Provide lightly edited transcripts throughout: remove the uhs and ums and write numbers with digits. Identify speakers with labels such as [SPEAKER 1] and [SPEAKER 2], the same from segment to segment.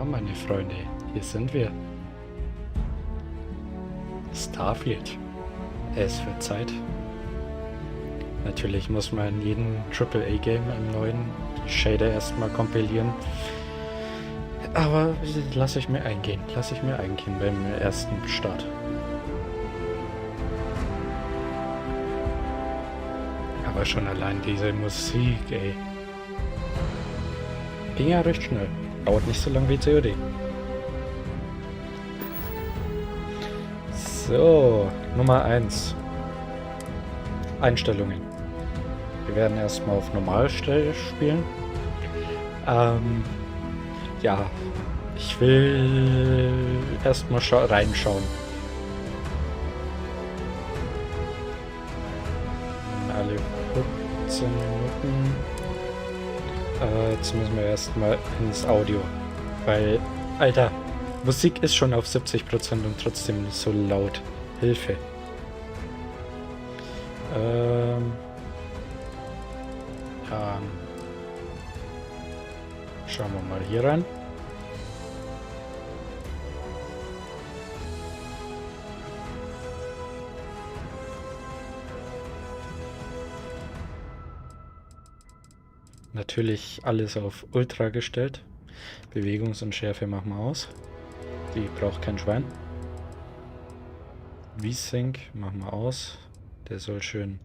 [SPEAKER 1] meine Freunde, hier sind wir. Starfield. Es wird Zeit. Natürlich muss man in jedem AAA-Game im neuen die Shader erstmal kompilieren. Aber lasse ich mir eingehen. Beim ersten Start. Aber schon allein diese Musik, ey. Ging ja recht schnell. Dauert nicht so lang wie COD. So, Nummer 1. Einstellungen. Wir werden erstmal auf Normal spielen. Ja, ich will erstmal reinschauen. Alle 15 Minuten. Jetzt müssen wir erstmal ins Audio. Weil, Alter, Musik ist schon auf 70% und trotzdem so laut. Hilfe. Ja. Schauen wir mal hier rein. Natürlich alles auf Ultra gestellt. Bewegungsunschärfe machen wir aus. Die braucht kein Schwein. V-Sync machen wir aus. Der soll schön...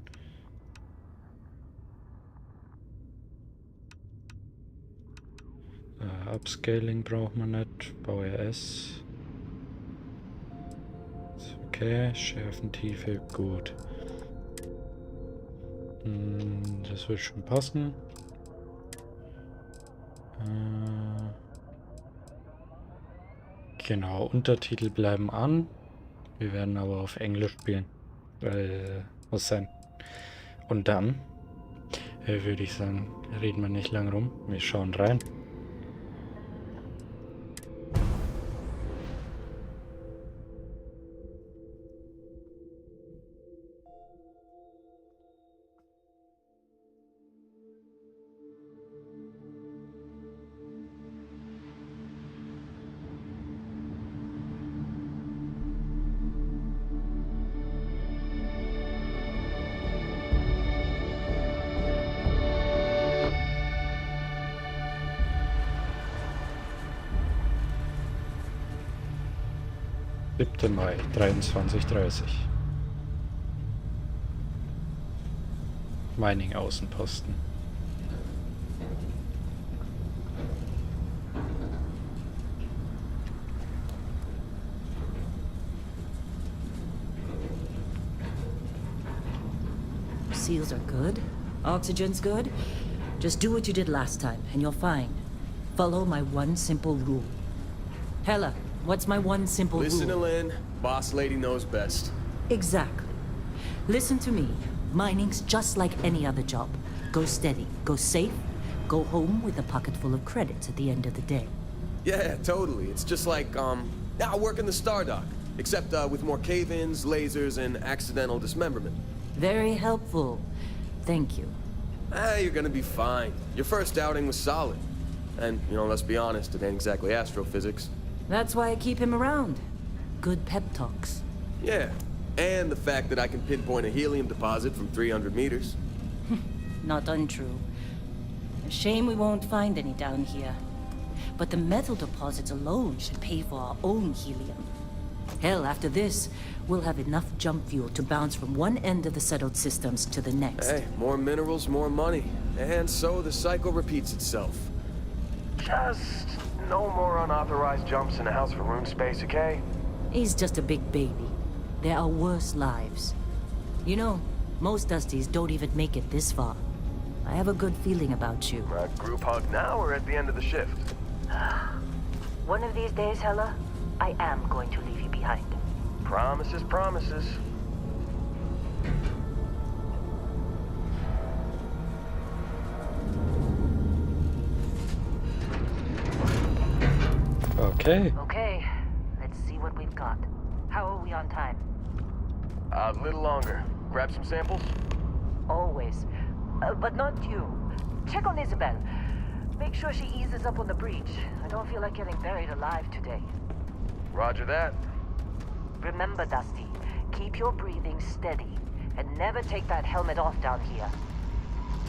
[SPEAKER 1] Upscaling braucht man nicht. VRS. Okay, Schärfentiefe, gut. Das wird schon passen. Genau, Untertitel bleiben an. Wir werden aber auf Englisch spielen. Weil, muss sein. Und dann würde ich sagen, reden wir nicht lang rum. Wir schauen rein. Mai 23:30. Mining Außenposten.
[SPEAKER 2] Seals are good. Oxygen's good. Just do what you did last time, and you're fine. Follow my one simple rule. Hella, what's my one simple rule?
[SPEAKER 3] Listen to Lynn. Boss lady knows best.
[SPEAKER 2] Exactly. Listen to me. Mining's just like any other job. Go steady, go safe, go home with a pocket full of credits at the end of the day.
[SPEAKER 3] Yeah, totally. It's just like, now work in the Stardock. Except, with more cave-ins, lasers, and accidental dismemberment.
[SPEAKER 2] Very helpful. Thank you.
[SPEAKER 3] You're gonna be fine. Your first outing was solid. And, you know, let's be honest, it ain't exactly astrophysics.
[SPEAKER 2] That's why I keep him around. Good pep talks.
[SPEAKER 3] Yeah, and the fact that I can pinpoint a helium deposit from 300 meters.
[SPEAKER 2] Not untrue. A shame we won't find any down here. But the metal deposits alone should pay for our own helium. Hell, after this, we'll have enough jump fuel to bounce from one end of the settled systems to the next.
[SPEAKER 3] Hey, more minerals, more money. And so the cycle repeats itself. Just no more unauthorized jumps in the house for room space, okay?
[SPEAKER 2] He's just a big baby. There are worse lives. You know, most Dusties don't even make it this far. I have a good feeling about you.
[SPEAKER 3] Group hug now or at the end of the shift?
[SPEAKER 2] One of these days, Hella, I am going to leave you behind.
[SPEAKER 3] Promises, promises.
[SPEAKER 1] Okay.
[SPEAKER 2] Okay, let's see what we've got. How are we on time?
[SPEAKER 3] A little longer. Grab some samples?
[SPEAKER 2] Always. But not you. Check on Isabel.
[SPEAKER 4] make sure she eases up on the breach. I don't feel like getting buried alive today.
[SPEAKER 3] Roger that.
[SPEAKER 4] Remember, Dusty, keep your breathing steady and never take that helmet off down here.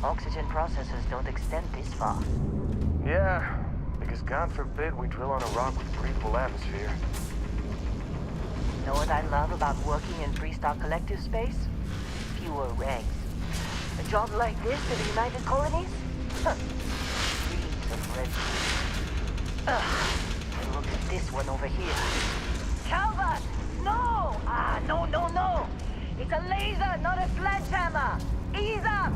[SPEAKER 4] Oxygen processors don't extend this far.
[SPEAKER 3] Yeah, because God forbid we drill on a rock with breathable atmosphere.
[SPEAKER 4] Know what I love about working in Freestar Collective space? Fewer regs. A job like this in the United Colonies? Huh. Dreams of red. And look at this one over here. Calvert! No! No. It's a laser, not a sledgehammer. Ease up!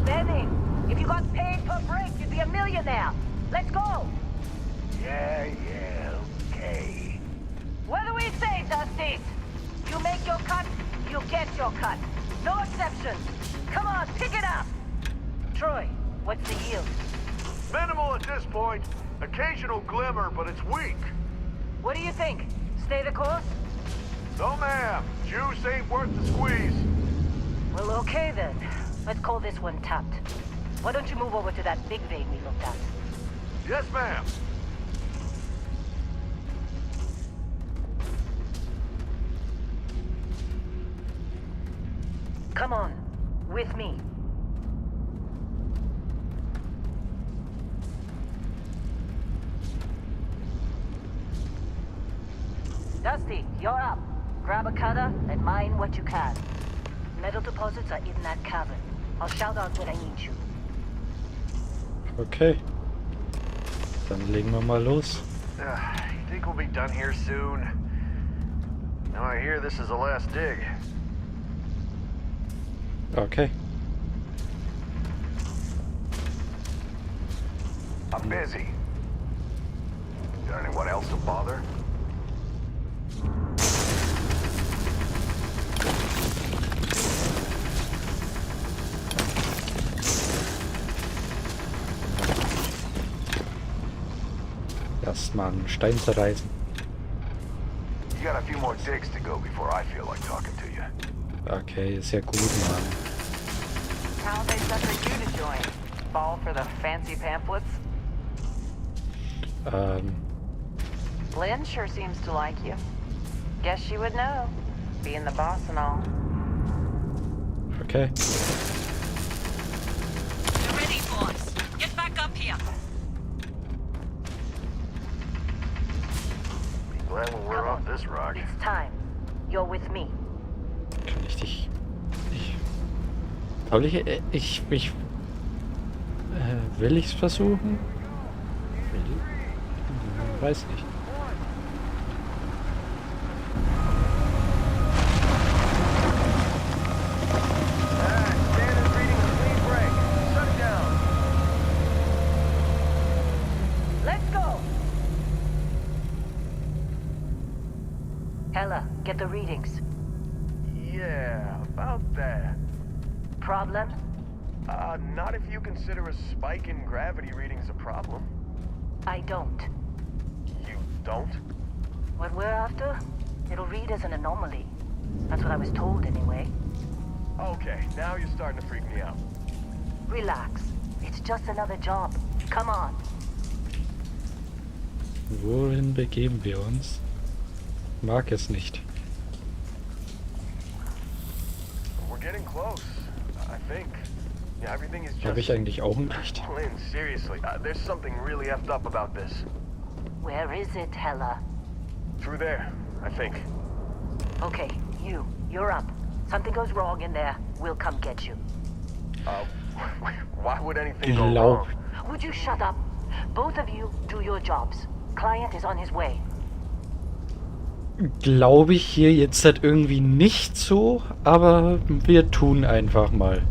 [SPEAKER 4] Benning, if you got paid per break, you'd be a millionaire. Let's go!
[SPEAKER 3] Yeah, okay.
[SPEAKER 4] What do we say, Dusty? You make your cut, you get your cut. No exceptions. Come on, pick it up. Troy, what's the yield?
[SPEAKER 5] Minimal at this point. Occasional glimmer, but it's weak.
[SPEAKER 4] What do you think? Stay the course?
[SPEAKER 5] No, ma'am. Juice ain't worth the squeeze.
[SPEAKER 4] Well, okay then. Let's call this one tapped. Why don't you move over to that big vein we looked at?
[SPEAKER 5] Yes, ma'am.
[SPEAKER 4] Come on, with me. Dusty, you're up. Grab a cutter and mine what you can. Metal deposits are in that cavern. I'll shout out when I need you.
[SPEAKER 1] Okay. Dann legen wir mal los.
[SPEAKER 5] You think we'll be done here soon? Now I hear this is the last dig.
[SPEAKER 1] Okay.
[SPEAKER 5] I'm busy. Got anyone else to bother?
[SPEAKER 1] Erstmal einen Stein zerreißen.
[SPEAKER 5] You got a few more digs to go before I feel like talking to you.
[SPEAKER 1] Okay, ist ja gut, Mann.
[SPEAKER 4] How they suffered you to join? Fall for the fancy pamphlets? Lynn sure seems to like you. Guess she would know, being the boss and all.
[SPEAKER 1] Okay.
[SPEAKER 2] You're ready, boys. Get back up here.
[SPEAKER 5] Be glad when we're off this rock.
[SPEAKER 4] It's time. You're with me.
[SPEAKER 1] Kann ich dich... Soll ich... will ich's versuchen? Weiß nicht.
[SPEAKER 3] Standard reading a clean break. Shut it down.
[SPEAKER 4] Let's go! Hella, get the readings.
[SPEAKER 3] Yeah, about that.
[SPEAKER 4] Problem?
[SPEAKER 3] Not if you consider a spike in gravity readings a problem.
[SPEAKER 4] I don't.
[SPEAKER 3] You don't?
[SPEAKER 4] What we're after? It'll read as an anomaly. That's what I was told anyway.
[SPEAKER 3] Okay, now you're starting to freak me out.
[SPEAKER 4] Relax. It's just another job. Come on.
[SPEAKER 1] Wohin begeben wir uns? Mag es nicht.
[SPEAKER 3] We're getting close, I think. Yeah, everything is just...
[SPEAKER 1] Habe ich eigentlich auch ein Licht?
[SPEAKER 3] Lynn, seriously, there's something really effed up about this.
[SPEAKER 4] Where is it, Hella?
[SPEAKER 3] Through there, I think.
[SPEAKER 4] Okay, you're up. Something goes wrong in there, we'll come get you.
[SPEAKER 3] Why would anything go
[SPEAKER 1] Glaub.
[SPEAKER 3] wrong?
[SPEAKER 4] Would you shut up? Both of you do your jobs. Client is on his way.
[SPEAKER 1] Glaube ich hier jetzt halt irgendwie nicht so, aber wir tun einfach mal.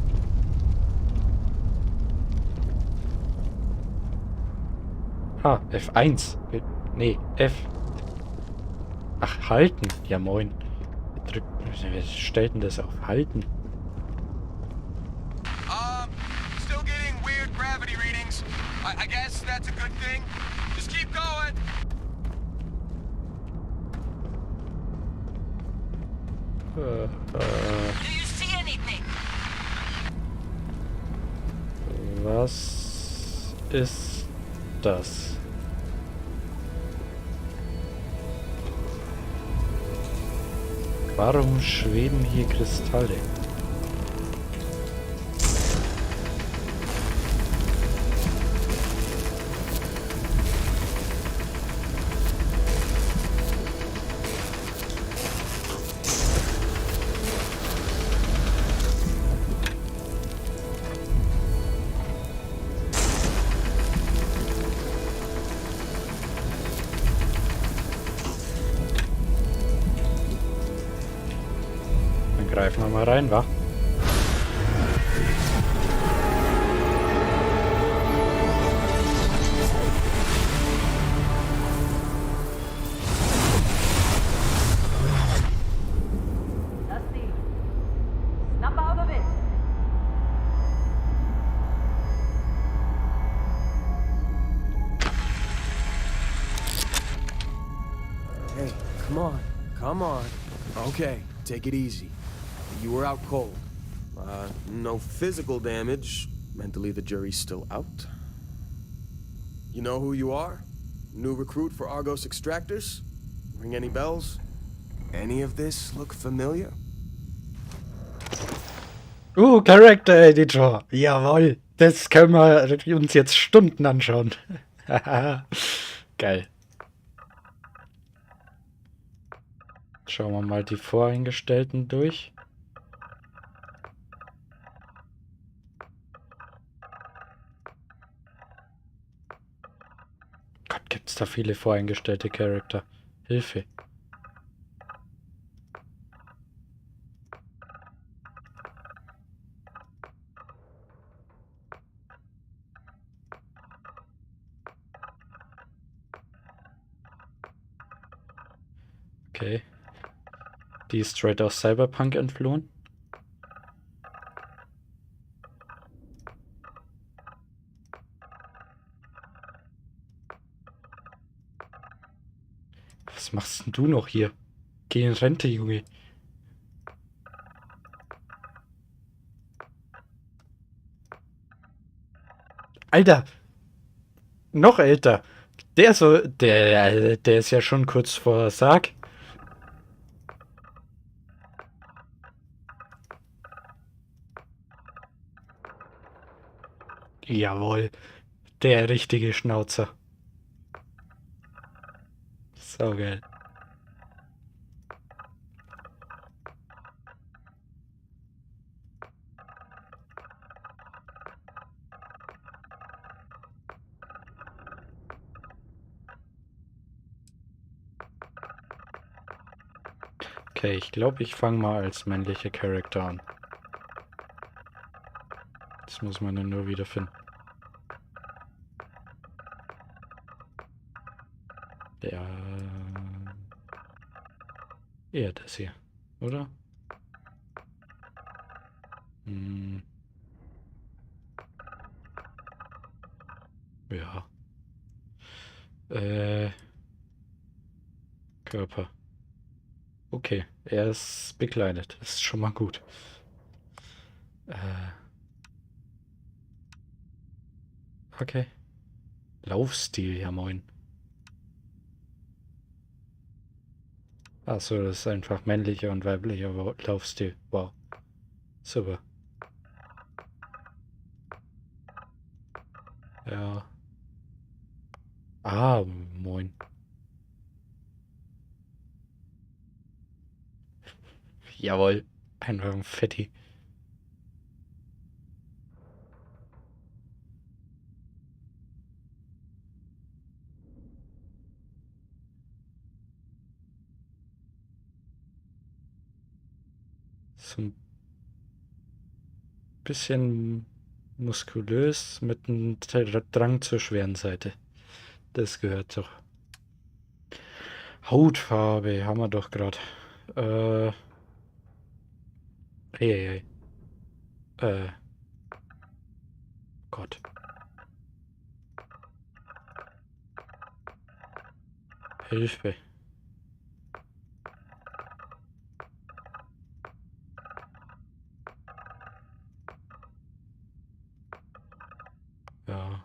[SPEAKER 1] Ah, F1. Nee, F. Ach, halten. Ja, moin. Wer stellt denn das auf halten?
[SPEAKER 3] Still getting weird gravity readings. I guess that's a good thing. Just keep going.
[SPEAKER 2] Do you see anything?
[SPEAKER 1] Was ist das. Warum schweben hier Kristalle? Greifen wir mal rein, wa?
[SPEAKER 4] Dusty, snap out of it.
[SPEAKER 3] Hey, come on. Come on. Okay, take it easy. You were out cold. No physical damage. Mentally, the jury's still out. You know who you are? New recruit for Argos Extractors? Ring any bells? Any of this look familiar?
[SPEAKER 1] Character Editor. Jawohl. Das können wir uns jetzt Stunden anschauen. Geil. Schauen wir mal die Voreingestellten durch. Gott, gibt's da viele voreingestellte Charakter. Hilfe. Okay. Die ist straight aus Cyberpunk entflohen. Was machst denn du noch hier? Geh in Rente, Junge. Alter! Noch älter. Der ist ja schon kurz vor Sarg. Jawohl. Der richtige Schnauzer. Saugeil. Okay, ich glaube, ich fange mal als männlicher Charakter an. Das muss man dann nur wiederfinden. Ja. Eher das hier, oder? Hm. Ja. Körper. Okay, er ist bekleidet. Das ist schon mal gut. Okay. Laufstil, ja moin. Achso, das ist einfach männlicher und weiblicher Laufstil. Wow. Super. Ja. Ah, moin. Jawohl. Einfach ein Fetti. So ein bisschen muskulös mit einem Drang zur schweren Seite. Das gehört doch. Hautfarbe haben wir doch gerade. Eieiei. Gott. Hilfe. Ja.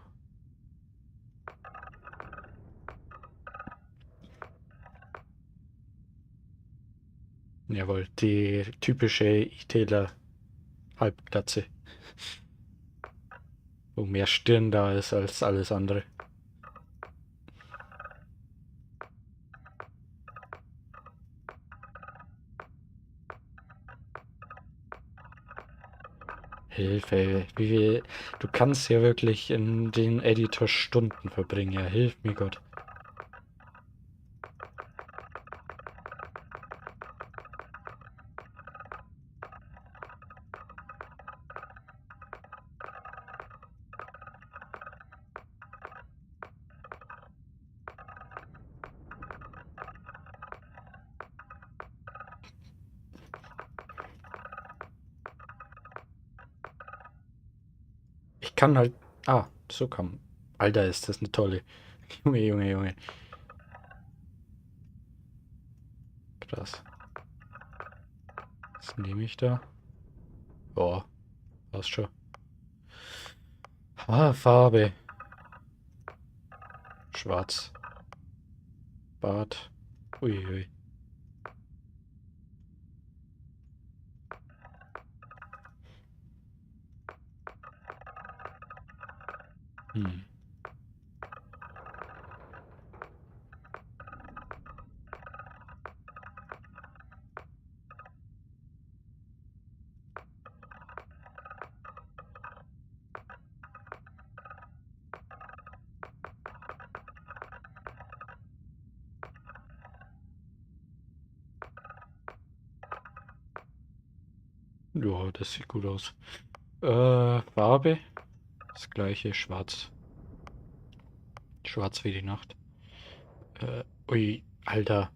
[SPEAKER 1] Jawohl, die typische ITler Halbglatze. Wo mehr Stirn da ist als alles andere. Hilfe, wie viel. Du kannst ja wirklich in den Editor Stunden verbringen, ja, hilf mir Gott. Ich kann halt. Ah, so kann. Alter, ist das eine tolle. Junge, Junge, Junge. Krass. Was nehme ich da? Boah, passt schon. Haarfarbe. Schwarz. Bart. Uiui. Hm. Ja, das sieht gut aus. Farbe. Das gleiche, schwarz. Schwarz wie die Nacht. Ui, Alter.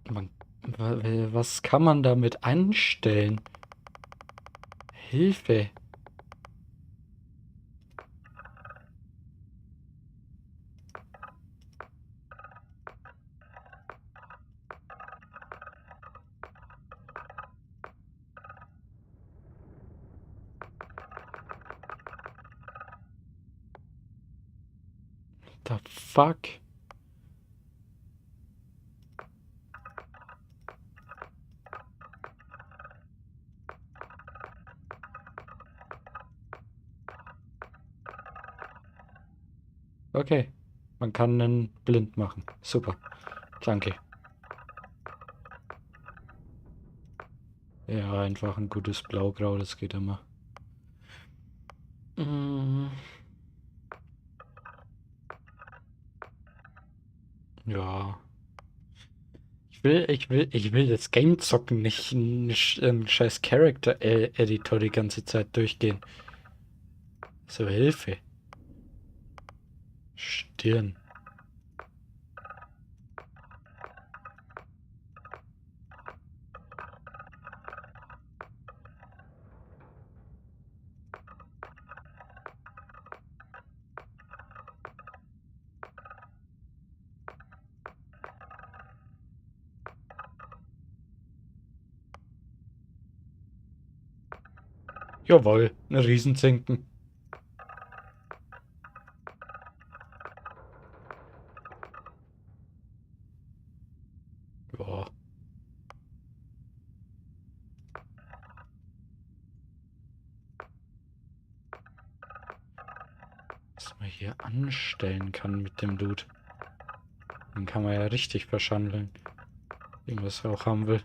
[SPEAKER 1] Man, was kann man damit anstellen? Hilfe. The fuck? Okay. Man kann einen blind machen. Super. Danke. Ja, einfach ein gutes Blaugrau, das geht immer. Mm, ja. Ich will das Game zocken, nicht einen scheiß Character Editor die ganze Zeit durchgehen. So, Hilfe. Stirn. Jawohl, ein Riesenzinken. Ja. Was man hier anstellen kann mit dem Dude. Den kann man ja richtig verschandeln. Irgendwas er auch haben will.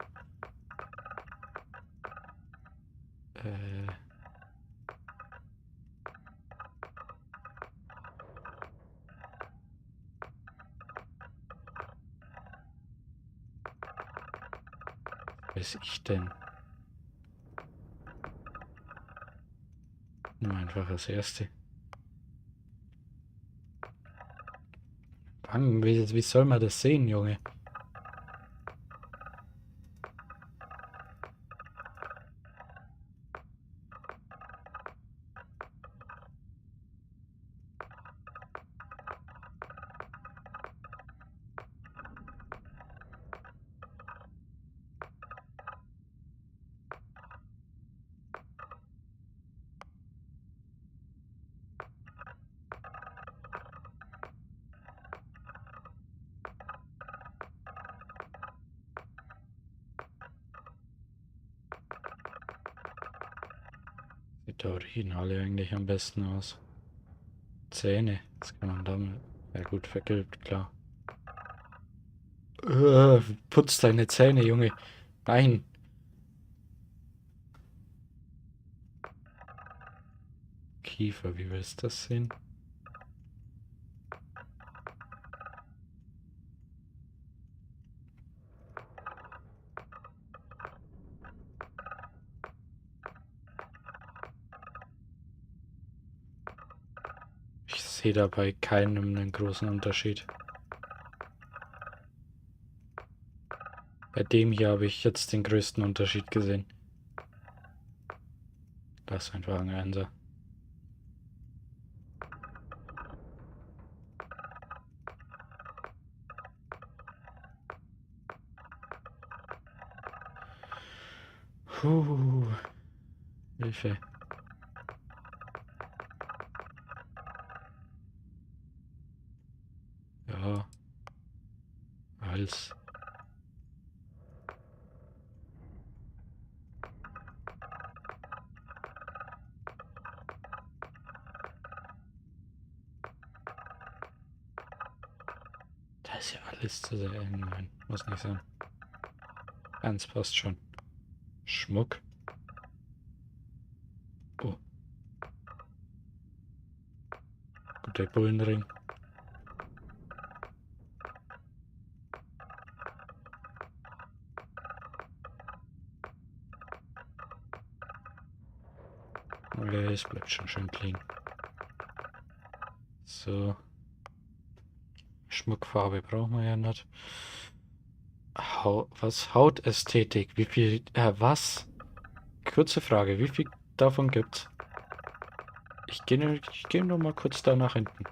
[SPEAKER 1] Äh. Was weiß ich denn? Nimm einfach das erste. Bang, wie soll man das sehen, Junge? sieht der Originale eigentlich am besten aus. Zähne, das kann man damit. Ja gut, vergilbt, klar. Putz deine Zähne, Junge. Nein. Kiefer, wie willst du das sehen? Ich sehe dabei keinen einen großen Unterschied. Bei dem hier habe ich jetzt den größten Unterschied gesehen. Lass einfach ein Einser. Puh. Hilfe. Ja. Hals. Da ist ja alles zu sehen. Nein, muss nicht sein. Eins passt schon. Schmuck. Oh. Guter Bullenring. Okay, es bleibt schon schön clean. So. Schmuckfarbe brauchen wir ja nicht. Was? Hautästhetik. Wie viel? Was? Kurze Frage. Wie viel davon gibt's? Ich geh nur mal kurz da nach hinten.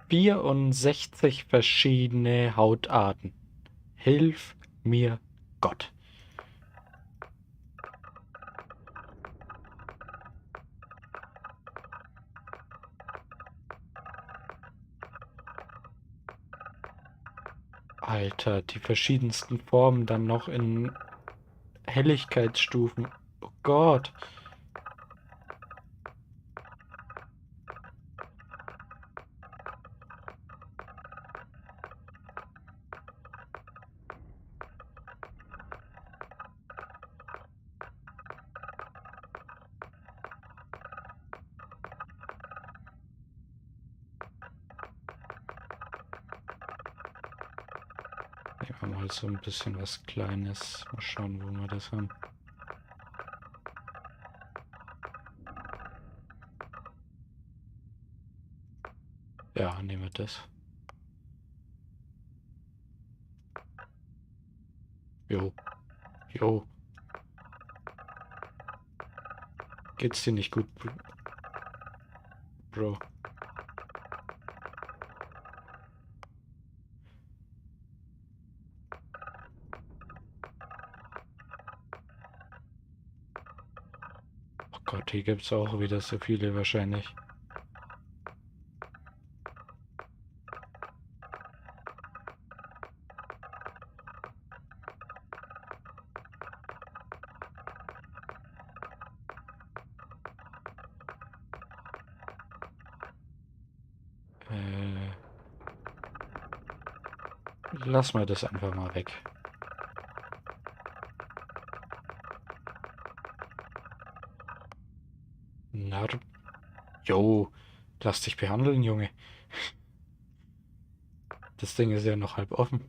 [SPEAKER 1] »64 verschiedene Hautarten. Hilf mir Gott.« Alter, die verschiedensten Formen dann noch in Helligkeitsstufen. Oh Gott. Nehmen wir mal so ein bisschen was Kleines. Mal schauen, wo wir das haben. Ja, nehmen wir das. Jo. Jo. Geht's dir nicht gut, Bro? Oh Gott, hier gibt's auch wieder so viele wahrscheinlich. Lass mal das einfach mal weg. Narr. Jo, lass dich behandeln, Junge. Das Ding ist ja noch halb offen.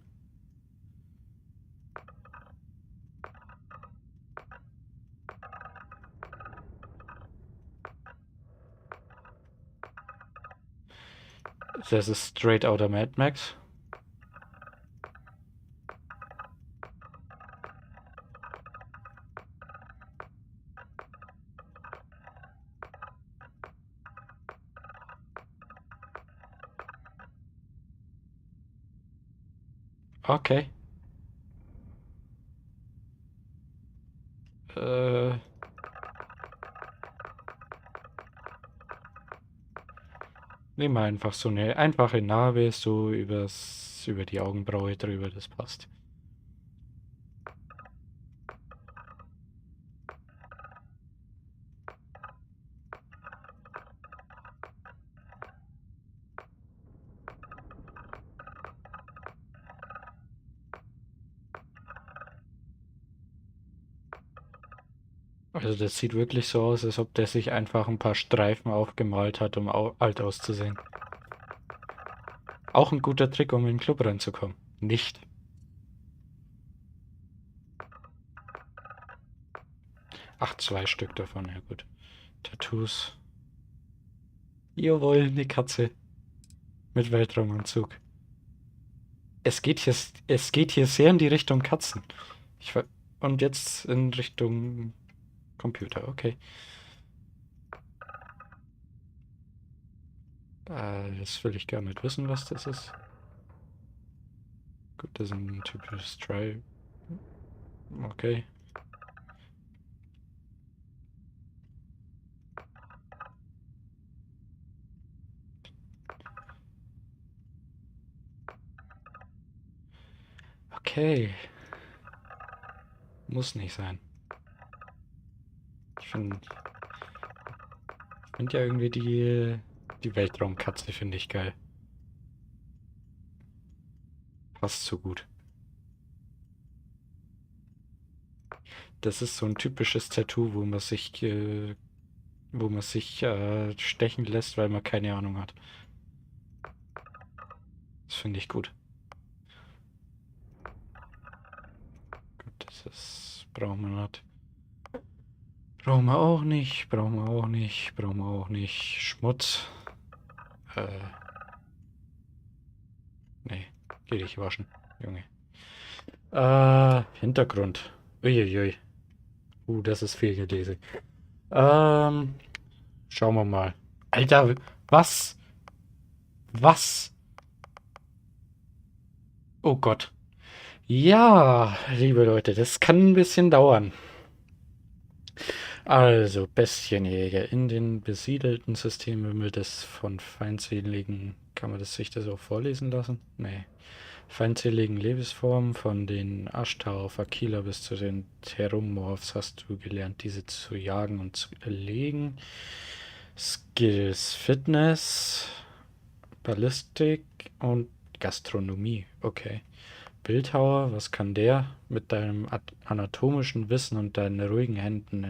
[SPEAKER 1] Das ist straight outta Mad Max. Okay. Nehmen wir einfach so eine einfache Narbe, so über die Augenbraue drüber, das passt. Also das sieht wirklich so aus, als ob der sich einfach ein paar Streifen aufgemalt hat, um alt auszusehen. Auch ein guter Trick, um in den Club reinzukommen. Nicht. Ach, 2 Stück davon, ja gut. Tattoos. Jawohl, eine Katze. Mit Weltraumanzug. Es geht hier sehr in die Richtung Katzen. Und jetzt in Richtung Computer, okay. Jetzt will ich gar nicht wissen, was das ist. Gut, das ist ein typisches Try. Okay. Okay. Muss nicht sein. Ich find ja irgendwie die Weltraumkatze finde ich geil. Passt so gut. Das ist so ein typisches Tattoo, wo man sich stechen lässt, weil man keine Ahnung hat. Das finde ich gut. Gut, brauchen wir nicht. Brauchen wir auch nicht, brauchen wir auch nicht, brauchen wir auch nicht. Schmutz. Äh, nee, geh dich waschen, Junge. Hintergrund. Uiuiui. Das ist viel gelesen. Ähm, schauen wir mal. Alter, was? Was? Oh Gott. Ja, liebe Leute, das kann ein bisschen dauern. Also, Bestienjäger. In den besiedelten Systemen wimmelt es von feindseligen. Kann man sich das auch vorlesen lassen? Nee. Feindseligen Lebensformen, von den Ashtar auf Aquila bis zu den Terromorphs hast du gelernt, diese zu jagen und zu erlegen. Skills, Fitness, Ballistik und Gastronomie. Okay. Bildhauer, was kann der? Mit deinem anatomischen Wissen und deinen ruhigen Händen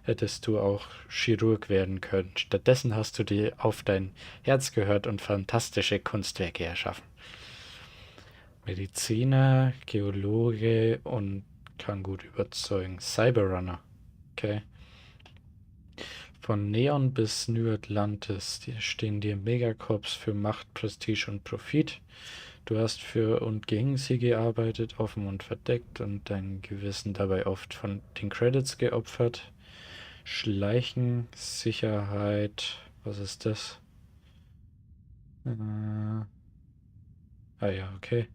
[SPEAKER 1] hättest du auch Chirurg werden können. Stattdessen hast du dir auf dein Herz gehört und fantastische Kunstwerke erschaffen. Mediziner, Geologe und kann gut überzeugen. Cyberrunner. Okay. Von Neon bis New Atlantis stehen dir Megacorps für Macht, Prestige und Profit. Du hast für und gegen sie gearbeitet, offen und verdeckt und dein Gewissen dabei oft von den Credits geopfert. Schleichen, Sicherheit, was ist das? Ja, okay.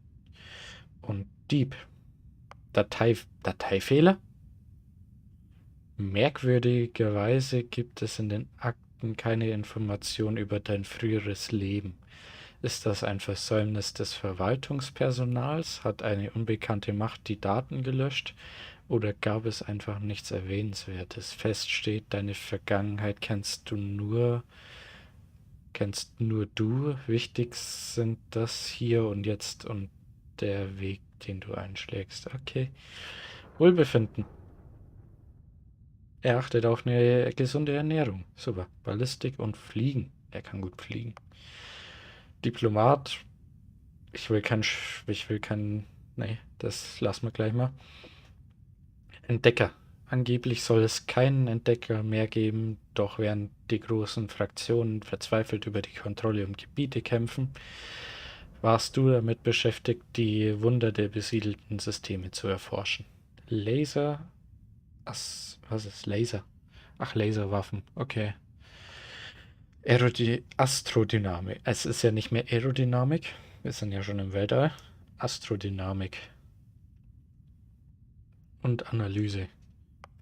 [SPEAKER 1] Und Dieb. Dateifehler? Merkwürdigerweise gibt es in den Akten keine Information über dein früheres Leben. Ist das ein Versäumnis des Verwaltungspersonals? Hat eine unbekannte Macht die Daten gelöscht? Oder gab es einfach nichts Erwähnenswertes? Fest steht, deine Vergangenheit kennst nur du. Wichtig sind das hier und jetzt und der Weg, den du einschlägst. Okay. Wohlbefinden. Er achtet auf eine gesunde Ernährung. Super. Ballistik und Fliegen. Er kann gut fliegen. Diplomat. Ich will kein, nee, das lassen wir gleich mal. Entdecker. Angeblich soll es keinen Entdecker mehr geben, doch während die großen Fraktionen verzweifelt über die Kontrolle um Gebiete kämpfen, warst du damit beschäftigt, die Wunder der besiedelten Systeme zu erforschen. Laser? Was ist Laser? Ach, Laserwaffen. Okay. Astrodynamik. Es ist ja nicht mehr Aerodynamik. Wir sind ja schon im Weltall. Astrodynamik. Und Analyse.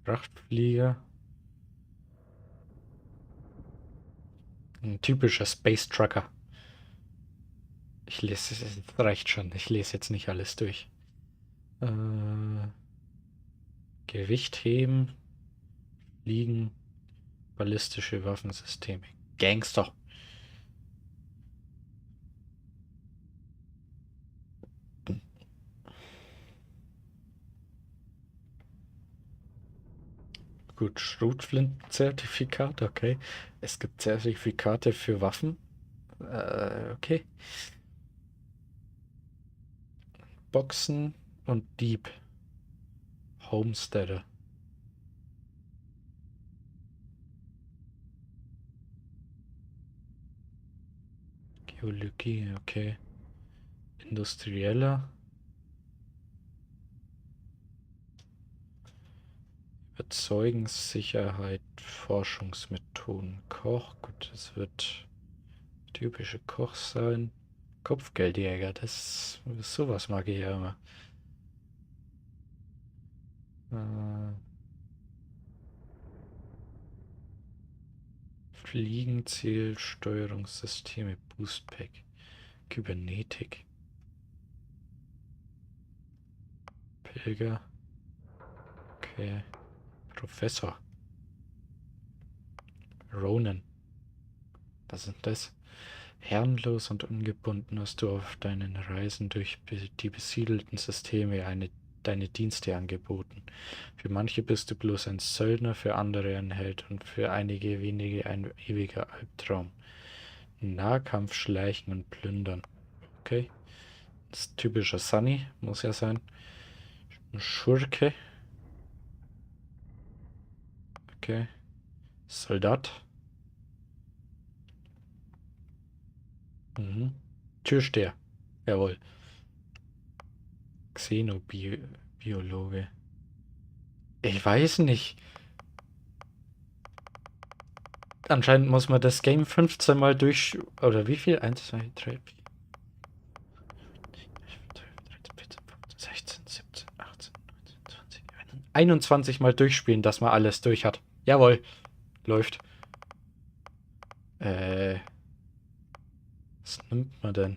[SPEAKER 1] Frachtflieger. Ein typischer Space Trucker. Es reicht schon. Ich lese jetzt nicht alles durch. Äh, Gewicht heben. Fliegen. Ballistische Waffensysteme. Gangster. gut. Schrotflintenzertifikat, okay. Es gibt Zertifikate für Waffen. Okay. Boxen und Dieb. Homesteader. Geologie, okay. Industrieller. Überzeugungssicherheit, Forschungsmethoden, Koch, gut, das wird typische Koch sein. Kopfgeldjäger, sowas mag ich ja immer. Fliegenziel, Steuerungssysteme, Boostpack, Kybernetik, Pilger, okay, Professor, Ronan, was ist das? Herrenlos und ungebunden hast du auf deinen Reisen durch die besiedelten Systeme deine Dienste angeboten. Für manche bist du bloß ein Söldner, für andere ein Held und für einige wenige ein ewiger Albtraum. Nahkampf, Schleichen und Plündern. Okay. Das ist typischer Sunny, muss ja sein. Ein Schurke. Okay. Soldat. Mhm. Türsteher. Jawohl. Xenobiologe. Ich weiß nicht. Anscheinend muss man das Game 15 Mal durch... Oder wie viel? 1, 2, 3, 4, 13, 14, 15, 16, 17, 18, 19, 20, 21 Mal durchspielen, dass man alles durch hat. Jawohl. Läuft. Was nimmt man denn?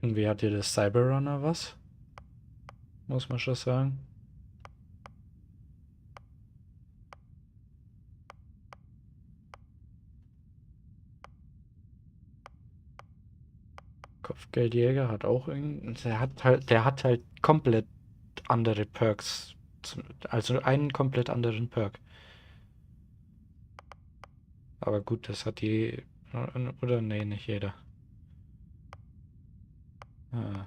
[SPEAKER 1] Irgendwie hat hier das Cyberrunner was? Muss man schon sagen. Kopfgeldjäger hat auch irgendein. Der hat halt komplett andere Perks. Also einen komplett anderen Perk. Aber gut, das hat die. Oder nee, nicht jeder. Ah.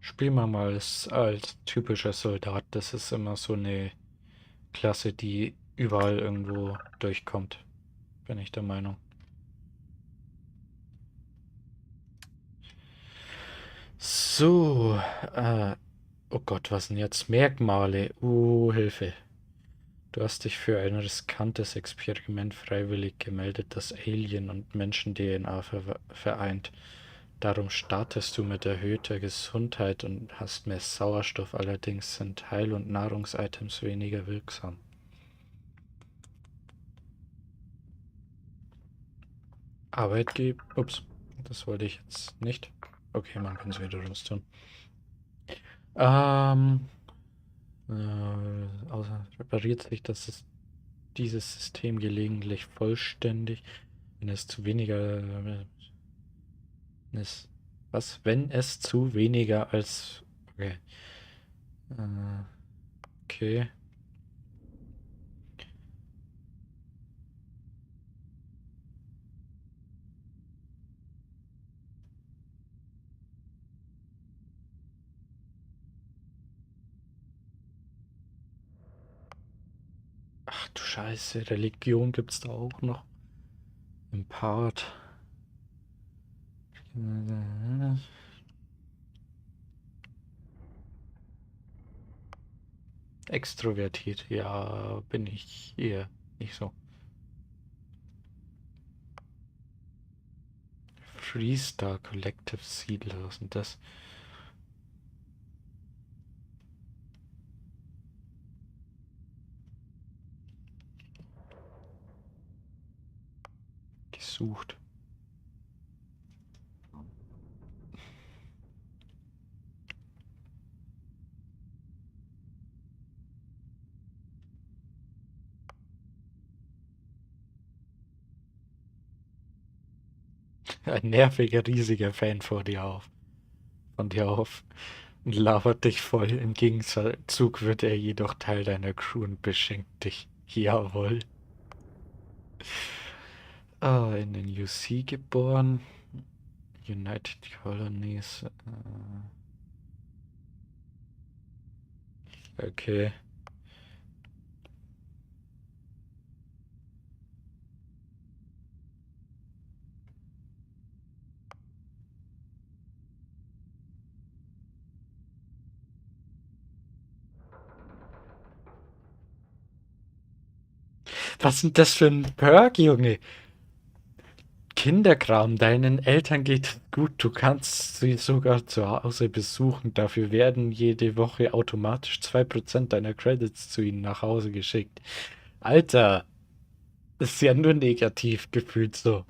[SPEAKER 1] Spielen wir mal als typischer Soldat. Das ist immer so eine Klasse, die überall irgendwo durchkommt. Bin ich der Meinung. So, oh Gott, was denn jetzt? Merkmale. Hilfe. Du hast dich für ein riskantes Experiment freiwillig gemeldet, das Alien- und Menschen-DNA vereint. Darum startest du mit erhöhter Gesundheit und hast mehr Sauerstoff, allerdings sind Heil- und Nahrungsitems weniger wirksam. Arbeitgeber. Ups, das wollte ich jetzt nicht. Okay, man kann es wieder raus tun. Außer repariert sich dieses System gelegentlich vollständig, wenn es zu weniger. Wenn es zu weniger als. Okay. Okay. Ach du Scheiße, Religion gibt's da auch noch. Im Part. Extrovertiert, ja, bin ich eher nicht so. Freestar Collective Siedler, was sind das? durchsucht. Ein nerviger, riesiger Fan von dir auf und labert dich voll. Im Gegenzug wird er jedoch Teil deiner Crew und beschenkt dich. Jawohl. In den UC geboren. United Colonies. Okay. Was ist denn das für ein Perk, Junge? Kinderkram, deinen Eltern geht gut, du kannst sie sogar zu Hause besuchen. Dafür werden jede Woche automatisch 2% deiner Credits zu ihnen nach Hause geschickt. Alter, das ist ja nur negativ gefühlt so.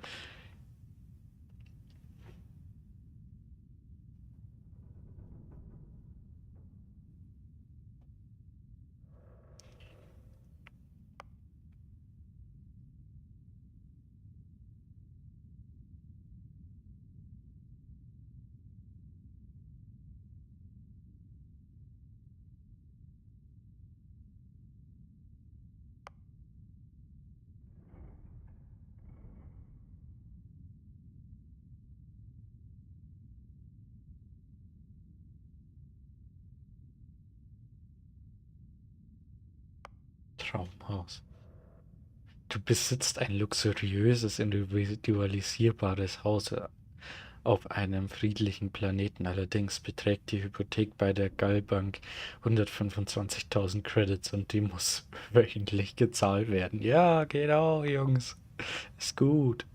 [SPEAKER 1] Traumhaus. Du besitzt ein luxuriöses, individualisierbares Haus auf einem friedlichen Planeten. Allerdings beträgt die Hypothek bei der Gallbank 125.000 Credits und die muss wöchentlich gezahlt werden. Ja, genau, Jungs. Ist gut.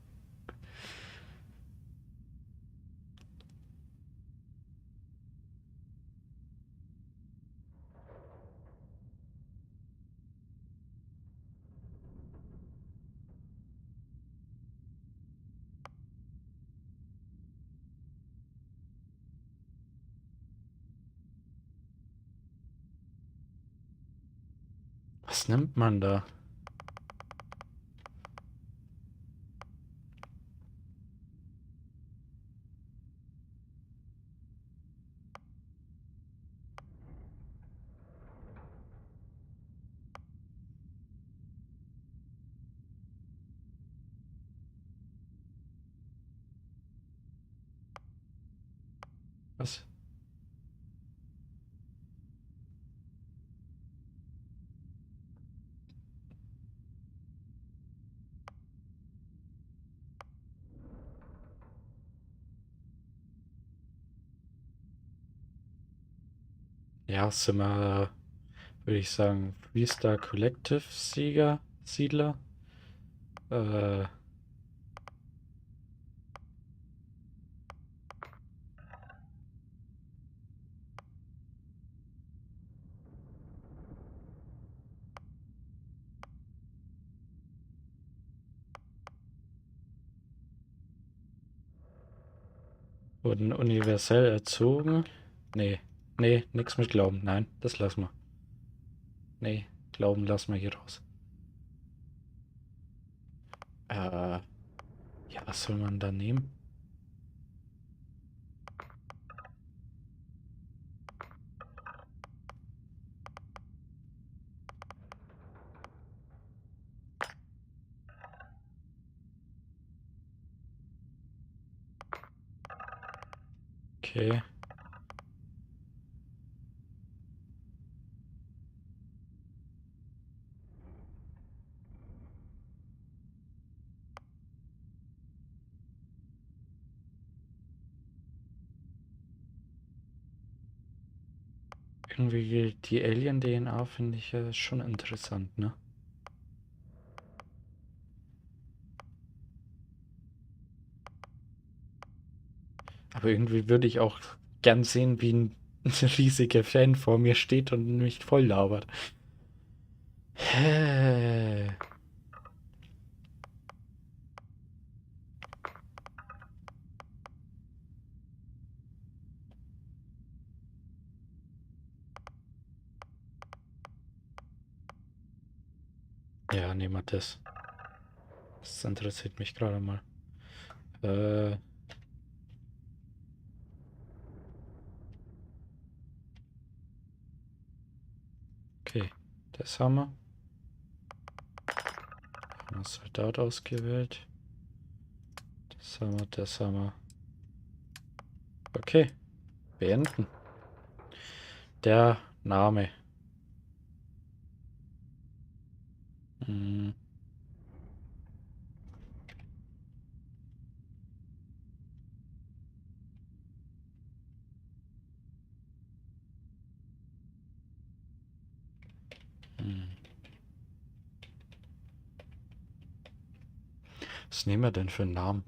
[SPEAKER 1] Was nimmt man da? Was? Ja, sind wir, würde ich sagen, Freestar Collective Siedler. Äh, wurden universell erzogen. Nee, nee, nix mit Glauben. Nein, das lassen wir. Nee, Glauben lassen wir hier raus. Ja, was soll man da nehmen? Okay. Irgendwie die Alien-DNA finde ich ja schon interessant, ne? Aber irgendwie würde ich auch gern sehen, wie ein riesiger Fan vor mir steht und mich voll labert. Hä? Ja, nehmen wir das. Das interessiert mich gerade mal. Okay, das haben wir. Soldat ausgewählt. Das haben wir, das haben wir. Okay, beenden. Der Name. Hm. Was nehmen wir denn für einen Namen?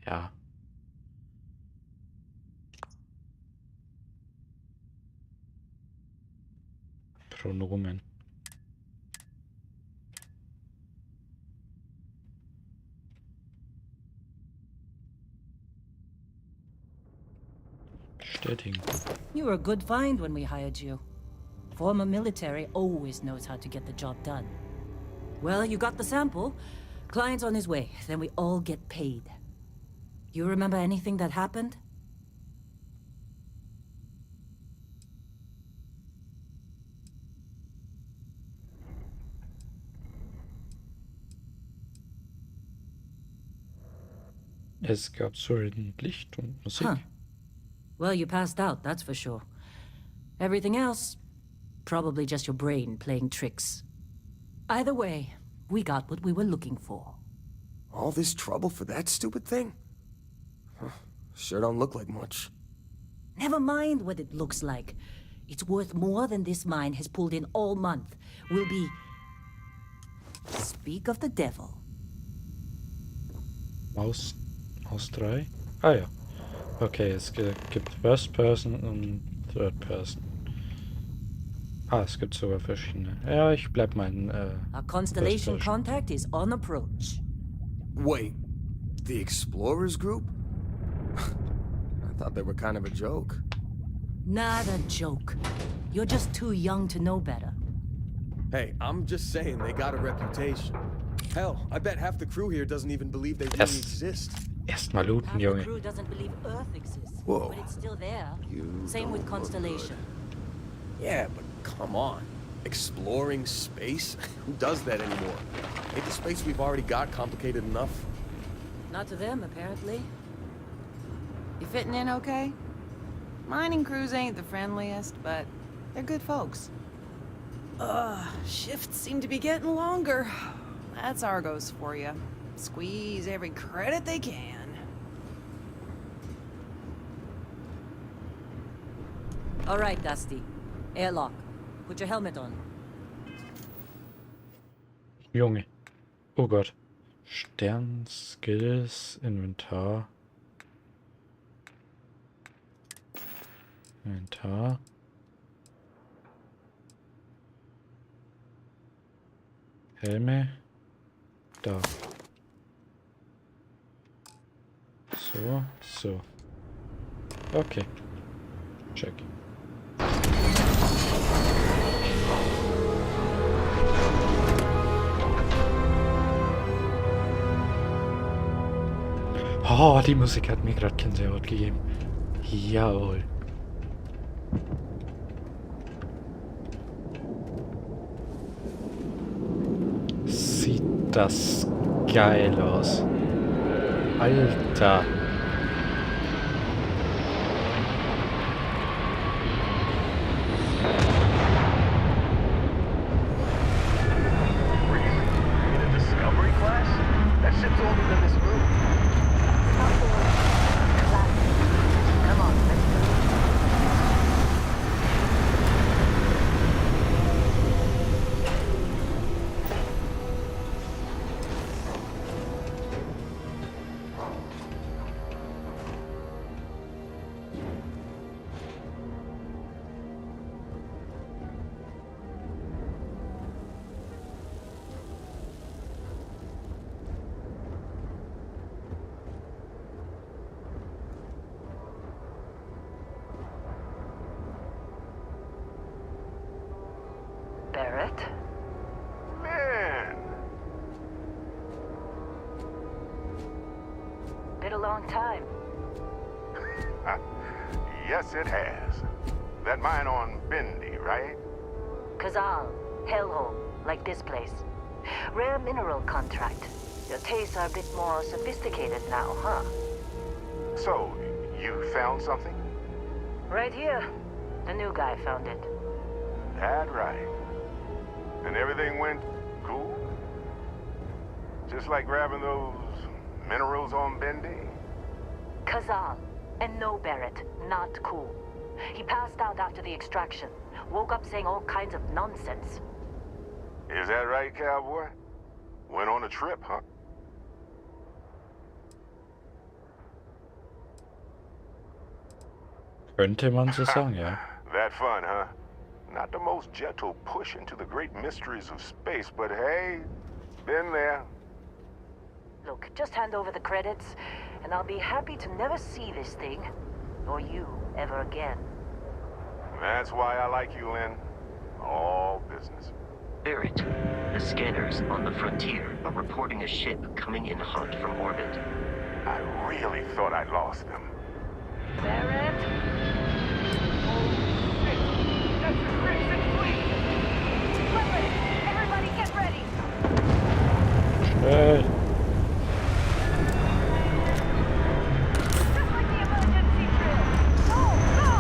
[SPEAKER 1] Ja. Pronomen. Bestätigen.
[SPEAKER 2] You were a good find when we hired you. Former military always knows how to get the job done. Well, you got the sample. Client's on his way. Then we all get paid. You remember anything that happened?
[SPEAKER 1] Es gab Säulen, Licht und Musik.
[SPEAKER 2] Huh. Well, you passed out, that's for sure. Everything else, probably just your brain playing tricks. Either way, we got what we were looking for.
[SPEAKER 3] All this trouble for that stupid thing? Huh, sure don't look like much.
[SPEAKER 2] Never mind what it looks like. It's worth more than this mine has pulled in all month. We'll be... Speak of the devil.
[SPEAKER 1] Maus 3. Ah ja. Okay, es gibt First Person und Third Person. Ah, es gibt sogar verschiedene. Ja, ich bleib mal in
[SPEAKER 2] Our constellation
[SPEAKER 1] First Person.
[SPEAKER 2] contact is on approach.
[SPEAKER 3] Wait, the Explorers group? I thought they were kind of a joke.
[SPEAKER 2] Not a joke. You're just too young to know better.
[SPEAKER 3] Hey, I'm just saying they got a reputation. Hell, I bet half the crew here doesn't even believe they really
[SPEAKER 1] Yes.
[SPEAKER 3] exist.
[SPEAKER 1] Erstmal looten,
[SPEAKER 2] Half the
[SPEAKER 1] Junge.
[SPEAKER 2] crew doesn't believe Earth exists,
[SPEAKER 3] Whoa.
[SPEAKER 2] but it's still there.
[SPEAKER 3] You
[SPEAKER 2] Same with
[SPEAKER 3] don't look
[SPEAKER 2] Constellation.
[SPEAKER 3] Yeah, but come on. Exploring space? Who does that anymore? Ain't the space we've already got complicated enough?
[SPEAKER 2] Not to them, apparently.
[SPEAKER 6] You fitting in okay? Mining crews ain't the friendliest, but they're good folks. Shifts seem to be getting longer. That's Argos for you. Squeeze every credit they can.
[SPEAKER 2] All right, Dusty. Airlock. Put your helmet on.
[SPEAKER 1] Junge. Oh Gott. Stern, Skills, Inventar. Inventar. Helme. Da. So, so. Okay. Check. Oh, die Musik hat mir gerade Gänsehaut gegeben. Jawohl. Sieht das geil aus. Alter.
[SPEAKER 5] In a Discovery class? That ship's older than this room.
[SPEAKER 4] Come on, let's go. Barrett?
[SPEAKER 5] Man,
[SPEAKER 4] Been a long time.
[SPEAKER 5] yes it has. That mine on Bendy, right?
[SPEAKER 4] Kazal, hellhole, like this place. Rare mineral contract. Your tastes are a bit more sophisticated now, huh?
[SPEAKER 5] So, you found something?
[SPEAKER 4] Right here. The new guy found it.
[SPEAKER 5] That right. And everything went cool? Just like grabbing those minerals on Bendy?
[SPEAKER 4] Kazal. And no Barrett. Not cool. He passed out after the extraction. Woke up saying all kinds of nonsense.
[SPEAKER 5] Is that right, cowboy? Went on a trip, huh?
[SPEAKER 1] Könnte man so sagen, ja.
[SPEAKER 5] That fun, huh? Not the most gentle push into the great mysteries of space, but hey, been there.
[SPEAKER 4] Look, just hand over the credits, and I'll be happy to never see this thing, or you, ever again.
[SPEAKER 5] That's why I like you, Lynn. All business.
[SPEAKER 7] Barrett, the scanners on the frontier are reporting a ship coming in hot from orbit.
[SPEAKER 5] I really thought I lost them.
[SPEAKER 4] Barrett? Oh, shit! That's the Crimson Fleet! Listen, everybody get ready!
[SPEAKER 1] Hey.
[SPEAKER 4] Just like the emergency drill! Go, go!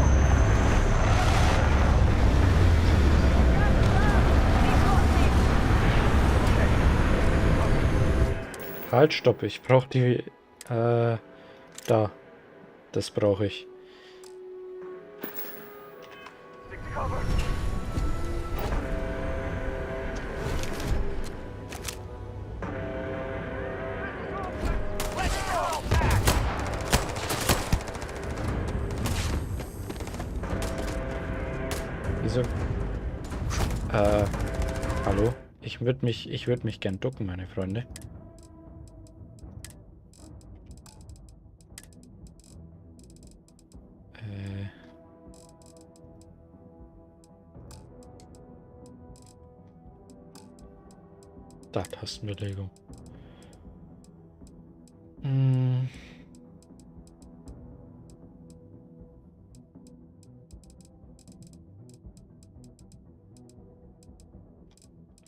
[SPEAKER 1] Halt, stopp. Ich brauche die... da. Das brauche ich.
[SPEAKER 5] Stick to cover. Let's go back.
[SPEAKER 1] Wieso? Hallo? Ich würde mich gern ducken, meine Freunde. Da, Tastenbelegung.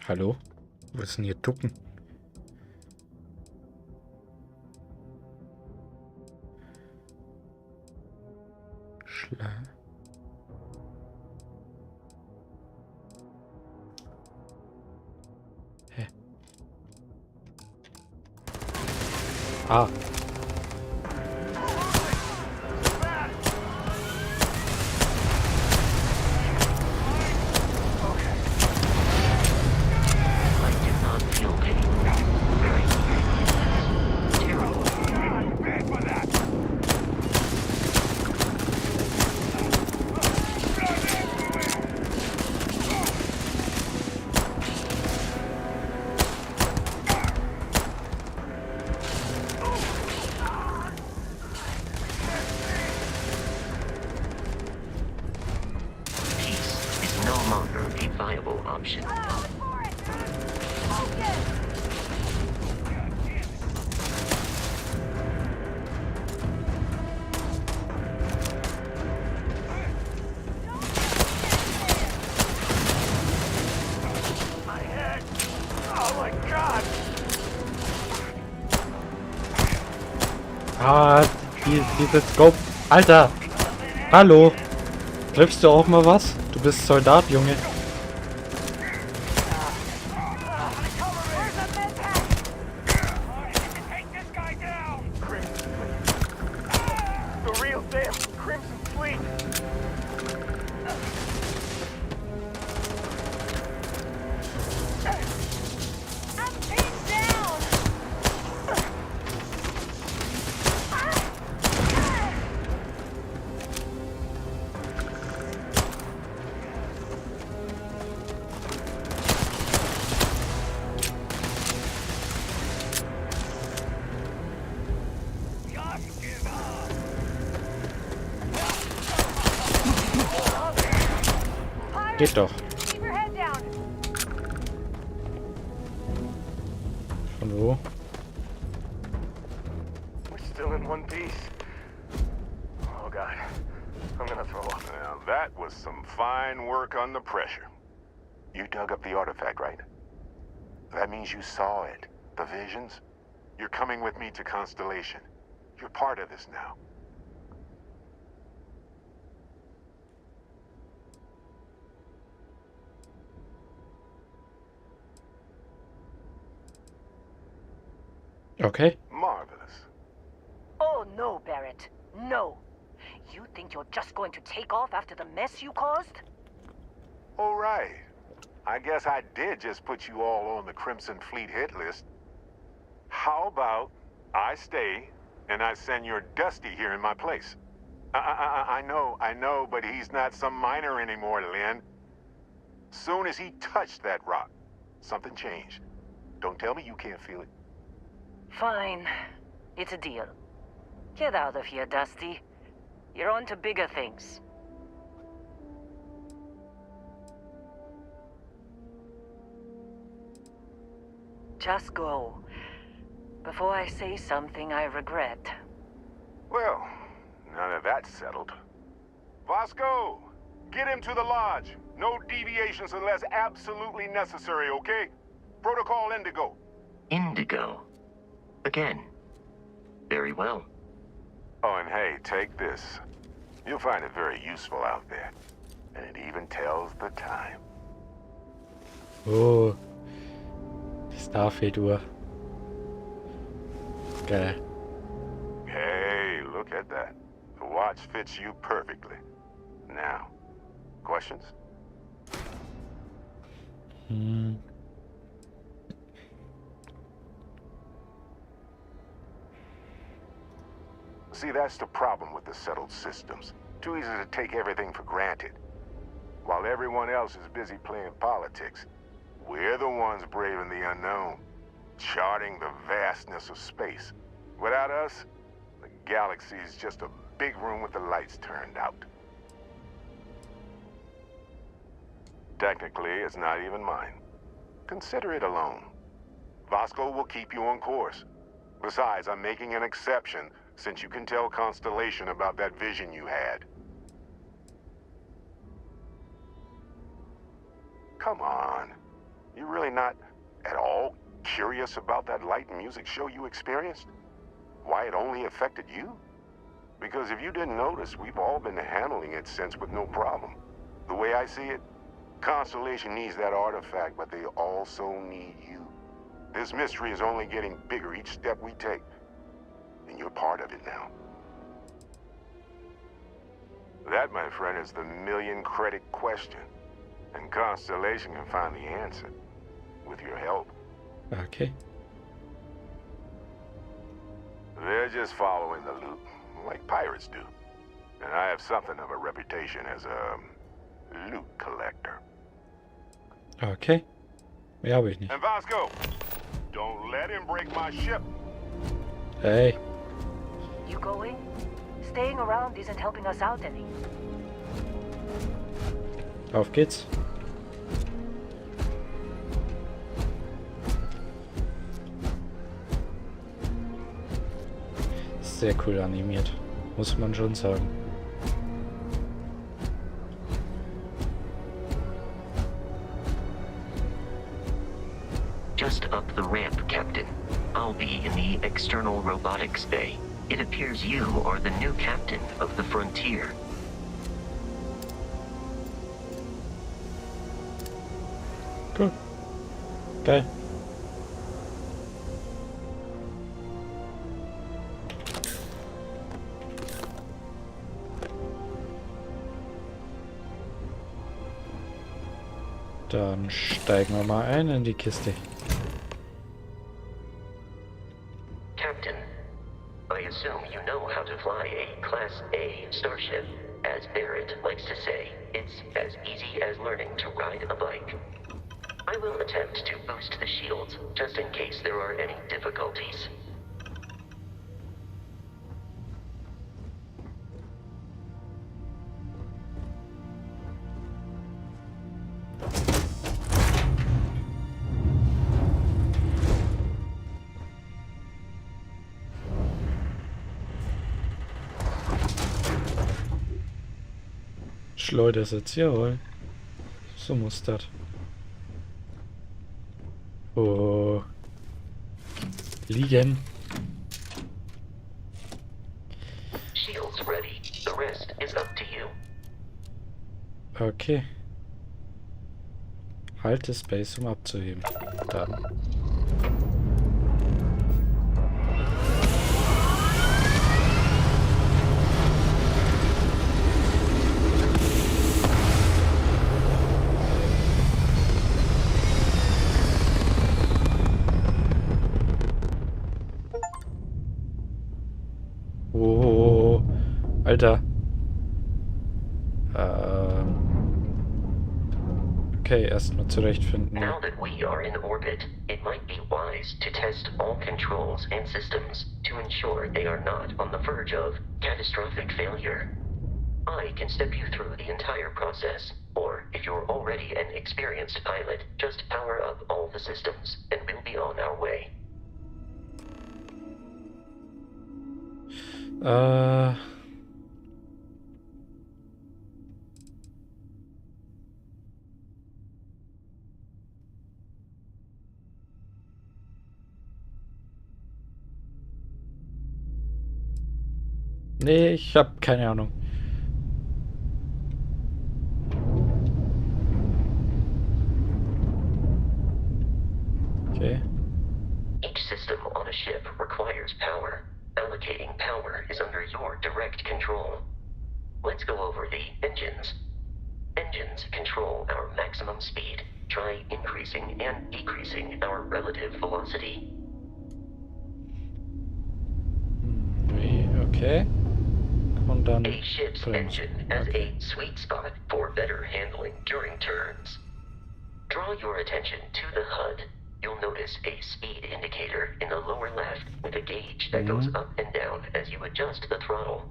[SPEAKER 1] Hallo? Wo ist denn hier Ducken? Hä? Ah.
[SPEAKER 7] I did not feel pain. Very terrible.
[SPEAKER 5] Bad for that.
[SPEAKER 7] Peace is no longer a viable option.
[SPEAKER 5] My head. Oh my God.
[SPEAKER 1] Ah, dieses Scope. Alter! Hallo! Triffst du auch mal was? Du bist Soldat, Junge.
[SPEAKER 5] Take this guy down. Crimson Fleet. The real damn Crimson Fleet.
[SPEAKER 4] I'm pinned down!
[SPEAKER 5] Just give up.
[SPEAKER 1] Geht doch.
[SPEAKER 4] Keep your head down!
[SPEAKER 1] So.
[SPEAKER 3] We're still in one piece. Oh god, I'm gonna throw up.
[SPEAKER 5] Now that was some fine work under pressure. You dug up the artifact, right? That means you saw it. The visions? You're coming with me to Constellation. You're part of this now.
[SPEAKER 1] Okay.
[SPEAKER 5] Marvelous.
[SPEAKER 4] Oh, no, Barrett. No. You think you're just going to take off after the mess you caused?
[SPEAKER 5] All right. I guess I did just put you all on the Crimson Fleet hit list. How about I stay and I send your Dusty here in my place? I know, but he's not some miner anymore, Lynn. Soon as he touched that rock, something changed. Don't tell me you can't feel it.
[SPEAKER 4] Fine. It's a deal. Get out of here, Dusty. You're on to bigger things. Just go. Before I say something I regret.
[SPEAKER 5] Well, now that that's settled. Vasco, get him to the lodge. No deviations unless absolutely necessary, okay? Protocol Indigo.
[SPEAKER 7] Indigo. Again. Very well.
[SPEAKER 5] Oh, and hey, take this. You'll find it very useful out there. And it even tells the time.
[SPEAKER 1] Oh. Starfield-Uhr. Geil.
[SPEAKER 5] Hey, look at that. The watch fits you perfectly. Now, questions? See, that's the problem with the settled systems. Too easy to take everything for granted. While everyone else is busy playing politics, we're the ones braving the unknown, charting the vastness of space. Without us, the galaxy is just a big room with the lights turned out. Technically, it's not even mine. Consider it alone. Vasco will keep you on course. Besides, I'm making an exception since you can tell Constellation about that vision you had. Come on. You're really not at all curious about that light and music show you experienced? Why it only affected you? Because if you didn't notice, we've all been handling it since with no problem. The way I see it, Constellation needs that artifact, but they also need you. This mystery is only getting bigger each step we take. And you're part of it now. That, my friend, is the million-credit question. And Constellation can find the answer. With your help.
[SPEAKER 1] Okay.
[SPEAKER 5] They're just following the loop, like pirates do. And I have something of a reputation as a loot collector.
[SPEAKER 1] Okay. Mehr habe ich nicht.
[SPEAKER 5] And Vasco, don't let him break my ship.
[SPEAKER 1] Hey.
[SPEAKER 4] You going? Staying around isn't helping us out any.
[SPEAKER 1] Auf geht's. Sehr cool animiert, muss man schon sagen.
[SPEAKER 7] Just up the ramp, Captain. I'll be in the external robotics bay. It appears you are the new captain of the Frontier.
[SPEAKER 1] Cool. Geil. Dann steigen wir mal ein in die Kiste.
[SPEAKER 7] Captain, I assume you know how to fly a Class A starship. As Barrett likes to say, it's as easy as learning to ride a bike. I will attempt to boost the shields, just in case there are any difficulties.
[SPEAKER 1] Schleudersitz, jawohl. So muss das. Oh. Liegen.
[SPEAKER 7] Shields ready. The rest is up to you.
[SPEAKER 1] Okay. Halte Space, um abzuheben. Dann. Oh, Alter. Okay, erstmal zurechtfinden.
[SPEAKER 7] Now that we are in orbit, it might be wise to test all controls and systems to ensure they are not on the verge of catastrophic failure. I can step you through the entire process, or if you're already an experienced pilot, just power up all the systems, and we'll be on our way.
[SPEAKER 1] Nee, ich hab keine Ahnung. Okay.
[SPEAKER 7] Each system on a ship requires power. Allocating power is under your direct control. Let's go over the engines. Engines control our maximum speed. Try increasing and decreasing our relative velocity.
[SPEAKER 1] Okay. Und dann
[SPEAKER 7] A ship's
[SPEAKER 1] Bremsen.
[SPEAKER 7] engine has a sweet spot for better handling during turns. Draw your attention to the HUD. You'll notice a speed indicator in the lower left with a gauge that goes up and down as you adjust the throttle.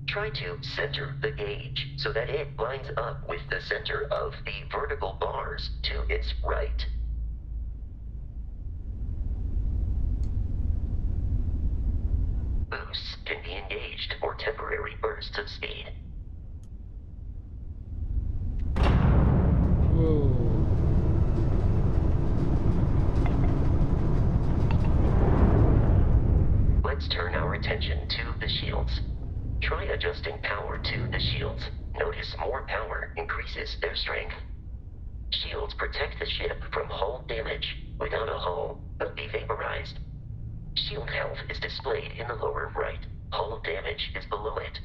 [SPEAKER 7] Try to center the gauge so that it lines up with the center of the vertical bars to its right. Boosts can be engaged for temporary bursts of speed.
[SPEAKER 1] Whoa.
[SPEAKER 7] Let's turn our attention to the shields. Try adjusting power to the shields. Notice more power increases their strength. Shields protect the ship from hull damage. Without a hull, they'll be vaporized. Shield health is displayed in the lower right. Hull damage is below it.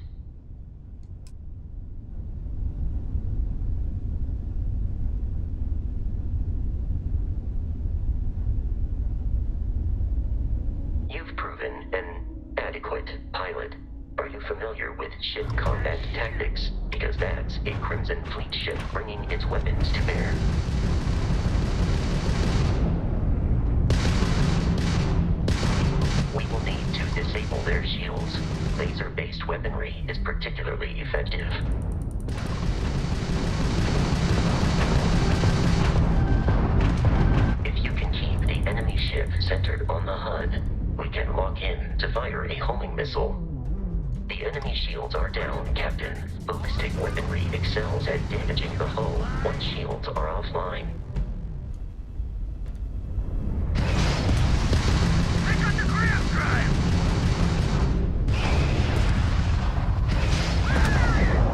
[SPEAKER 7] You've proven an adequate pilot. Are you familiar with ship combat tactics? Because that's a Crimson Fleet ship bringing its weapons to bear. We will need to disable their shields. Laser-based weaponry is particularly effective. If you can keep the enemy ship centered on the HUD, we can lock in to fire a homing missile. The enemy shields are down, Captain. Ballistic weaponry excels at damaging the hull once shields are offline.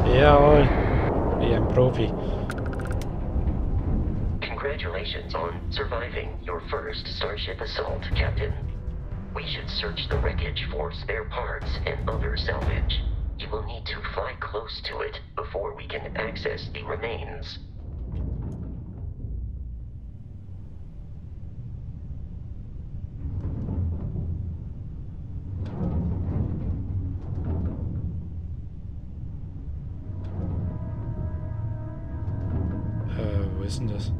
[SPEAKER 1] Jawohl. Wie ein Profi.
[SPEAKER 7] Congratulations on surviving your first Starship assault, Captain. We should search the wreckage for spare parts and other salvage. You will need to fly close to it before we can access the remains.
[SPEAKER 1] Wo ist denn das?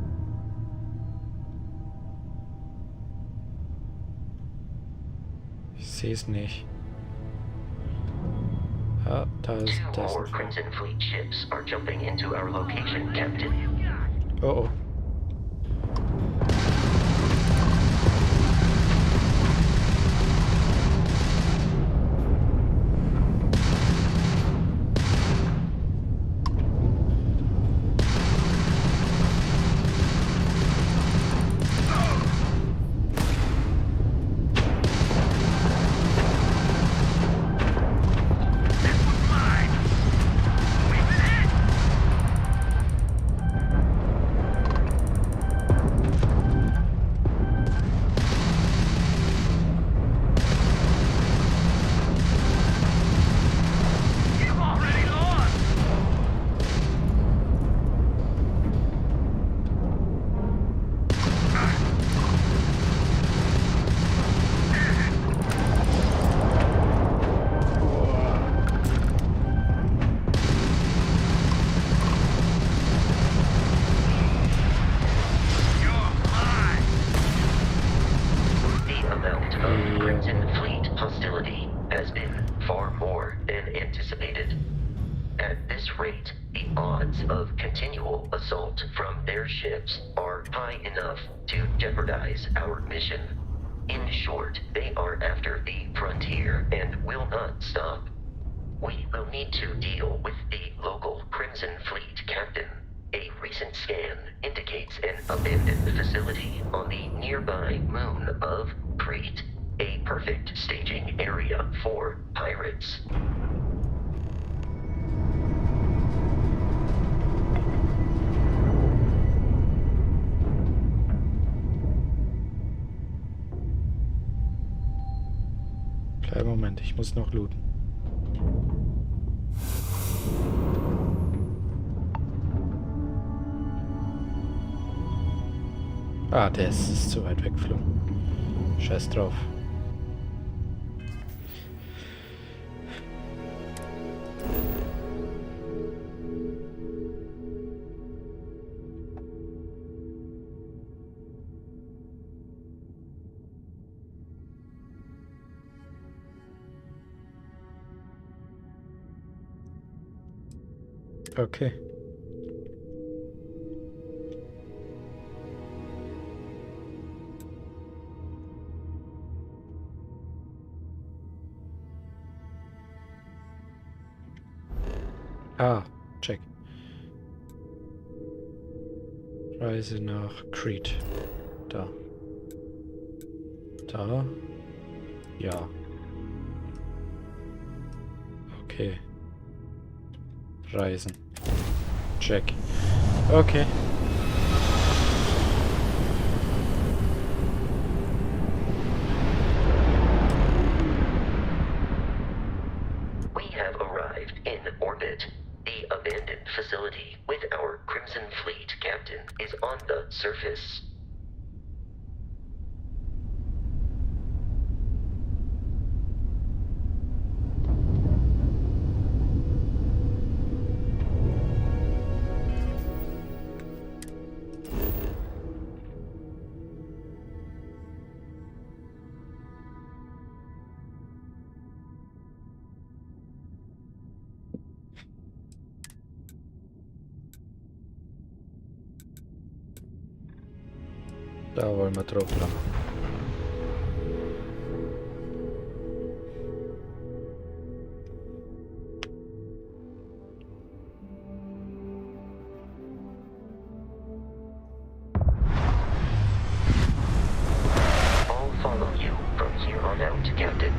[SPEAKER 1] Ich sehe es nicht. Ah, da ist
[SPEAKER 7] Two
[SPEAKER 1] das.
[SPEAKER 7] more Crimson Fleet ships are jumping into our location, Captain.
[SPEAKER 1] Oh oh.
[SPEAKER 7] of Crimson Fleet hostility has been far more than anticipated. At this rate, the odds of continual assault from their ships are high enough to jeopardize our mission. In short, they are after the frontier and will not stop. We will need to deal with the local Crimson Fleet captain. A recent scan indicates an abandoned facility on the nearby moon of Crete, a perfect staging area for pirates.
[SPEAKER 1] Kleinen Moment, ich muss noch looten. Ah, der ist zu weit weggeflogen. Scheiß drauf. Okay. Ah, check. Reise nach Crete. Da. Da. Ja. Okay. Reisen. Check. Okay.
[SPEAKER 7] We have arrived in orbit. The abandoned facility with our Crimson Fleet captain is on the surface.
[SPEAKER 1] Da wollen wir drauf lang.
[SPEAKER 7] I'll follow you from here on out, Captain.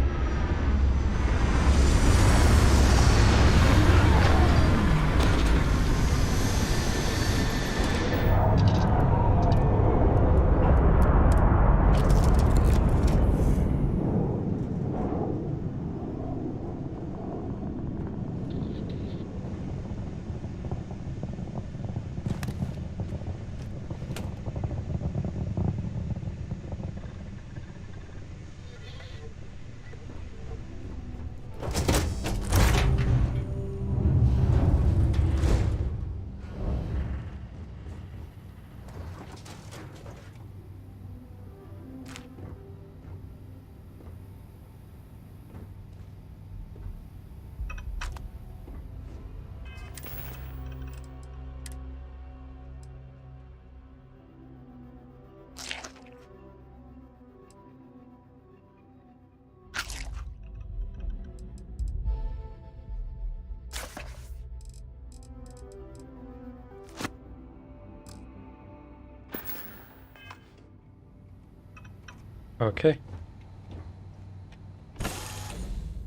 [SPEAKER 1] Okay.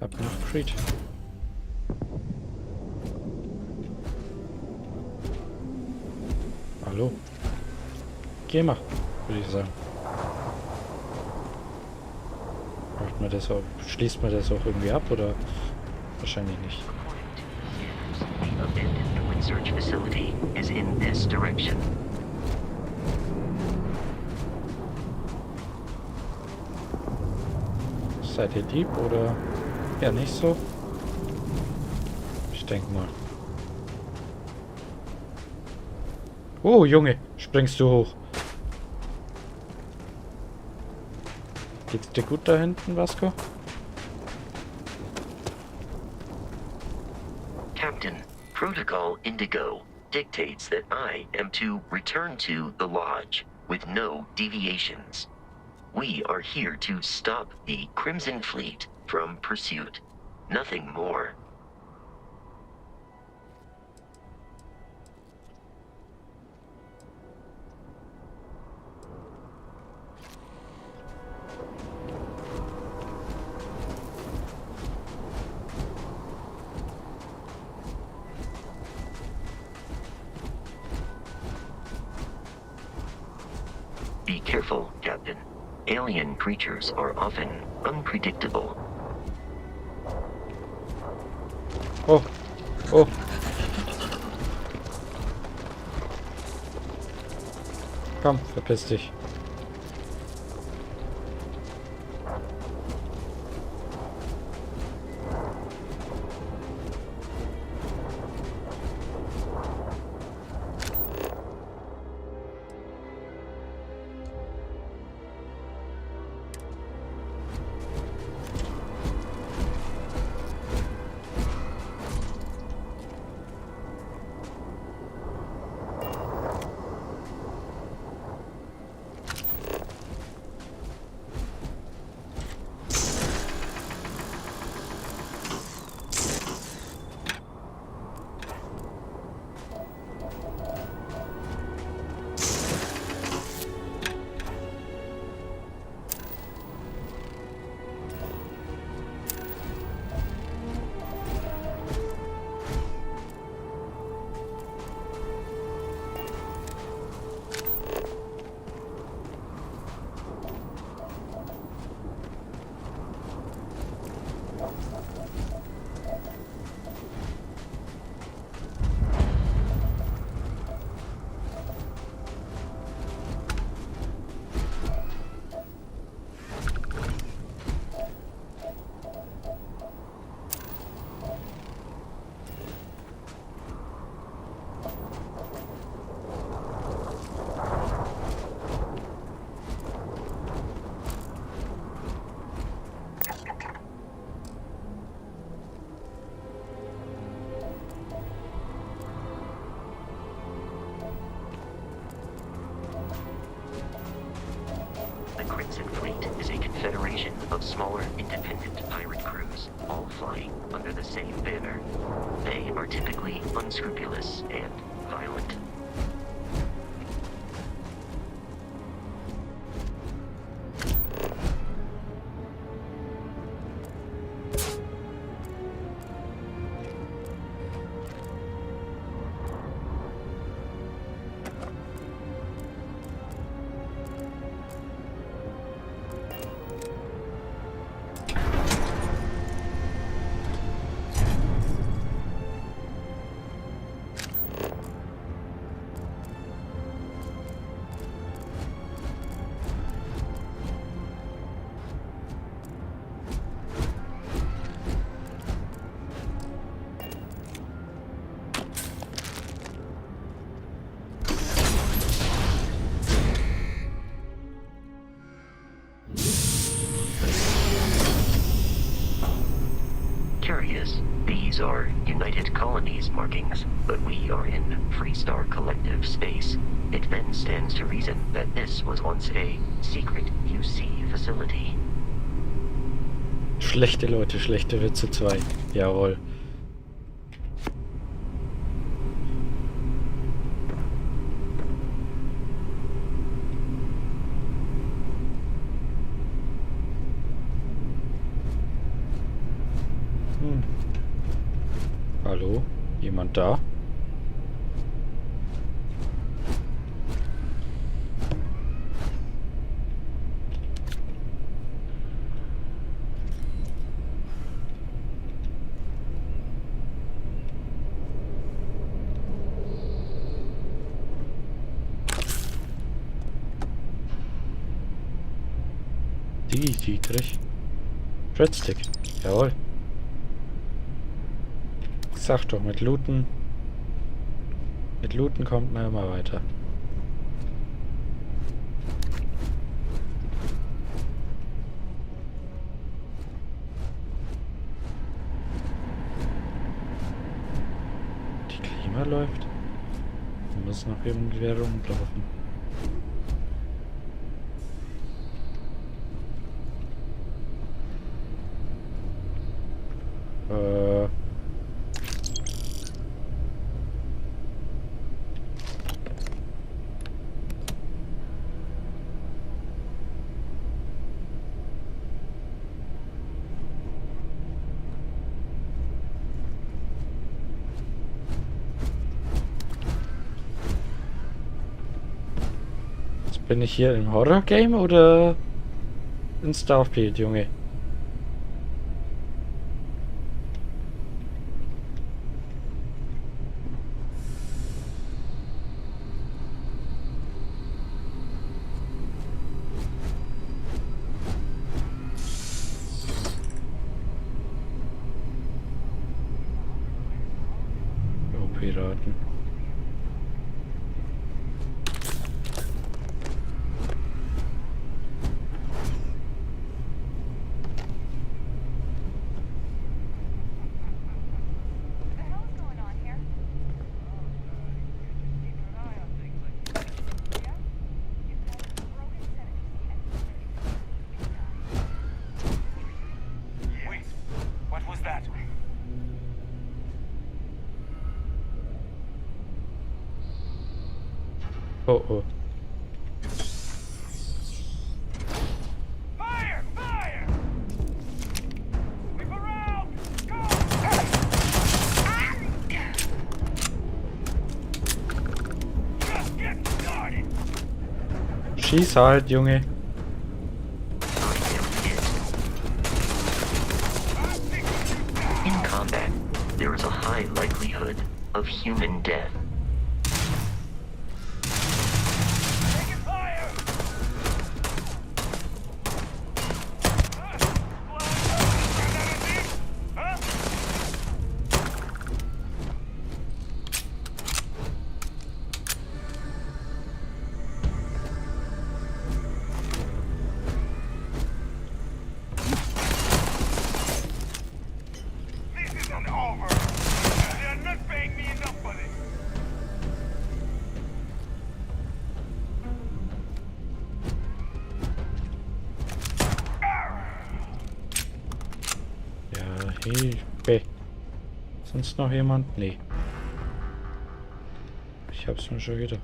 [SPEAKER 1] Ab nach Crete. Hallo. Geh mal, würde ich sagen. Macht man das auch, schließt man das auch irgendwie ab oder wahrscheinlich nicht.
[SPEAKER 7] The abandoned research facility is in this direction.
[SPEAKER 1] Seid ihr lieb oder eher nicht so? Ich denke mal. Oh, Junge, springst du hoch. Geht's dir gut da hinten, Vasco?
[SPEAKER 7] Captain, Protocol Indigo dictates that I am to return to the Lodge with no deviations. We are here to stop the Crimson Fleet from pursuit. Nothing more. Be careful, Captain. Alien creatures are often unpredictable.
[SPEAKER 1] Oh, oh. Komm, verpiss dich.
[SPEAKER 7] The Crimson Fleet is a confederation of smaller, independent pirate crews, all flying under the same banner. They are typically unscrupulous and violent. Curious. These are United Colonies markings, but we are in Freestar Collective space. It then stands to reason that this was once a secret UC facility.
[SPEAKER 1] Schlechte Leute, schlechte Witze 2. Jawohl. Hallo? Jemand da? Dietrich. Redstick. Jawohl. Sag doch, mit Looten kommt man immer weiter. läuft. Da muss noch irgendwer rumlaufen. Bin ich hier im Horror-Game oder in Starfield, Junge? Oh, Piraten. Oh oh.
[SPEAKER 8] Fire! Fire! Whip around! Go! Just get started!
[SPEAKER 1] Schieß halt, Junge.
[SPEAKER 7] In combat, there is a high likelihood of human death.
[SPEAKER 8] Taking fire! Huh? This isn't over! They're not paying me enough for this!
[SPEAKER 1] Ja, Hilfe. Sonst noch jemand? Nee. Ich hab's mir schon gedacht.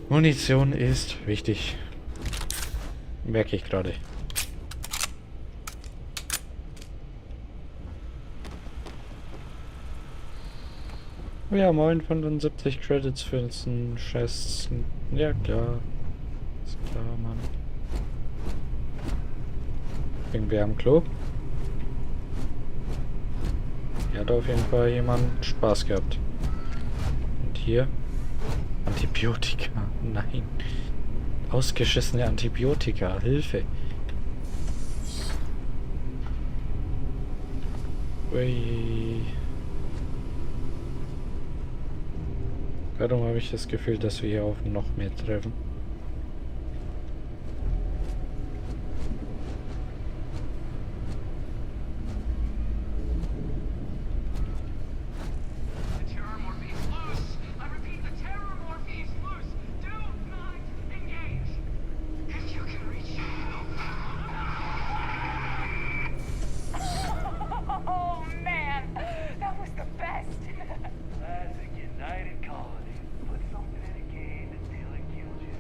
[SPEAKER 1] Munition ist wichtig. Merke ich gerade. Ja, moin, 75 Credits für diesen Scheiß. Ja, klar. Ist klar, Mann. Irgendwer am Klo? Hier hat auf jeden Fall jemand Spaß gehabt. Und hier? Antibiotika. Nein. Ausgeschissene Antibiotika. Hilfe. Ui. Warum habe ich das Gefühl, dass wir hier auf noch mehr treffen?
[SPEAKER 8] The terror morphe's loose! I repeat, the terror morphe's loose! Do not engage! If you can reach Oh man! That was the best! Classic United Colony. Put something in a game until it kills you.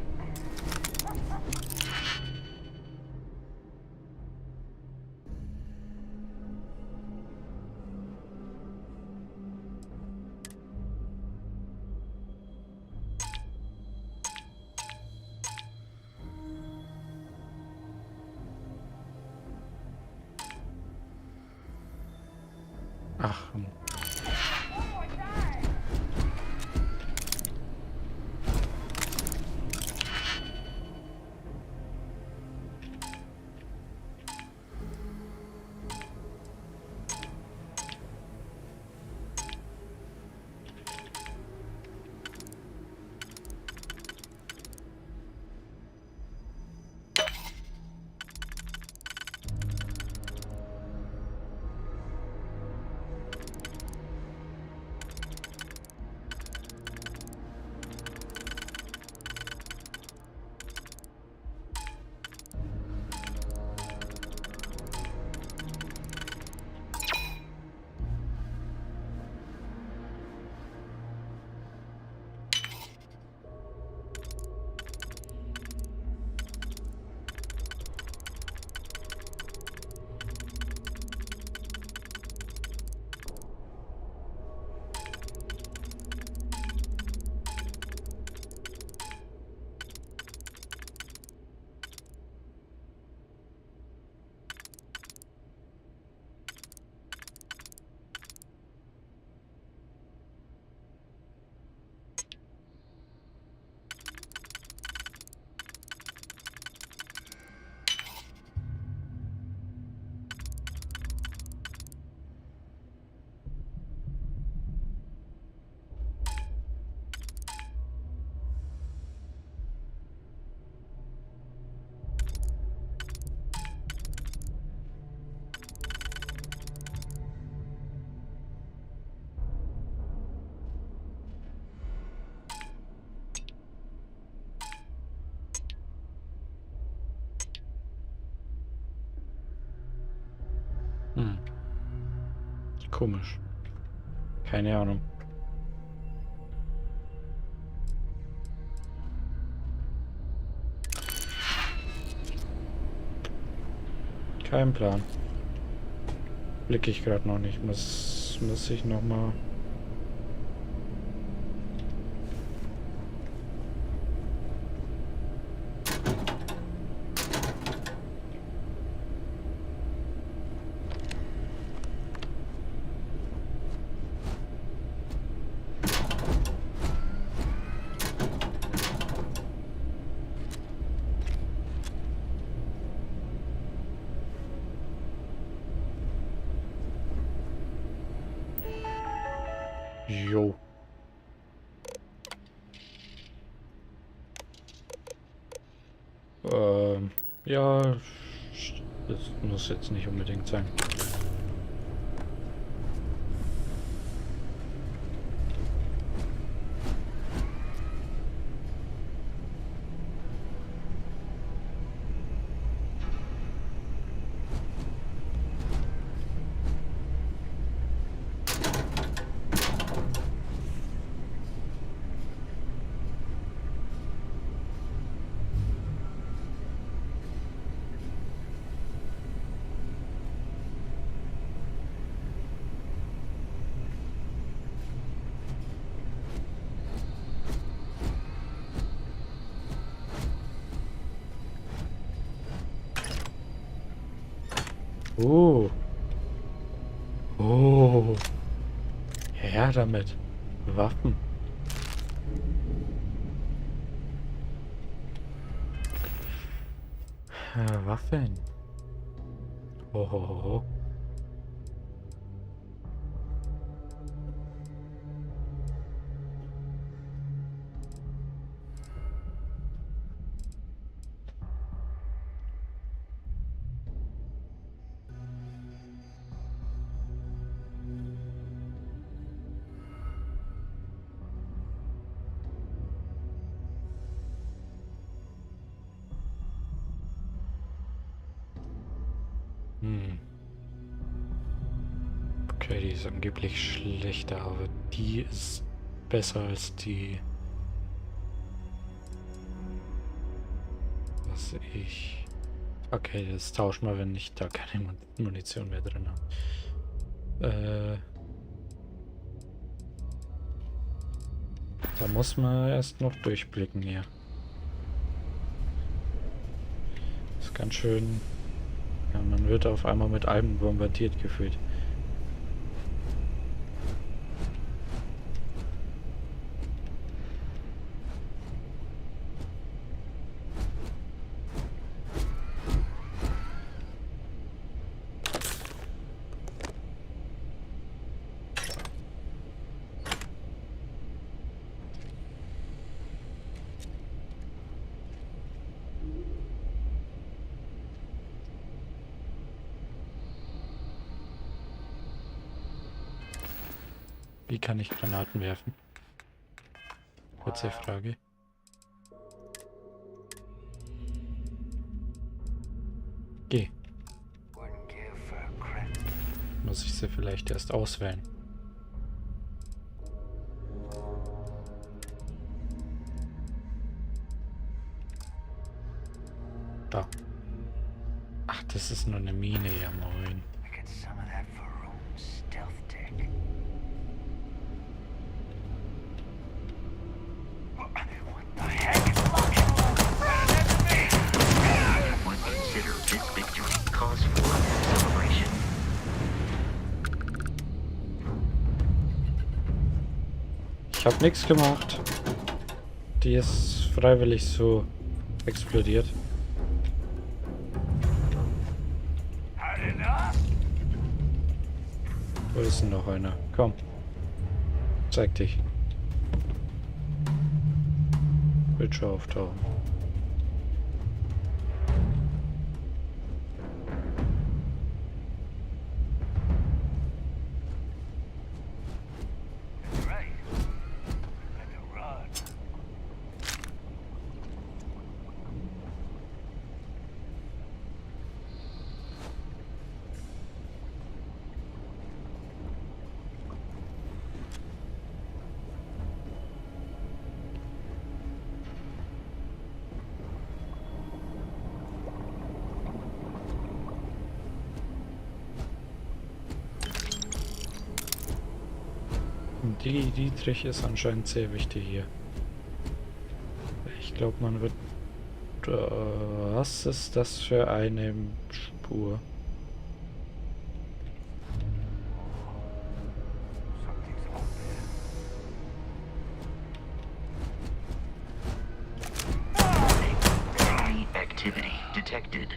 [SPEAKER 1] Ach.
[SPEAKER 8] One more time!
[SPEAKER 1] Komisch. Keine Ahnung. Kein Plan. Blicke ich gerade noch nicht. Muss ich noch mal... Jo. Ja, das muss jetzt nicht unbedingt sein. Oh. Oh. Her damit. Waffen. Waffen. Oh. Okay, die ist angeblich schlechter, aber die ist besser als die, was ich... Okay, das tauschen wir, wenn ich da keine Munition mehr drin habe. Da muss man erst noch durchblicken hier. Das ist ganz schön... Ja, man wird auf einmal mit allem bombardiert gefühlt. Wie kann ich Granaten werfen? Kurze Frage. Geh. Muss ich sie vielleicht erst auswählen? Da. Ach, das ist nur eine Mine, ja moin. Ich habe nichts gemacht. Die ist freiwillig so explodiert. Wo ist denn noch einer? Komm. Zeig dich. Wird schon auftauchen. Dietrich ist anscheinend sehr wichtig hier. Ich glaube, man wird... was ist das für eine Spur?
[SPEAKER 8] Something's up there.
[SPEAKER 7] Enemy activity detected.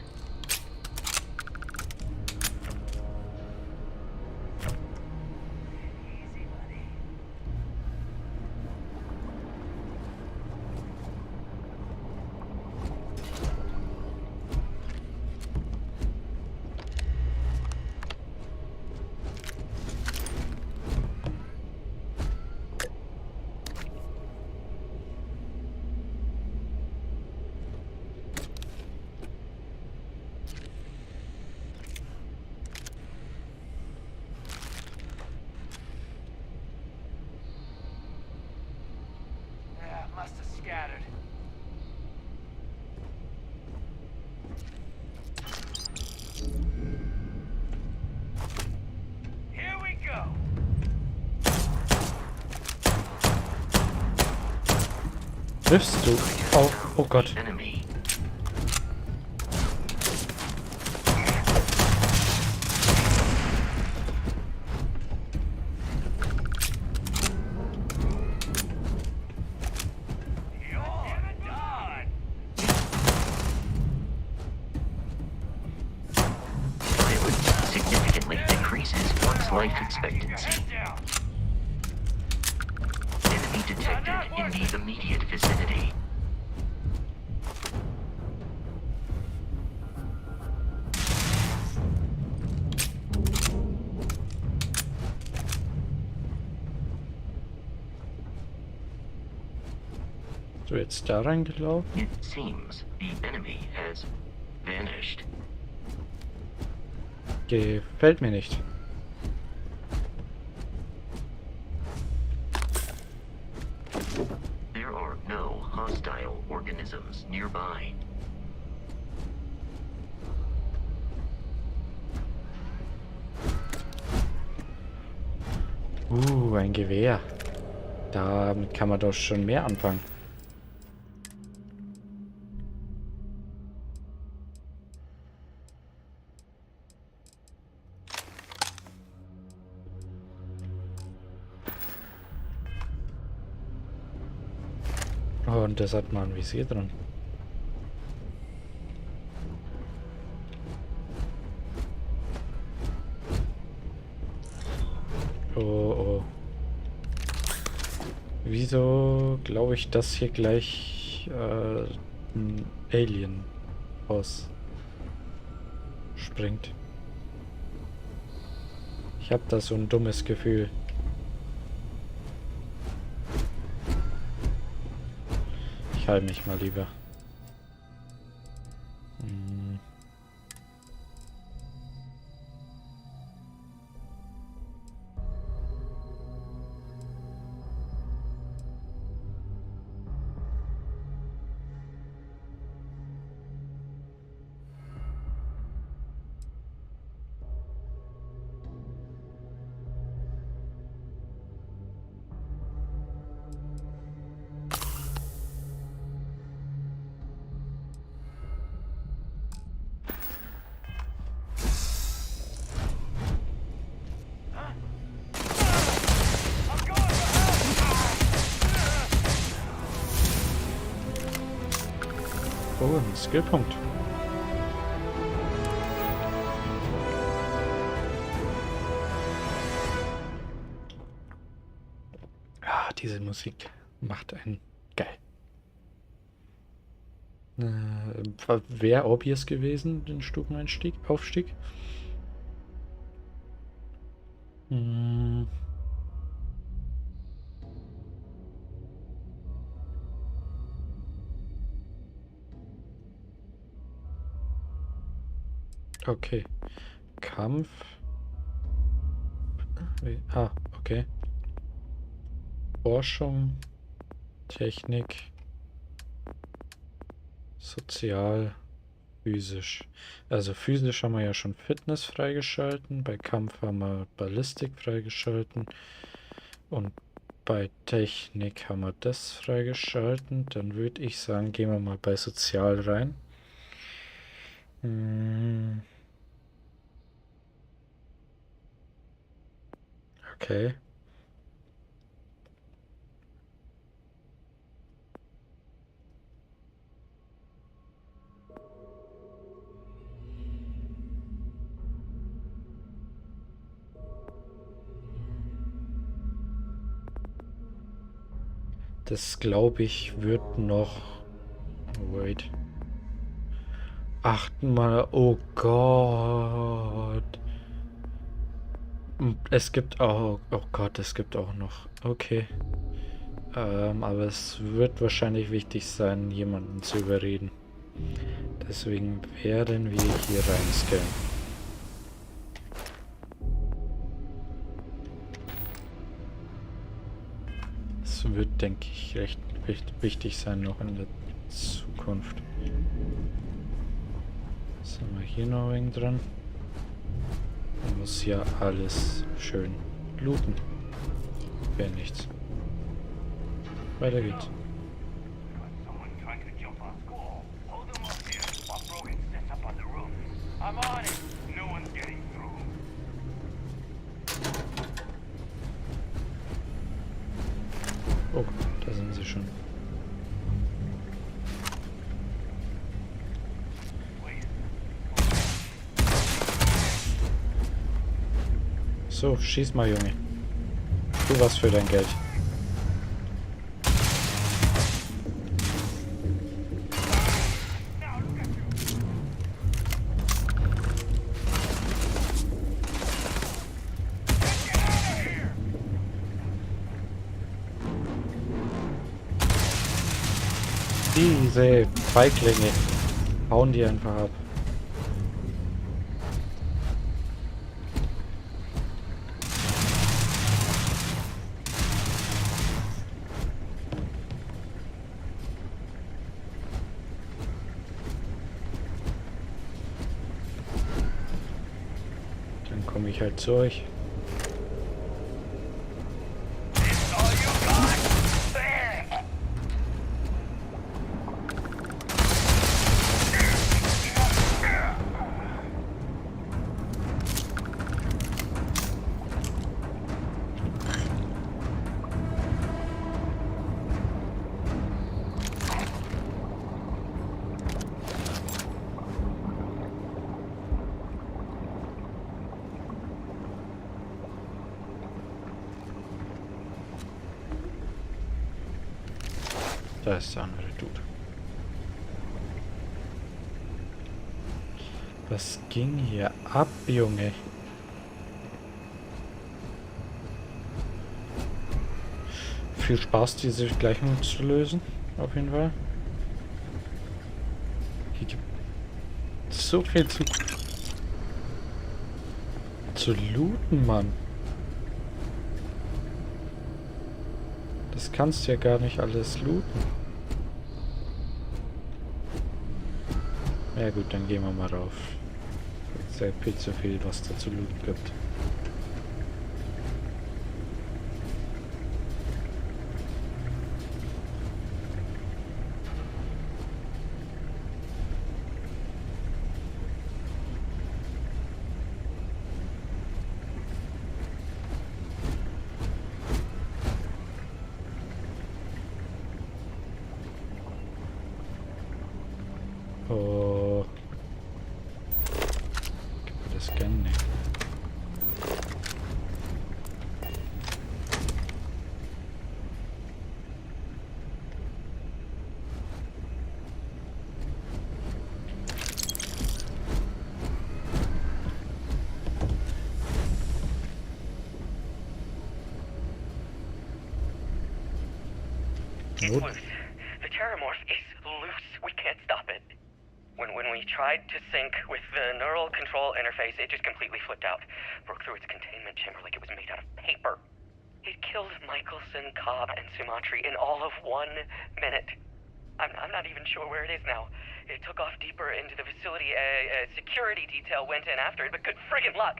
[SPEAKER 8] Easy, buddy. Yeah, must have scattered. Here we go.
[SPEAKER 1] Triffst du? Oh Gott.
[SPEAKER 7] Enemy.
[SPEAKER 8] You're done.
[SPEAKER 7] It significantly decreases one's life expectancy.
[SPEAKER 8] Head down.
[SPEAKER 7] Enemy detected in the immediate vicinity.
[SPEAKER 1] Du jetzt da reingelaufen?
[SPEAKER 7] It seems the enemy has vanished.
[SPEAKER 1] Gefällt mir nicht.
[SPEAKER 7] There are no hostile organisms nearby.
[SPEAKER 1] Ein Gewehr. Damit kann man doch schon mehr anfangen. Oh, und das hat mal ein Visier dran. Oh, oh. Wieso glaube ich, dass hier gleich ein Alien springt? Ich habe da so ein dummes Gefühl. Ich halte mich mal lieber. Oh, ein Skillpunkt. Ah, diese Musik macht einen geil. Wäre obvious gewesen, den Aufstieg. Okay. Kampf. Okay. Forschung, Technik, sozial, physisch. Also physisch haben wir ja schon Fitness freigeschalten, bei Kampf haben wir Ballistik freigeschalten und Bei Technik haben wir das freigeschalten. Dann würde ich sagen, gehen wir mal bei Sozial rein. Okay. Das glaube ich wird noch. Wait. Achten mal. Oh Gott. Es gibt auch. Oh Gott, es gibt auch noch. Okay. Aber es wird wahrscheinlich wichtig sein, jemanden zu überreden. Deswegen werden wir hier reinscannen. Es wird, denke ich, recht wichtig sein noch in der Zukunft. Was haben wir hier noch wegen dran? Man muss ja alles schön looten. Wäre nichts. Weiter geht's.
[SPEAKER 8] Someone trying to jump our school. Hold them up here while Brogan sets up on the roof. I'm on it. No one's getting through.
[SPEAKER 1] Oh, da sind sie schon. So, schieß mal, Junge. Tu was für dein Geld. Diese Feiglinge hauen die einfach ab. Dann komme ich halt zu euch. Da ist der andere Dude. Was ging hier ab, Junge? Viel Spaß, diese Gleichung zu lösen, auf jeden Fall. Hier gibt so viel zu looten, Mann. Das kannst du ja gar nicht alles looten. Ja gut, dann gehen wir mal rauf. Jetzt ist ja viel zu viel, was da zu looten gibt. Oh. Gib mir das Scan nicht.
[SPEAKER 7] It's loose. The terramorph is loose. We can't stop it. When we tried to sync with the neural control interface, it just completely flipped out. Broke through its containment chamber like it was made out of paper. It killed Michelson, Cobb, and Sumatri in all of 1 minute. I'm not even sure where it is now. It took off deeper into the facility. A security detail went in after it, but good friggin' luck.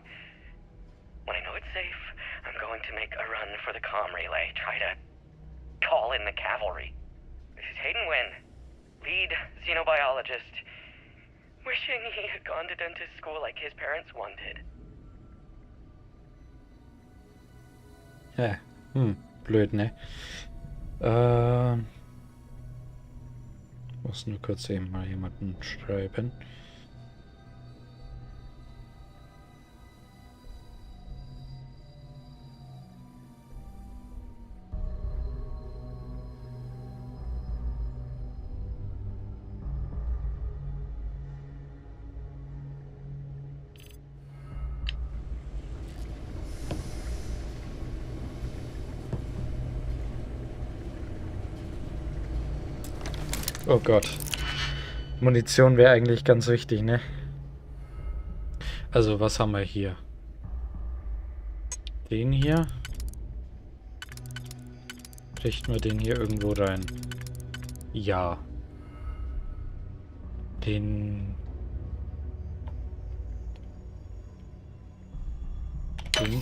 [SPEAKER 7] When I know it's safe, I'm going to make a run for the comm relay. Try to call in the cavalry. This is Hayden Wynn, lead xenobiologist. Wishing he had gone to dentist school like his parents wanted.
[SPEAKER 1] Ja, blöd, ne? Muss nur kurz eben mal jemanden schreiben. Oh Gott. Munition wäre eigentlich ganz wichtig, ne? Also, was haben wir hier? Den hier. Richten wir den hier irgendwo rein? Ja. Den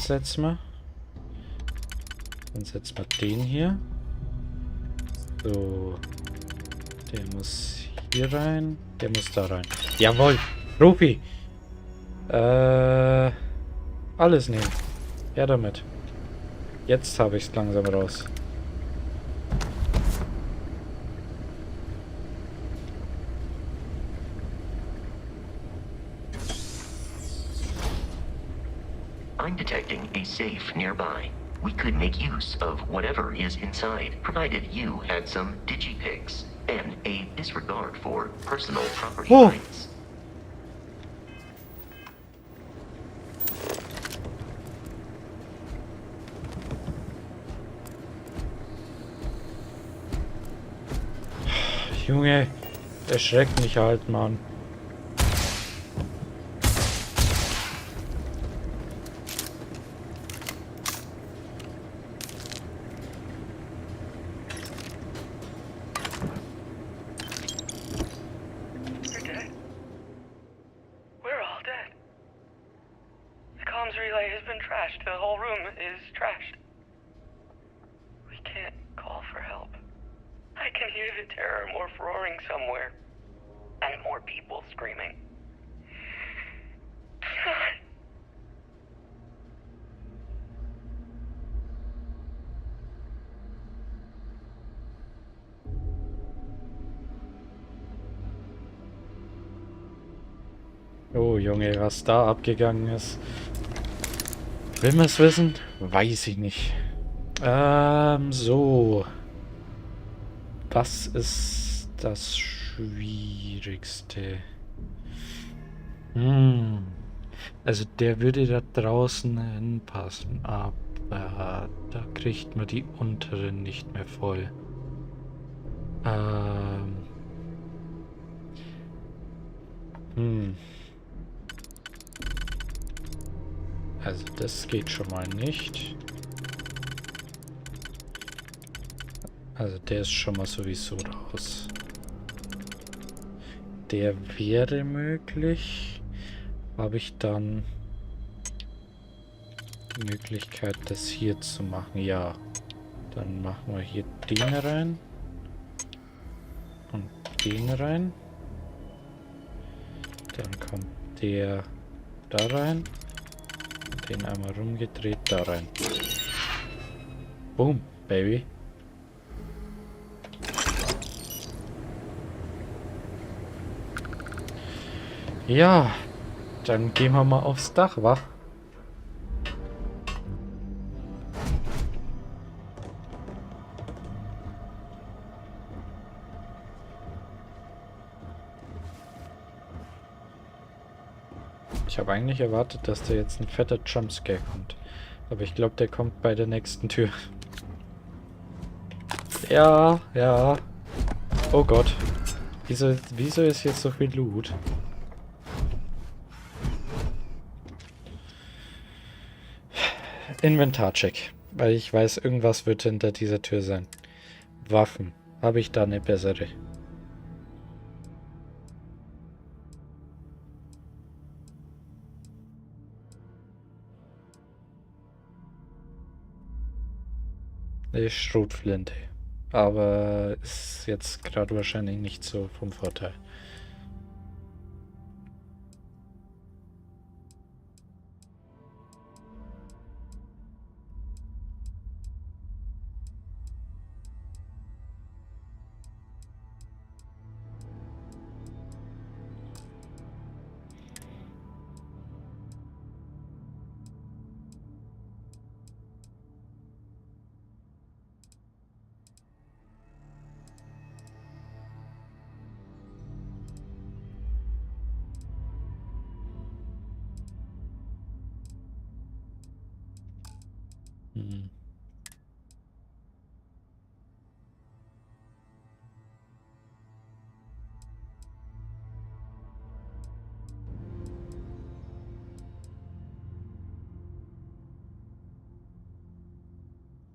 [SPEAKER 1] setzen wir. Dann setzen wir den hier. So. Der muss hier rein. Der muss da rein. Jawohl. Rupi. Alles nehmen. Ja, damit. Jetzt habe ich es langsam raus.
[SPEAKER 7] I'm detecting a safe nearby. We could make use of whatever is inside, provided you had some digipics and a disregard for personal property rights.
[SPEAKER 1] Junge, erschreckt mich halt, Mann.
[SPEAKER 7] You're dead? We're all dead. The comms relay has been trashed. The whole room is trashed. We can't call for help. I can hear the terror morph roaring somewhere. And more people screaming. God.
[SPEAKER 1] Oh Junge, was da abgegangen ist. Will man es wissen? Weiß ich nicht. So. Was ist das Schwierigste? Also der würde da draußen hinpassen, aber da kriegt man die unteren nicht mehr voll. Also das geht schon mal nicht. Also der ist schon mal sowieso raus. Der wäre möglich. Habe ich dann die Möglichkeit, das hier zu machen? Ja. Dann machen wir hier den rein. Und den rein. Dann kommt der da rein. Den einmal rumgedreht da rein. Boom, Baby. Ja, dann gehen wir mal aufs Dach, wa? Ich habe eigentlich erwartet, dass da jetzt ein fetter Jumpscare kommt. Aber ich glaube, der kommt bei der nächsten Tür. Ja, ja. Oh Gott. Wieso ist jetzt so viel Loot? Inventarcheck. Weil ich weiß, irgendwas wird hinter dieser Tür sein. Waffen. Habe ich da eine bessere? Eine Schrotflinte. Aber ist jetzt gerade wahrscheinlich nicht so vom Vorteil. Hm.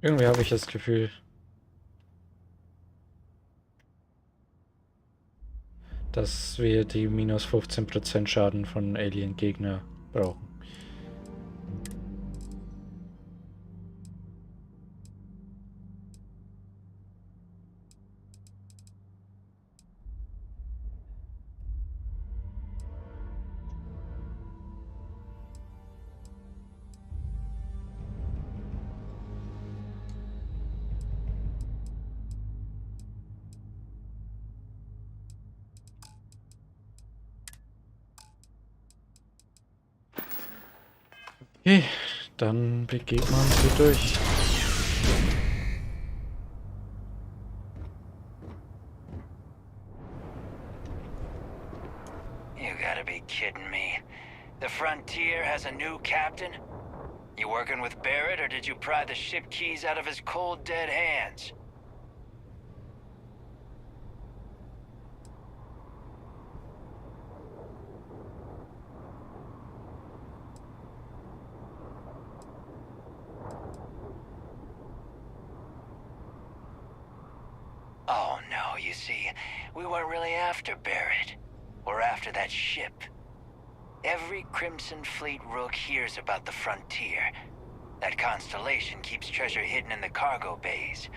[SPEAKER 1] Irgendwie habe ich das Gefühl, dass wir die minus 15% Schaden von Alien-Gegner brauchen. Okay, dann begeben wir uns hier durch.
[SPEAKER 8] You gotta be kidding me. The Frontier has a new captain? You working with Barrett, or did you pry the ship keys out of his cold, dead hands? Oh no, you see, we weren't really after Barrett. We're after that ship. Every Crimson Fleet rook hears about the Frontier. That constellation keeps treasure hidden in the cargo bays.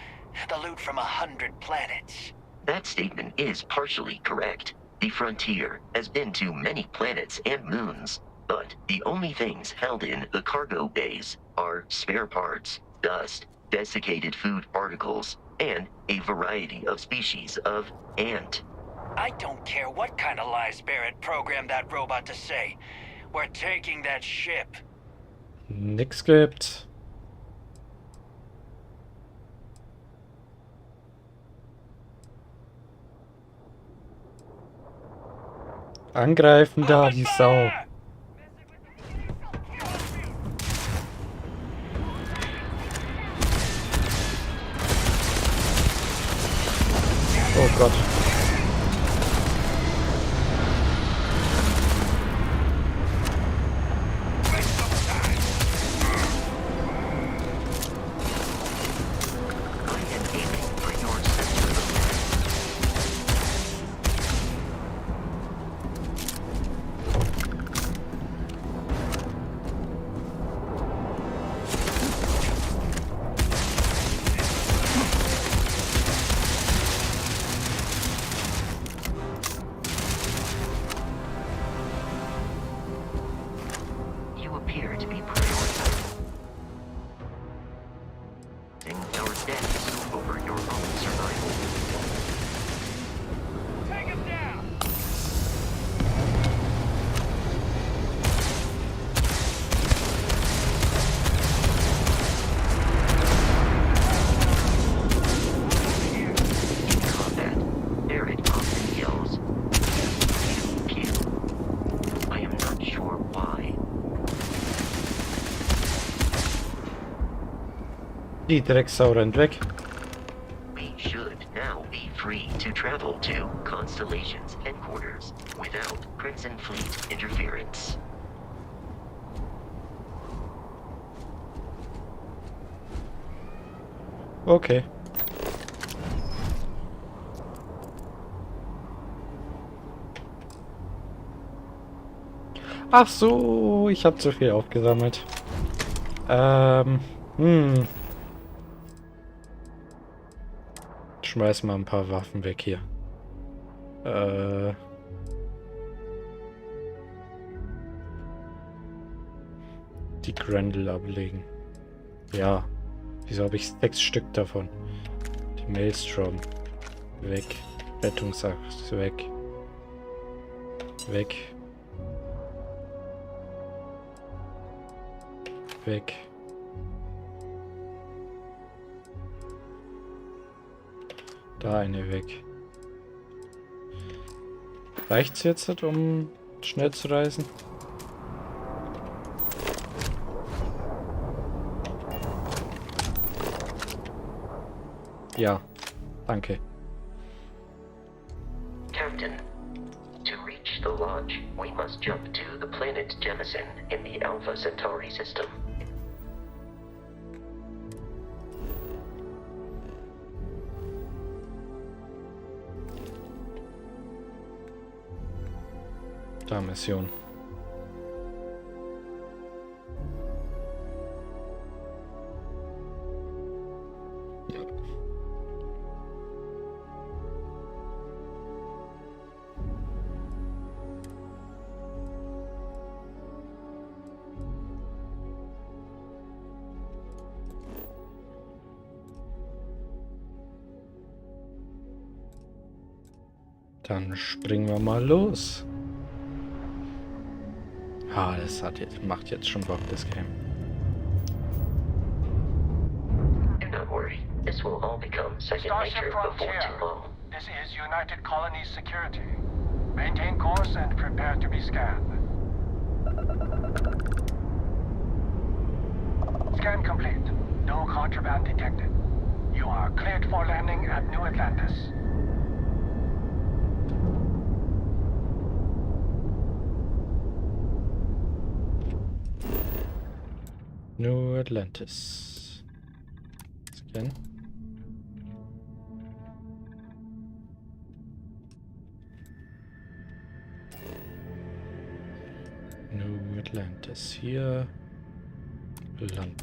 [SPEAKER 8] The loot from 100 planets.
[SPEAKER 7] That statement is partially correct. The Frontier has been to many planets and moons, but the only things held in the cargo bays are spare parts, dust, desiccated food particles, and a variety of species of ant.
[SPEAKER 8] I don't care what kind of lies Barrett programmed that robot to say. We're taking that ship.
[SPEAKER 1] Nix gibt. Angreifen da, die Sau. Oh Gott.
[SPEAKER 7] You appear to be prioritizing our deaths over your own survival.
[SPEAKER 8] Take him down!
[SPEAKER 7] In combat, Barrett often yells, "Pew, pew." I am not sure why.
[SPEAKER 1] Die Drecksau rennt weg.
[SPEAKER 7] We should now be free to travel to Constellation's headquarters without Crimson Fleet interference.
[SPEAKER 1] Okay. Ach so, ich habe zu viel aufgesammelt. Schmeiß mal ein paar Waffen weg hier. Die Grendel ablegen. Ja. Wieso habe ich 6 Stück davon? Die Maelstrom. Weg. Rettungsachs. Weg. Weg. Weg. Da eine weg. Reicht's jetzt, um schnell zu reisen? Ja, danke.
[SPEAKER 7] Captain, to reach the lodge, we must jump to the planet Jemison in the Alpha Centauri system.
[SPEAKER 1] Da Mission. Dann springen wir mal los. Ah, das macht jetzt schon Bock, das Game.
[SPEAKER 7] Do not worry, this will all become second nature before too long.
[SPEAKER 9] This is United Colonies Security. Maintain course and prepare to be scanned. Scan complete. No contraband detected. You are cleared for landing at New Atlantis.
[SPEAKER 1] New Atlantis. Scan. New Atlantis. Hier landen.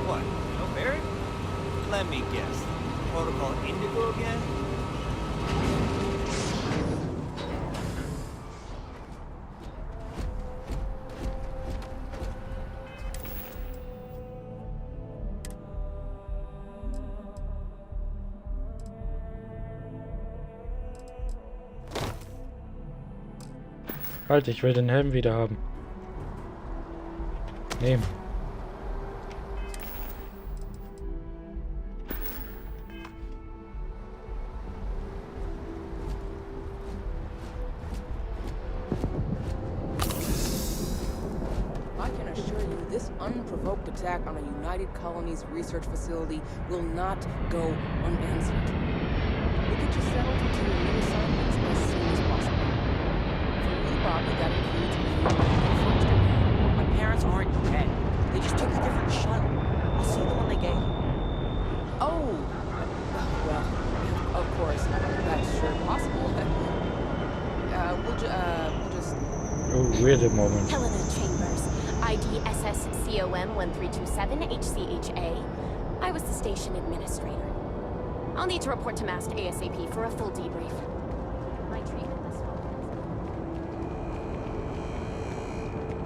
[SPEAKER 10] What? No Barrett? Let me guess. Protocol Indigo again?
[SPEAKER 1] Halt, ich will den Helm wieder haben. Nehmen.
[SPEAKER 11] I can assure you, this unprovoked attack on a United Colonies research facility will not go unanswered. We'll get you settled into your new assignments as soon as possible. For you, Bobby, that includes meeting your foster parent.
[SPEAKER 10] My parents aren't dead. They just took a different shuttle. I'll see them when they get here.
[SPEAKER 11] Oh! Well, of course, that's sure possible. We'll just...
[SPEAKER 1] Oh, weird moment.
[SPEAKER 12] Helena Chambers, ID SSCOM 1327 HCHA. I was the station administrator. I'll need to report to Mast ASAP for a full debrief. My treatment thus far.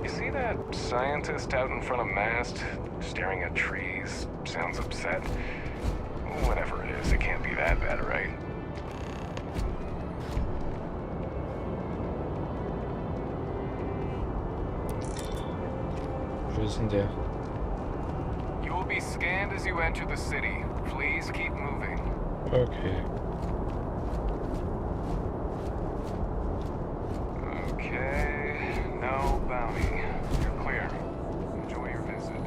[SPEAKER 13] You see that scientist out in front of Mast, staring at trees? Sounds upset. Whatever it is, it can't be that bad, right?
[SPEAKER 1] Wo ist denn der?
[SPEAKER 13] You will be scanned as you enter the city. Please keep moving.
[SPEAKER 1] Okay.
[SPEAKER 13] Okay, no bounty. You're clear. Enjoy your visit.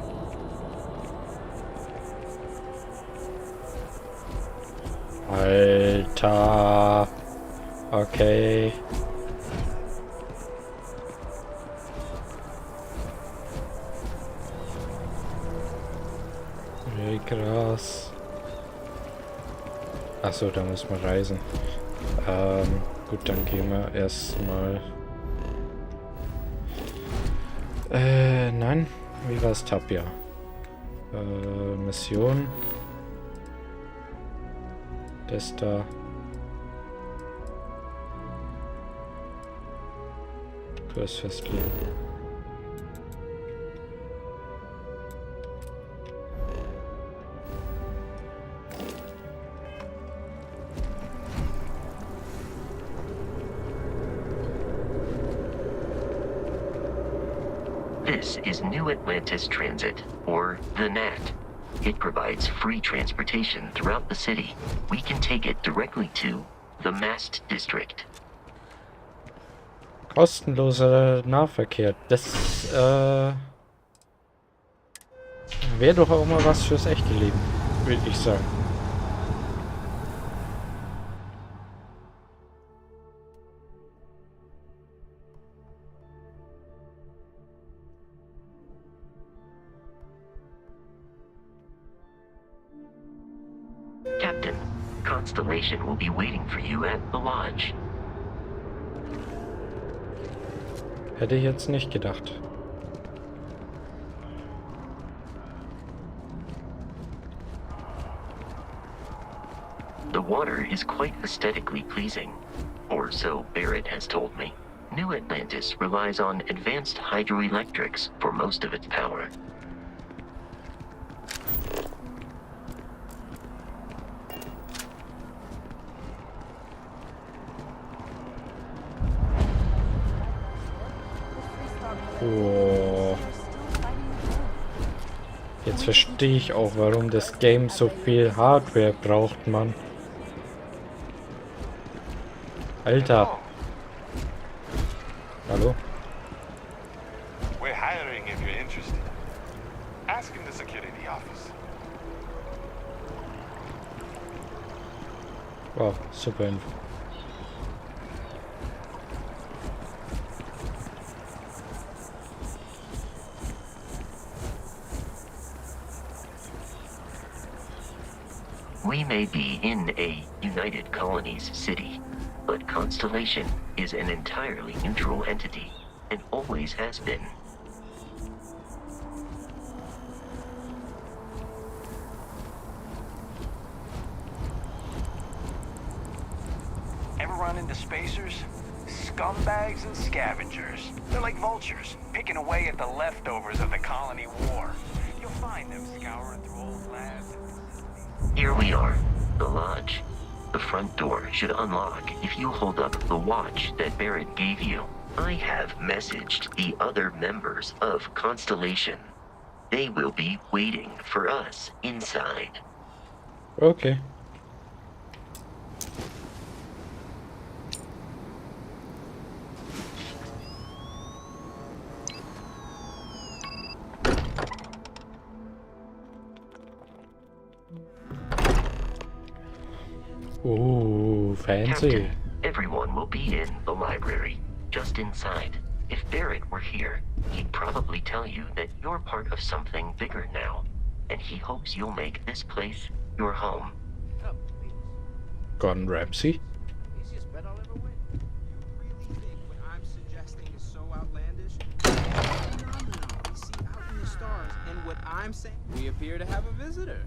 [SPEAKER 1] Alter. Okay. Gras. Achso, da muss man reisen. Gut, dann gehen wir erstmal. Nein. Wie war's, Tapia? Mission. Das da. Kurs festlegen.
[SPEAKER 7] This is New Atlantis Transit, or the NAT. It provides free transportation throughout the city. We can take it directly to the Mast District.
[SPEAKER 1] Kostenloser Nahverkehr. Das wäre doch auch mal was fürs echte Leben, würde ich sagen.
[SPEAKER 7] Captain, Constellation will be waiting for you at the lodge.
[SPEAKER 1] Hätte ich jetzt nicht gedacht.
[SPEAKER 7] The water is quite aesthetically pleasing, or so Barrett has told me. New Atlantis relies on advanced hydroelectrics for most of its power.
[SPEAKER 1] Oh. Jetzt verstehe ich auch, warum das Game so viel Hardware braucht, Mann. Alter. Hallo?
[SPEAKER 13] We're hiring if you're interested. Ask in the security office.
[SPEAKER 1] Wow, super Info.
[SPEAKER 7] We may be in a United Colonies city, but Constellation is an entirely neutral entity, and always has been.
[SPEAKER 8] Ever run into spacers? Scumbags and scavengers. They're like vultures, picking away at the leftovers of the colony war. You'll find them scouring through old labs.
[SPEAKER 7] Here we are, the lodge. The front door should unlock if you hold up the watch that Barrett gave you. I have messaged the other members of Constellation. They will be waiting for us inside.
[SPEAKER 1] Okay. Ooh, fancy.
[SPEAKER 7] Captain, everyone will be in the library, just inside. If Barrett were here, he'd probably tell you that you're part of something bigger now, and he hopes you'll make this place your home.
[SPEAKER 1] Gordon Ramsay?
[SPEAKER 14] Easiest bet I'll ever win. You really think what I'm suggesting is so outlandish? Phenomenon we see out in the stars, and what I'm saying, we appear to have a visitor.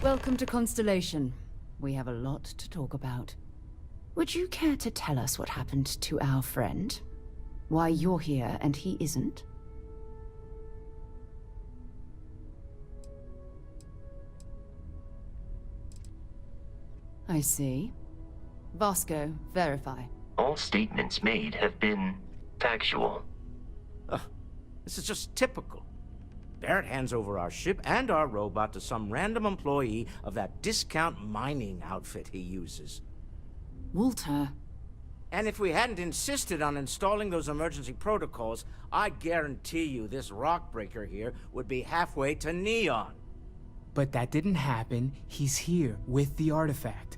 [SPEAKER 2] Welcome to Constellation. We have a lot to talk about. Would you care to tell us what happened to our friend? Why you're here and he isn't? I see. Vasco, verify.
[SPEAKER 7] All statements made have been factual.
[SPEAKER 14] This is just typical.
[SPEAKER 15] Barrett hands over our ship and our robot to some random employee of that discount mining outfit he uses.
[SPEAKER 2] Walter.
[SPEAKER 15] And if we hadn't insisted on installing those emergency protocols, I guarantee you this rock breaker here would be halfway to Neon.
[SPEAKER 16] But that didn't happen. He's here with the artifact.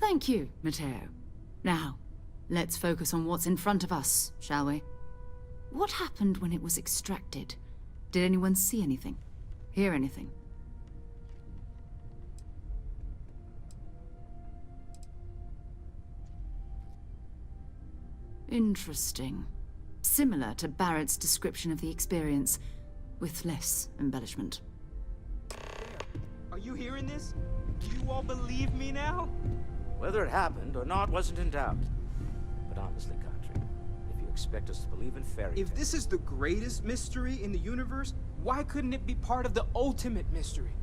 [SPEAKER 2] Thank you, Matteo. Now, let's focus on what's in front of us, shall we? What happened when it was extracted? Did anyone see anything? Hear anything? Interesting. Similar to Barrett's description of the experience, with less embellishment.
[SPEAKER 14] Are you hearing this? Do you all believe me now?
[SPEAKER 15] Whether it happened or not wasn't in doubt. But honestly, Country, if you expect us to believe in fairy tales...
[SPEAKER 14] If this is the greatest mystery in the universe, why couldn't it be part of the ultimate mystery?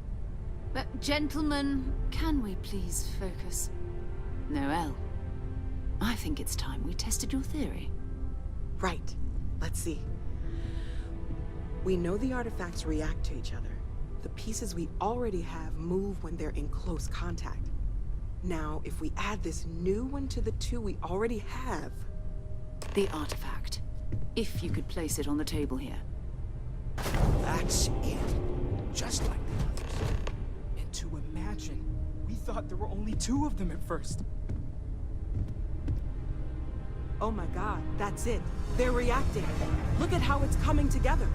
[SPEAKER 2] But gentlemen, can we please focus? Noel, I think it's time we tested your theory.
[SPEAKER 17] Right. Let's see. We know the artifacts react to each other. The pieces we already have move when they're in close contact. Now, if we add this new one to the two we already have...
[SPEAKER 2] The artifact. If you could place it on the table here.
[SPEAKER 15] That's it. Just like the others.
[SPEAKER 14] And to imagine, we thought there were only 2 of them at first.
[SPEAKER 17] Oh my god, that's it. They're reacting. Look at how it's coming together.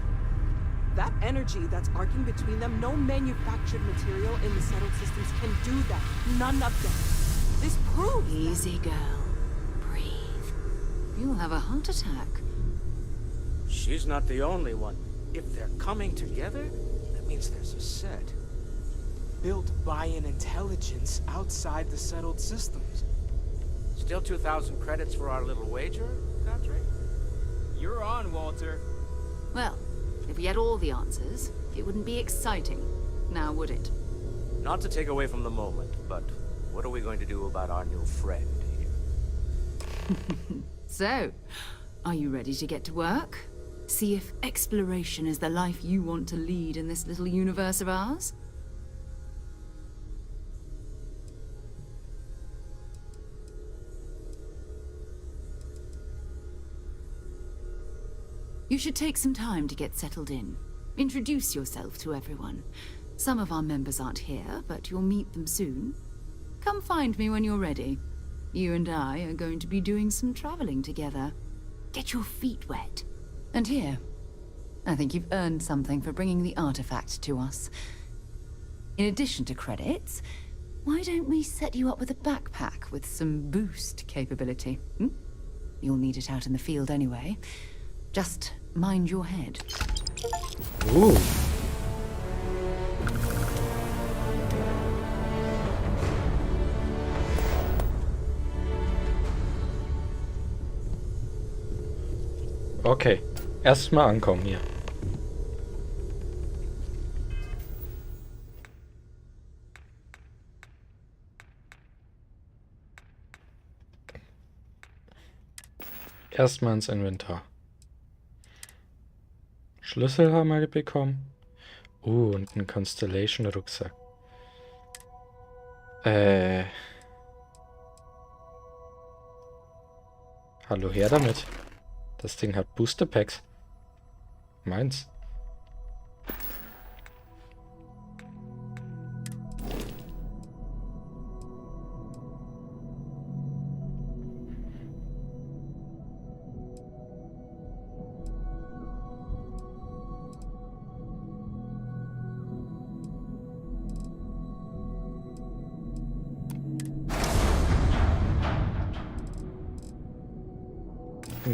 [SPEAKER 17] That energy that's arcing between them, no manufactured material in the settled systems can do that. None of them. This proves
[SPEAKER 2] Easy, girl. Breathe. You'll have a heart attack.
[SPEAKER 15] She's not the only one. If they're coming together, that means there's a set.
[SPEAKER 14] Built by an intelligence outside the settled systems.
[SPEAKER 15] Still 2,000 credits for our little wager, Country?
[SPEAKER 14] You're on, Walter.
[SPEAKER 2] Well, if we had all the answers, it wouldn't be exciting, now would it?
[SPEAKER 15] Not to take away from the moment, but what are we going to do about our new friend here?
[SPEAKER 2] So, are you ready to get to work? See if exploration is the life you want to lead in this little universe of ours? You should take some time to get settled in. Introduce yourself to everyone. Some of our members aren't here, but you'll meet them soon. Come find me when you're ready. You and I are going to be doing some traveling together. Get your feet wet. And here, I think you've earned something for bringing the artifact to us. In addition to credits, why don't we set you up with a backpack with some boost capability? You'll need it out in the field anyway. Just mind your head.
[SPEAKER 1] Ooh. Okay, erstmal ankommen hier. Erstmal ins Inventar. Schlüssel haben wir bekommen. Und ein Constellation-Rucksack. Hallo, her damit. Das Ding hat Booster Packs. Meins.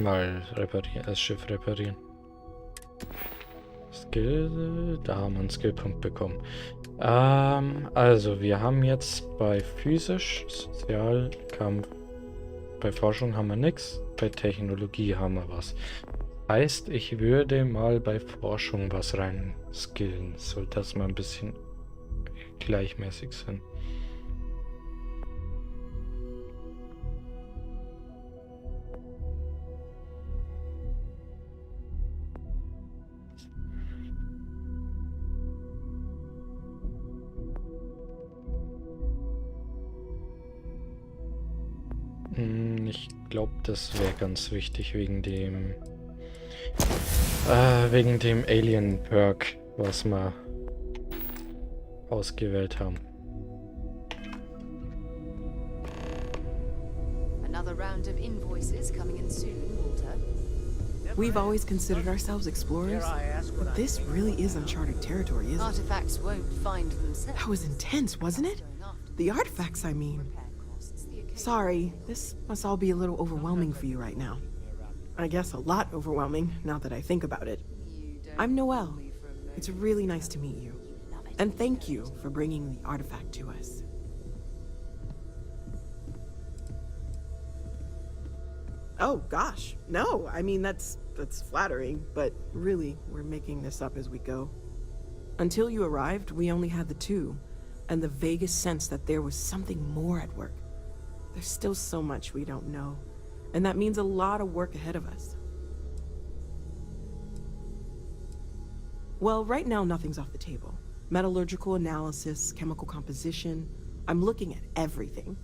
[SPEAKER 1] Mal reparieren, das Schiff reparieren. Skill, da haben wir einen Skillpunkt bekommen. Also wir haben jetzt bei physisch, Sozial, Kampf, bei Forschung haben wir nichts, bei Technologie haben wir was. Heißt, ich würde mal bei Forschung was rein skillen, soll das mal ein bisschen gleichmäßig sein. Ich glaube, das wäre ganz wichtig wegen dem Alien-Perk, was wir ausgewählt haben.
[SPEAKER 18] Another round of invoices coming in soon, Walter.
[SPEAKER 17] We've always considered ourselves explorers, but this really is uncharted territory, isn't it?
[SPEAKER 18] Artifacts won't find themselves.
[SPEAKER 17] That was intense, wasn't it? The artifacts, I mean. Sorry, this must all be a little overwhelming for you right now. I guess a lot overwhelming, now that I think about it. I'm Noelle. It's really nice to meet you. And thank you for bringing the artifact to us. Oh, gosh. No, I mean, that's flattering, but really, we're making this up as we go. Until you arrived, we only had the two, and the vaguest sense that there was something more at work. There's still so much we don't know, and that means a lot of work ahead of us. Well, right now, nothing's off the table. Metallurgical analysis, chemical composition, I'm looking at everything.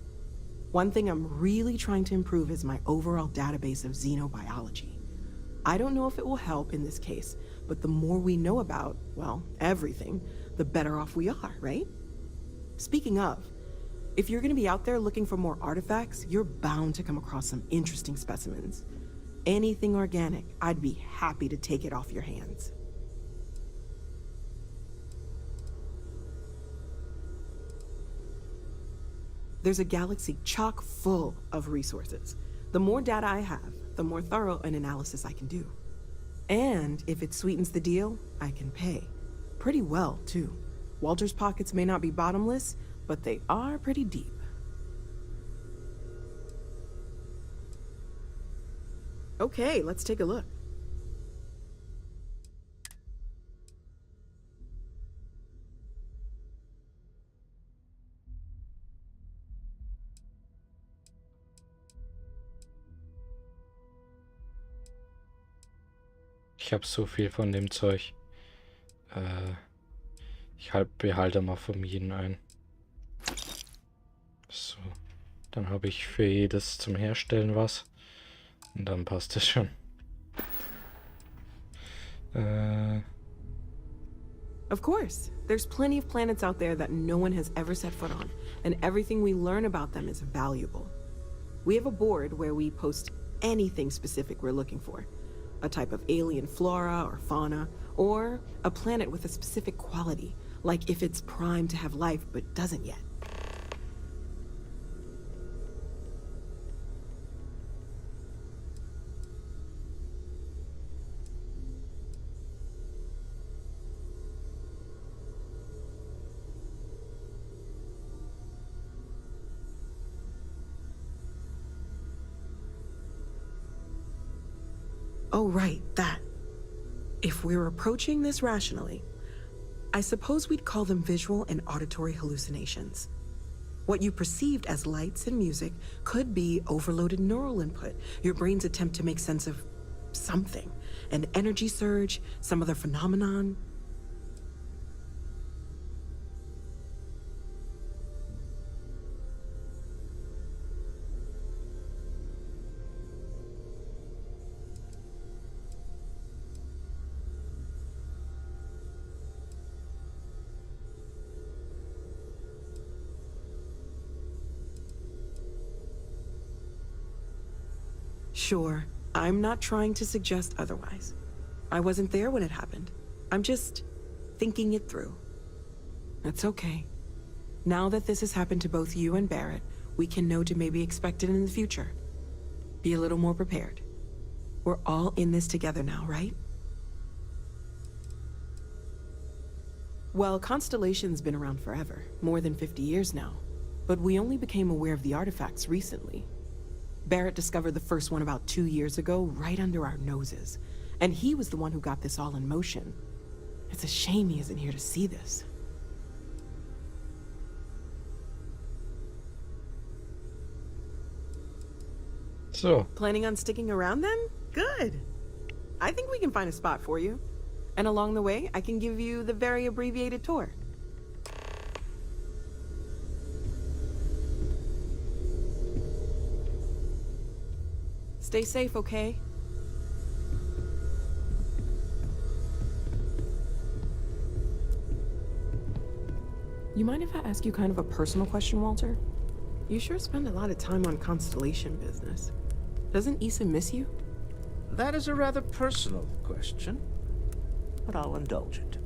[SPEAKER 17] One thing I'm really trying to improve is my overall database of xenobiology. I don't know if it will help in this case, but the more we know about, well, everything, the better off we are, right? Speaking of, if you're gonna be out there looking for more artifacts, you're bound to come across some interesting specimens. Anything organic, I'd be happy to take it off your hands. There's a galaxy chock full of resources. The more data I have, the more thorough an analysis I can do. And if it sweetens the deal, I can pay. Pretty well, too. Walter's pockets may not be bottomless, but they are pretty deep. Okay, let's take a look.
[SPEAKER 1] Ich habe so viel von dem Zeug. Ich behalte mal von jedem ein. So, dann habe ich für jedes zum Herstellen was. Und dann passt es schon.
[SPEAKER 17] Of course. There's plenty of planets out there that no one has ever set foot on, and everything we learn about them is valuable. We have a board where we post anything specific we're looking for. A type of alien flora or fauna, or a planet with a specific quality, like if it's primed to have life but doesn't yet. Oh, right, that. If we're approaching this rationally, I suppose we'd call them visual and auditory hallucinations. What you perceived as lights and music could be overloaded neural input, your brain's attempt to make sense of something, an energy surge, some other phenomenon. Sure, I'm not trying to suggest otherwise. I wasn't there when it happened. I'm just thinking it through. That's okay. Now that this has happened to both you and Barrett, we can know to maybe expect it in the future. Be a little more prepared. We're all in this together now, right? Well, Constellation's been around forever, more than 50 years now. But we only became aware of the artifacts recently. Barrett discovered the first one about 2 years ago, right under our noses. And he was the one who got this all in motion. It's a shame he isn't here to see this.
[SPEAKER 1] So.
[SPEAKER 17] Planning on sticking around then? Good. I think we can find a spot for you. And along the way, I can give you the very abbreviated tour. Stay safe, okay? You mind if I ask you kind of a personal question, Walter? You sure spend a lot of time on Constellation business. Doesn't Issa miss you?
[SPEAKER 15] That is a rather personal question, but I'll indulge it.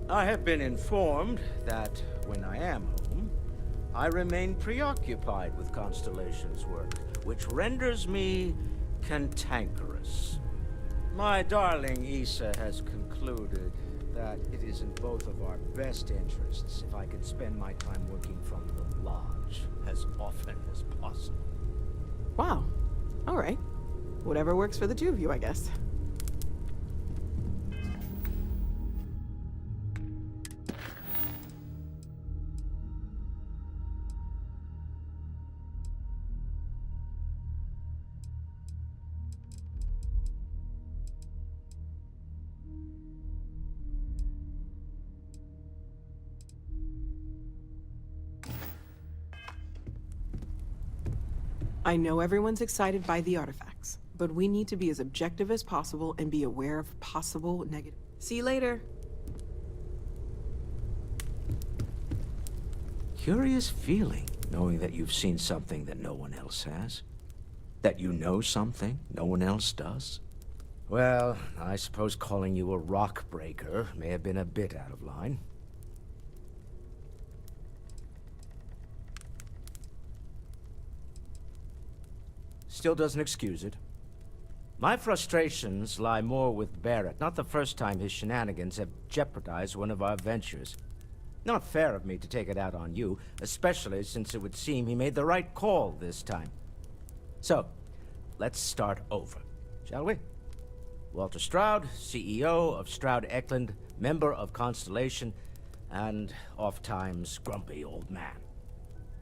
[SPEAKER 15] I have been informed that when I am home, I remain preoccupied with Constellation's work, which renders me cantankerous. My darling Issa has concluded that it is in both of our best interests if I could spend my time working from the lodge as often as possible.
[SPEAKER 17] Wow. All right. Whatever works for the two of you, I guess. I know everyone's excited by the artifacts, but we need to be as objective as possible and be aware of possible negative. See you later.
[SPEAKER 15] Curious feeling, knowing that you've seen something that no one else has. That you know something no one else does. Well, I suppose calling you a rock breaker may have been a bit out of line. Still doesn't excuse it. My frustrations lie more with Barrett. Not the first time his shenanigans have jeopardized one of our ventures. Not fair of me to take it out on you, especially since it would seem he made the right call this time. So, let's start over, shall we? Walter Stroud, CEO of Stroud Eklund, member of Constellation, and oft-times grumpy old man.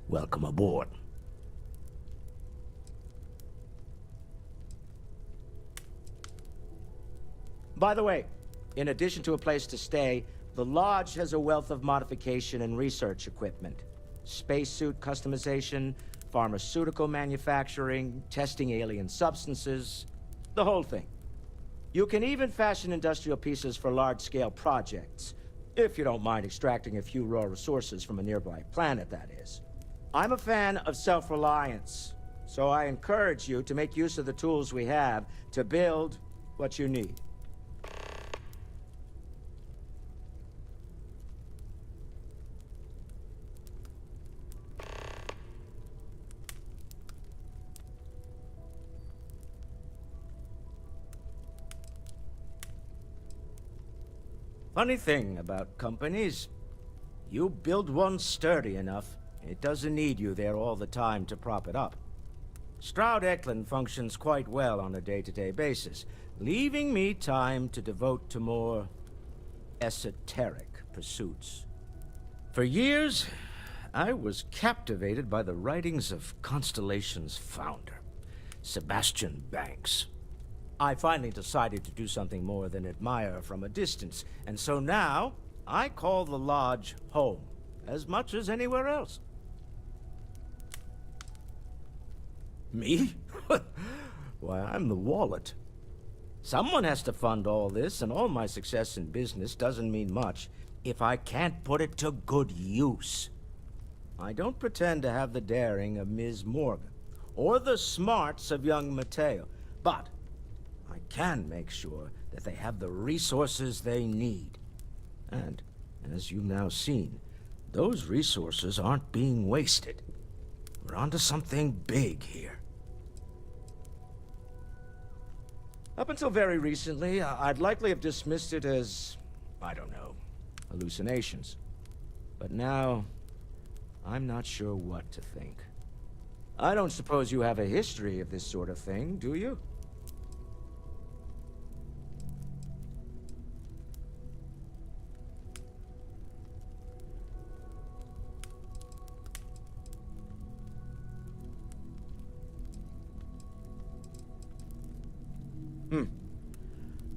[SPEAKER 15] Welcome aboard. By the way, in addition to a place to stay, the Lodge has a wealth of modification and research equipment. Spacesuit customization, pharmaceutical manufacturing, testing alien substances, the whole thing. You can even fashion industrial pieces for large-scale projects, if you don't mind extracting a few raw resources from a nearby planet, that is. I'm a fan of self-reliance, so I encourage you to make use of the tools we have to build what you need. Funny thing about companies, you build one sturdy enough, it doesn't need you there all the time to prop it up. Stroud Eklund functions quite well on a day-to-day basis, leaving me time to devote to more esoteric pursuits. For years, I was captivated by the writings of Constellation's founder, Sebastian Banks. I finally decided to do something more than admire from a distance, and so now I call the Lodge home, as much as anywhere else. Me? Why, I'm the wallet. Someone has to fund all this, and all my success in business doesn't mean much if I can't put it to good use. I don't pretend to have the daring of Ms. Morgan, or the smarts of young Mateo, but I can make sure that they have the resources they need. And, as you've now seen, those resources aren't being wasted. We're onto something big here. Up until very recently, I'd likely have dismissed it as, I don't know, hallucinations. But now, I'm not sure what to think. I don't suppose you have a history of this sort of thing, do you?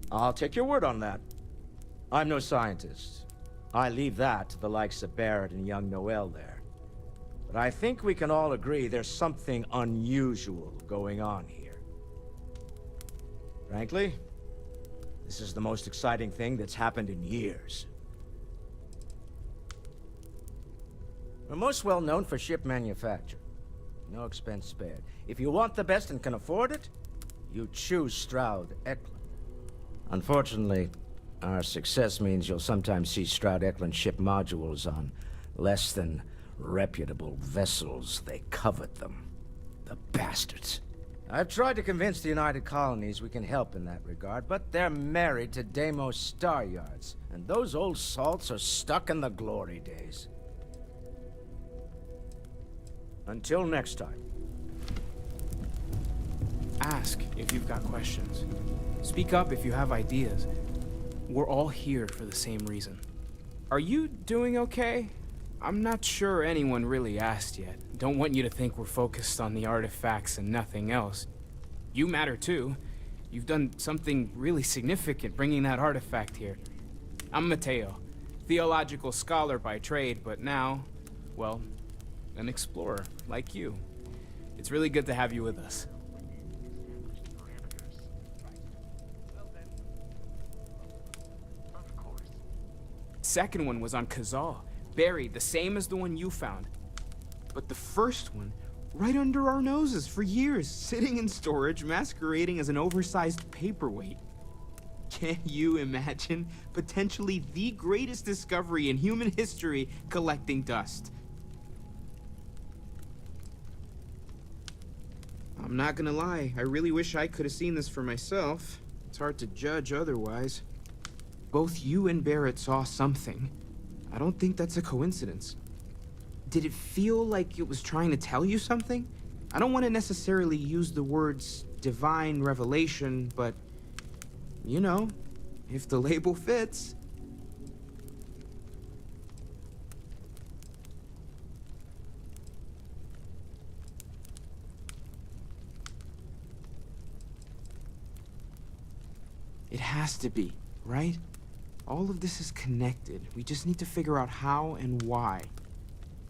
[SPEAKER 15] I'll take your word on that. I'm no scientist. I leave that to the likes of Barrett and young Noel there. But I think we can all agree there's something unusual going on here. Frankly, this is the most exciting thing that's happened in years. We're most well known for ship manufacture. No expense spared. If you want the best and can afford it, you choose Stroud Eklund. Unfortunately, our success means you'll sometimes see Stroud Eklund ship modules on less than reputable vessels. They covet them. The bastards. I've tried to convince the United Colonies we can help in that regard, but they're married to Deimos Star Yards, and those old salts are stuck in the glory days. Until next time.
[SPEAKER 16] Ask if you've got questions. Speak up if you have ideas. We're all here for the same reason. Are you doing okay? I'm not sure anyone really asked yet. Don't want you to think we're focused on the artifacts and nothing else. You matter too. You've done something really significant bringing that artifact here. I'm Mateo, theological scholar by trade, but now, well, an explorer like you. It's really good to have you with us. Second one was on Kazal, buried the same as the one you found. But the first one, right under our noses for years, sitting in storage, masquerading as an oversized paperweight. Can you imagine potentially the greatest discovery in human history collecting dust? I'm not gonna lie, I really wish I could have seen this for myself. It's hard to judge otherwise. Both you and Barrett saw something. I don't think that's a coincidence. Did it feel like it was trying to tell you something? I don't want to necessarily use the words divine revelation, but, you know, if the label fits. It has to be, right? All of this is connected. We just need to figure out how and why.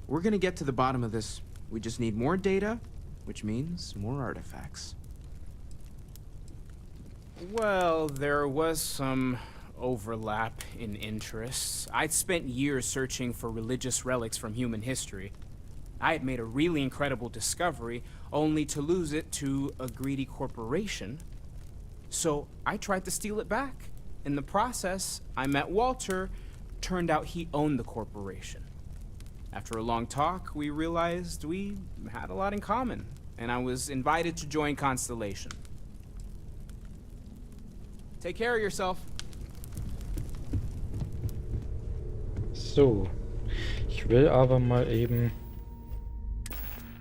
[SPEAKER 16] We're gonna get to the bottom of this. We just need more data, which means more artifacts. Well, there was some overlap in interests. I'd spent years searching for religious relics from human history. I had made a really incredible discovery, only to lose it to a greedy corporation. So I tried to steal it back. In the process, I met Walter. Turned out he owned the corporation. After a long talk, we realized we had a lot in common, and I was invited to join Constellation. Take care of yourself.
[SPEAKER 1] So, ich will aber mal eben...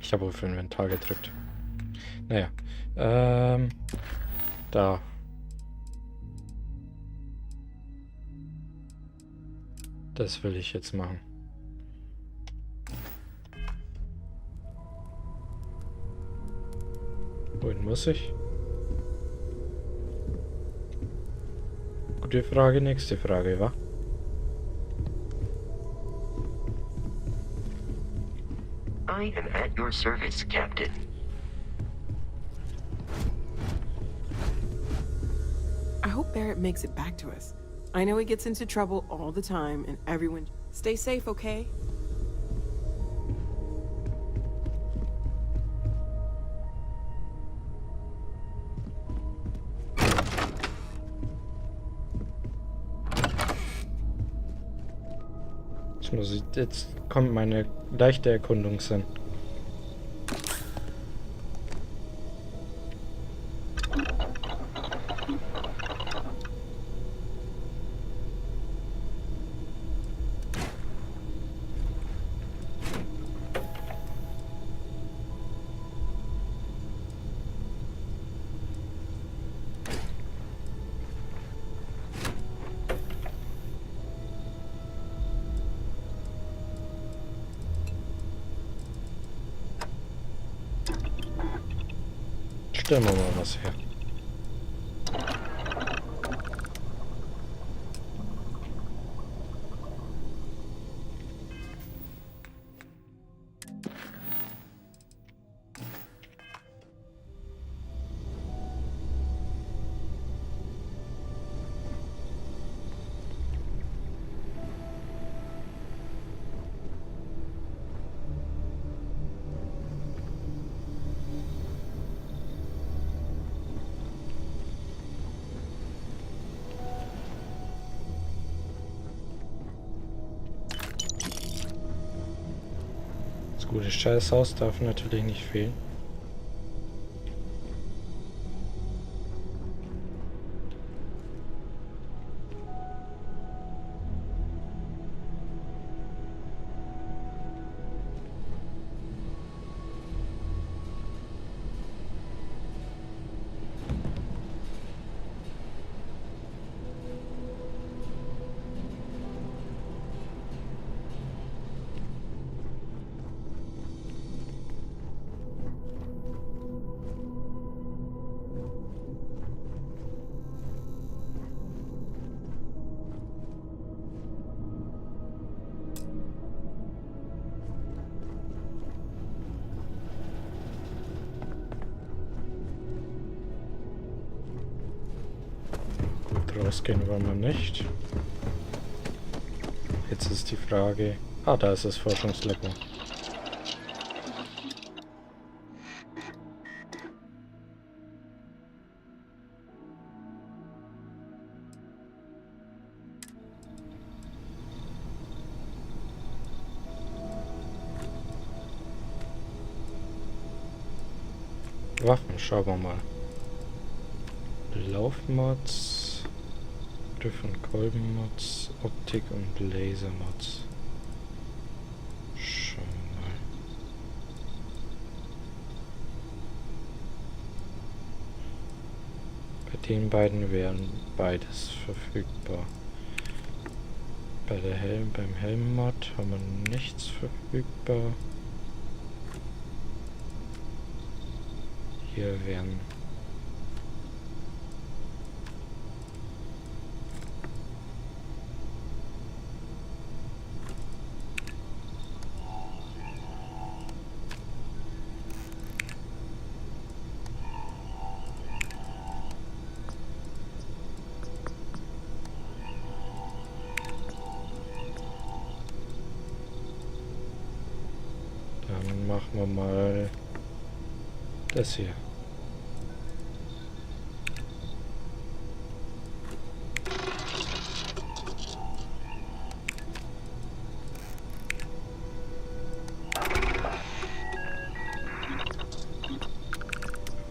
[SPEAKER 1] Ich habe auf Inventar gedrückt. Naja, da. Das will ich jetzt machen. Wohin muss ich? Gute Frage, nächste Frage, wa?
[SPEAKER 7] I am at your service, Captain.
[SPEAKER 17] I hope Barrett makes it back to us. I know he gets into trouble all the time, and everyone... Stay safe, okay?
[SPEAKER 1] Jetzt kommt meine leichte Erkundung hin. Stellen wir mal was her. Das gute Scheißhaus darf natürlich nicht fehlen. Rausgehen wollen wir nicht. Jetzt ist die Frage... Ah, da ist das Forschungslabor. Waffen, schauen wir mal. Laufmods, Griff- und Kolbenmods, Optik- und Lasermods. Schauen wir mal. Bei den beiden wären beides verfügbar. Beim Helm-Mod haben wir nichts verfügbar. Hier wären dann machen wir mal das hier.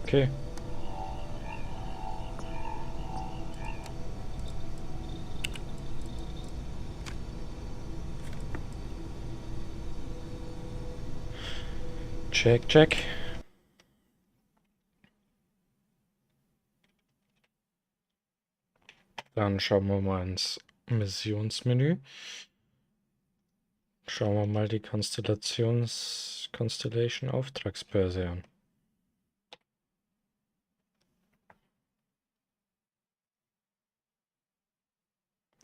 [SPEAKER 1] Okay. Check, check. Dann schauen wir mal ins Missionsmenü. Schauen wir mal die Constellation Auftragsbörse an.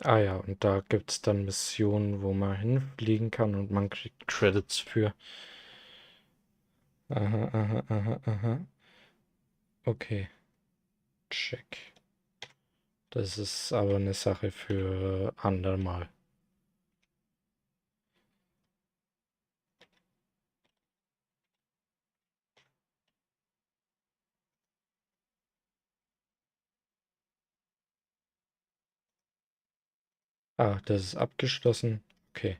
[SPEAKER 1] Ah ja, und da gibt es dann Missionen, wo man hinfliegen kann und man kriegt Credits für. Aha, aha, aha, aha. Okay. Check. Das ist aber eine Sache für andermal. Ah, das ist abgeschlossen. Okay.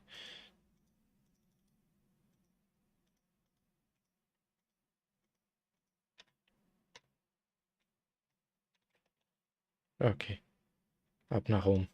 [SPEAKER 1] Okay. Ab nach oben.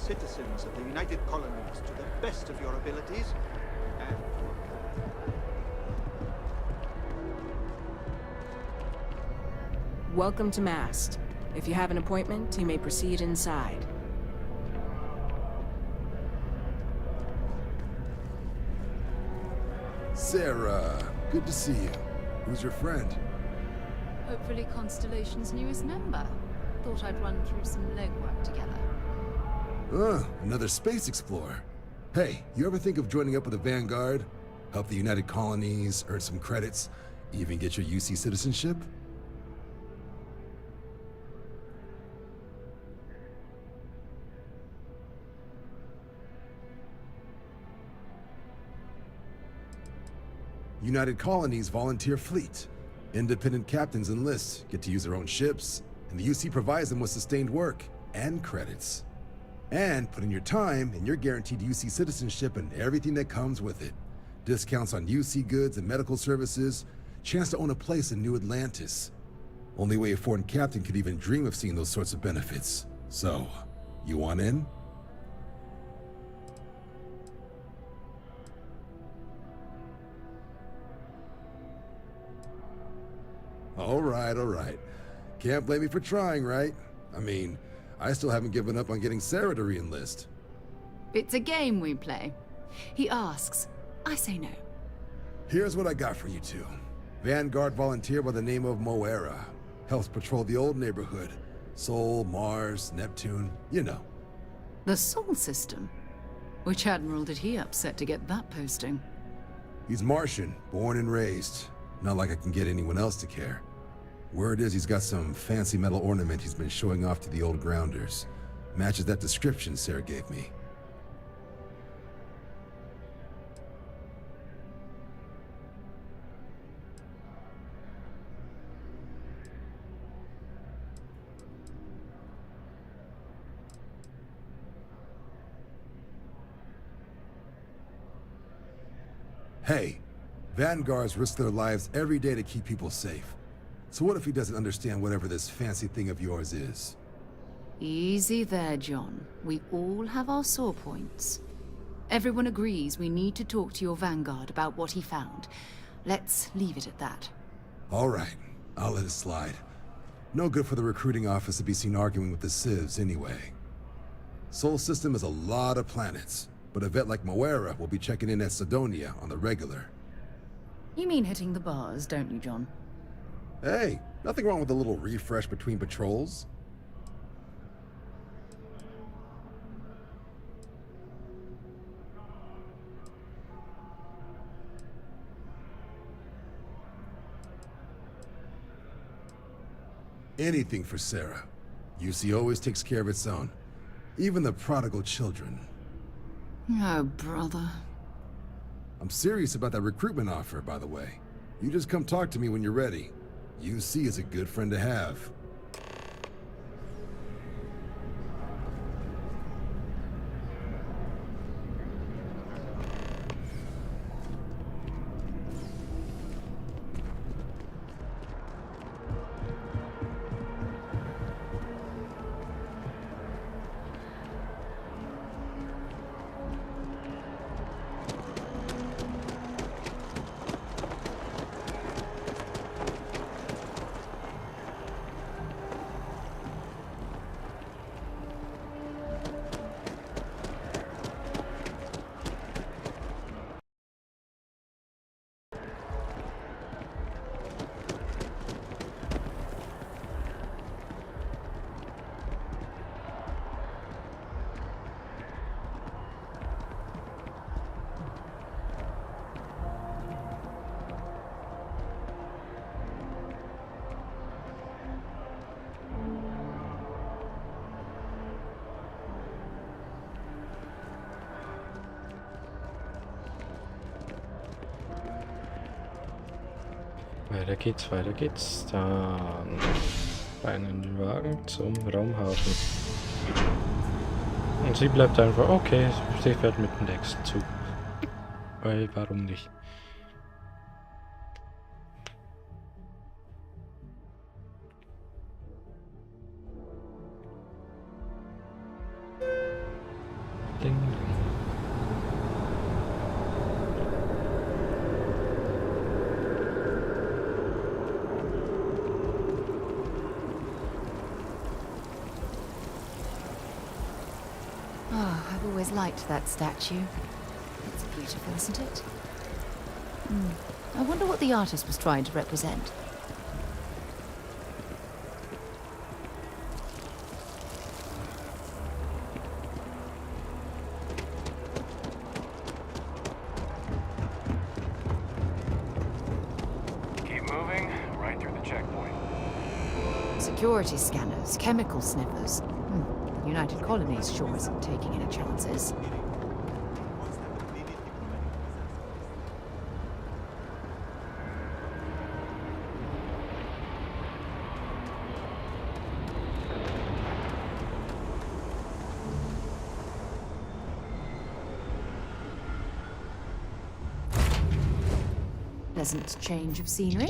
[SPEAKER 19] citizens of the United Colonies to the best of your abilities, and
[SPEAKER 11] Welcome to Mast. If you have an appointment, you may proceed inside.
[SPEAKER 20] Sarah, good to see you. Who's your friend?
[SPEAKER 18] Hopefully Constellation's newest member. Thought I'd run through some legwork together.
[SPEAKER 20] Another space explorer. Hey, you ever think of joining up with the Vanguard? Help the United Colonies, earn some credits, even get your UC citizenship? United Colonies volunteer fleet. Independent captains enlist, get to use their own ships, and the UC provides them with sustained work and credits. And put in your time, and you're guaranteed UC citizenship and everything that comes with it. Discounts on UC goods and medical services, chance to own a place in New Atlantis. Only way a foreign captain could even dream of seeing those sorts of benefits. So, you want in? All right. Can't blame me for trying, right? I mean, I still haven't given up on getting Sarah to re-enlist.
[SPEAKER 18] It's a game we play. He asks, I say no.
[SPEAKER 20] Here's what I got for you two. Vanguard volunteer by the name of Moera. Helps patrol the old neighborhood. Sol, Mars, Neptune, you know.
[SPEAKER 18] The Sol system? Which admiral did he upset to get that posting?
[SPEAKER 20] He's Martian, born and raised. Not like I can get anyone else to care. Word is he's got some fancy metal ornament he's been showing off to the old grounders. Matches that description Sarah gave me. Hey, Vanguards risk their lives every day to keep people safe. So what if he doesn't understand whatever this fancy thing of yours is?
[SPEAKER 18] Easy there, John. We all have our sore points. Everyone agrees we need to talk to your Vanguard about what he found. Let's leave it at that.
[SPEAKER 20] All right, I'll let it slide. No good for the recruiting office to be seen arguing with the civs anyway. Sol system has a lot of planets, but a vet like Moera will be checking in at Sidonia on the regular.
[SPEAKER 18] You mean hitting the bars, don't you, John?
[SPEAKER 20] Hey, nothing wrong with a little refresh between patrols. Anything for Sarah. UC always takes care of its own. Even the prodigal children.
[SPEAKER 18] Oh, brother.
[SPEAKER 20] I'm serious about that recruitment offer, by the way. You just come talk to me when you're ready. UC is a good friend to have.
[SPEAKER 1] Weiter geht's. Dann rein in den Wagen zum Raumhafen. Und sie bleibt einfach, okay, sie fährt mit dem nächsten Zug. Weil, warum nicht? Ding.
[SPEAKER 18] Oh, I've always liked that statue. It's beautiful, isn't it? I wonder what the artist was trying to represent.
[SPEAKER 13] Keep moving, right through the checkpoint.
[SPEAKER 18] Security scanners, chemical sniffers. The United Colonies sure isn't taking any chances. Pleasant change of scenery.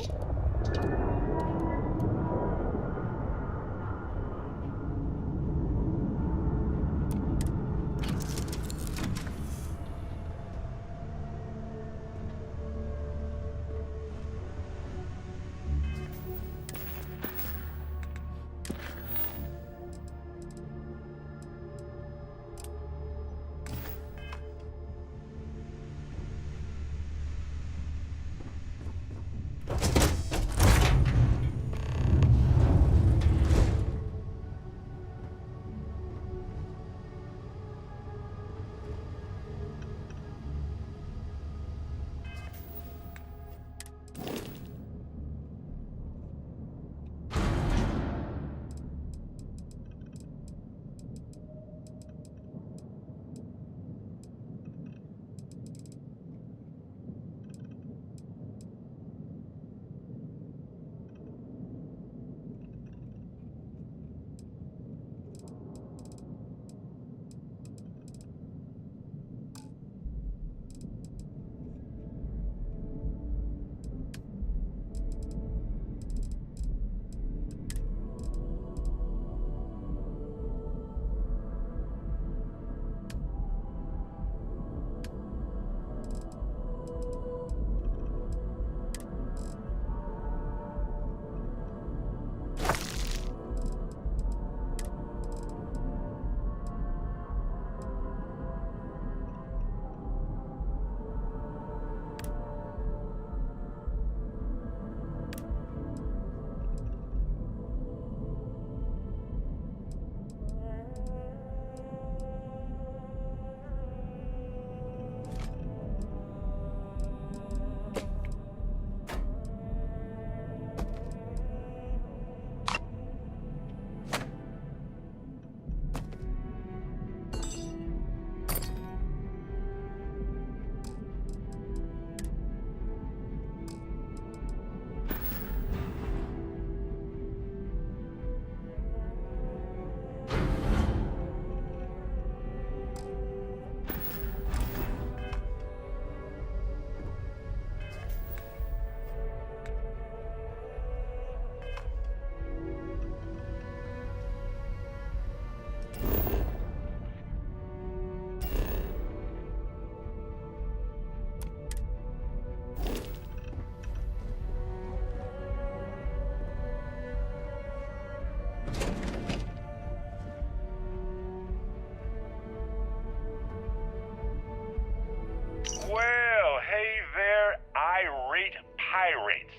[SPEAKER 5] Well, hey there, irate pirates.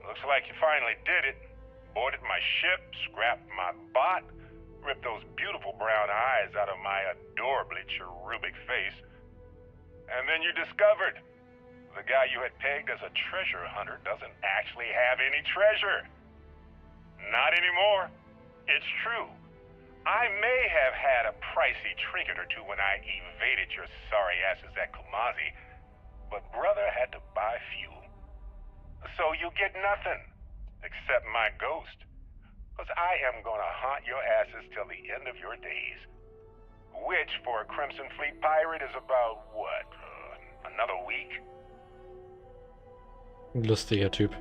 [SPEAKER 5] Looks like you finally did it. Boarded my ship, scrapped my bot, ripped those beautiful brown eyes out of my adorably cherubic face. And then you discovered the guy you had pegged as a treasure hunter doesn't actually have any treasure. Not anymore. It's true. I may have had a pricey trinket or two when I evaded your sorry asses at Kumazi, but brother had to buy fuel. So you get nothing, except my ghost. Because I am gonna haunt your asses till the end of your days. Which, for a Crimson Fleet pirate, is about, what, another week?
[SPEAKER 1] Lustiger Typ.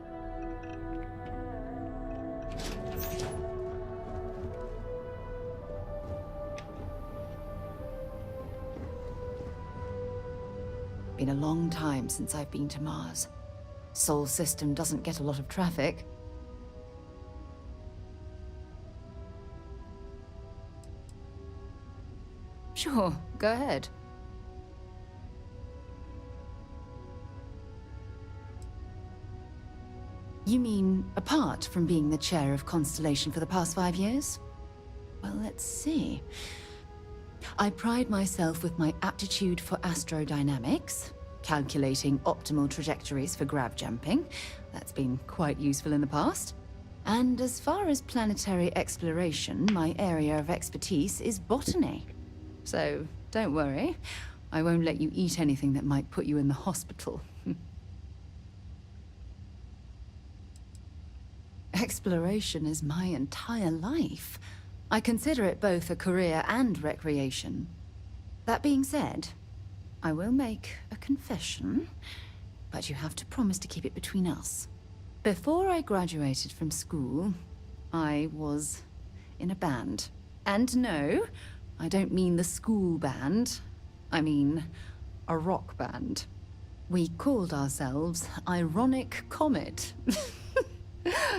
[SPEAKER 18] Been a long time since I've been to Mars. Sol system doesn't get a lot of traffic. Sure, go ahead. You mean apart from being the chair of Constellation for the past 5 years? Well, let's see. I pride myself with my aptitude for astrodynamics, calculating optimal trajectories for grav jumping. That's been quite useful in the past. And as far as planetary exploration, my area of expertise is botany. So don't worry, I won't let you eat anything that might put you in the hospital. Exploration is my entire life. I consider it both a career and recreation. That being said, I will make a confession, but you have to promise to keep it between us. Before I graduated from school, I was in a band. And no, I don't mean the school band. I mean a rock band. We called ourselves Ironic Comet.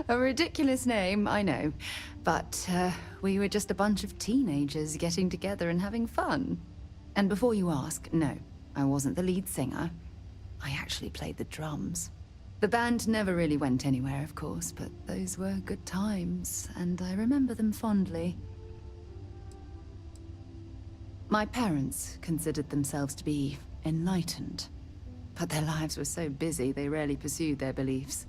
[SPEAKER 18] A ridiculous name, I know. But we were just a bunch of teenagers getting together and having fun. And before you ask, no, I wasn't the lead singer. I actually played the drums. The band never really went anywhere, of course, but those were good times, and I remember them fondly. My parents considered themselves to be enlightened, but their lives were so busy they rarely pursued their beliefs.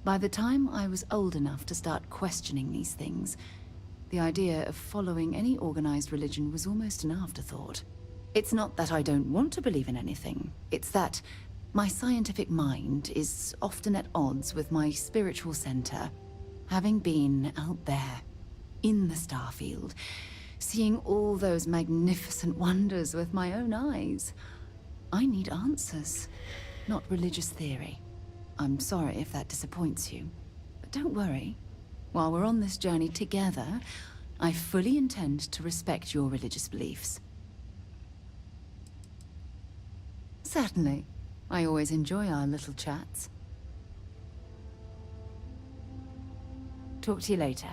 [SPEAKER 18] By the time I was old enough to start questioning these things, the idea of following any organized religion was almost an afterthought. It's not that I don't want to believe in anything, it's that my scientific mind is often at odds with my spiritual center. Having been out there, in the Starfield, seeing all those magnificent wonders with my own eyes, I need answers, not religious theory. I'm sorry if that disappoints you, but don't worry. While we're on this journey together, I fully intend to respect your religious beliefs. Certainly. I always enjoy our little chats. Talk to you later.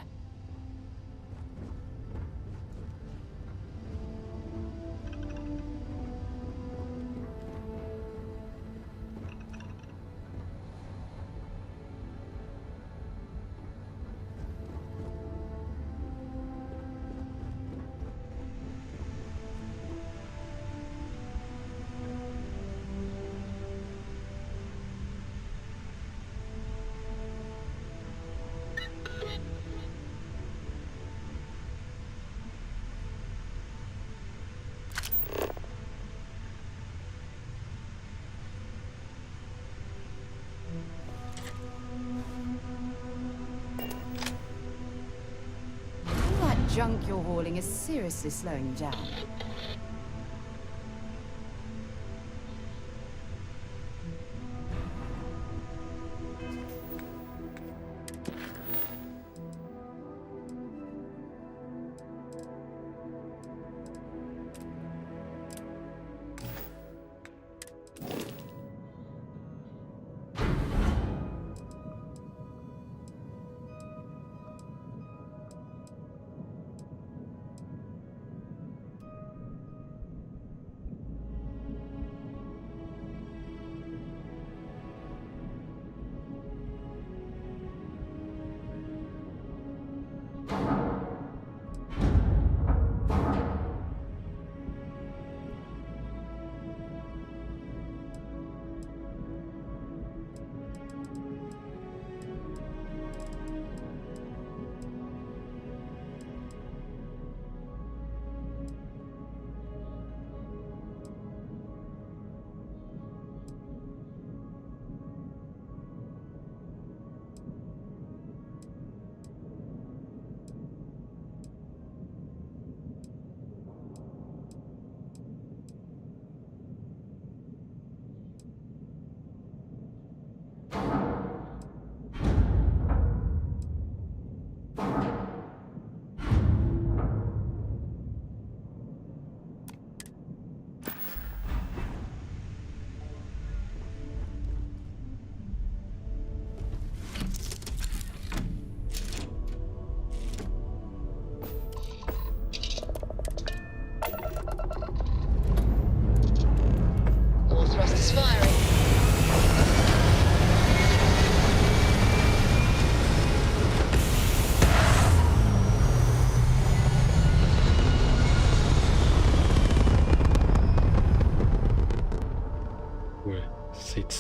[SPEAKER 18] Junk you're hauling is seriously slowing you down.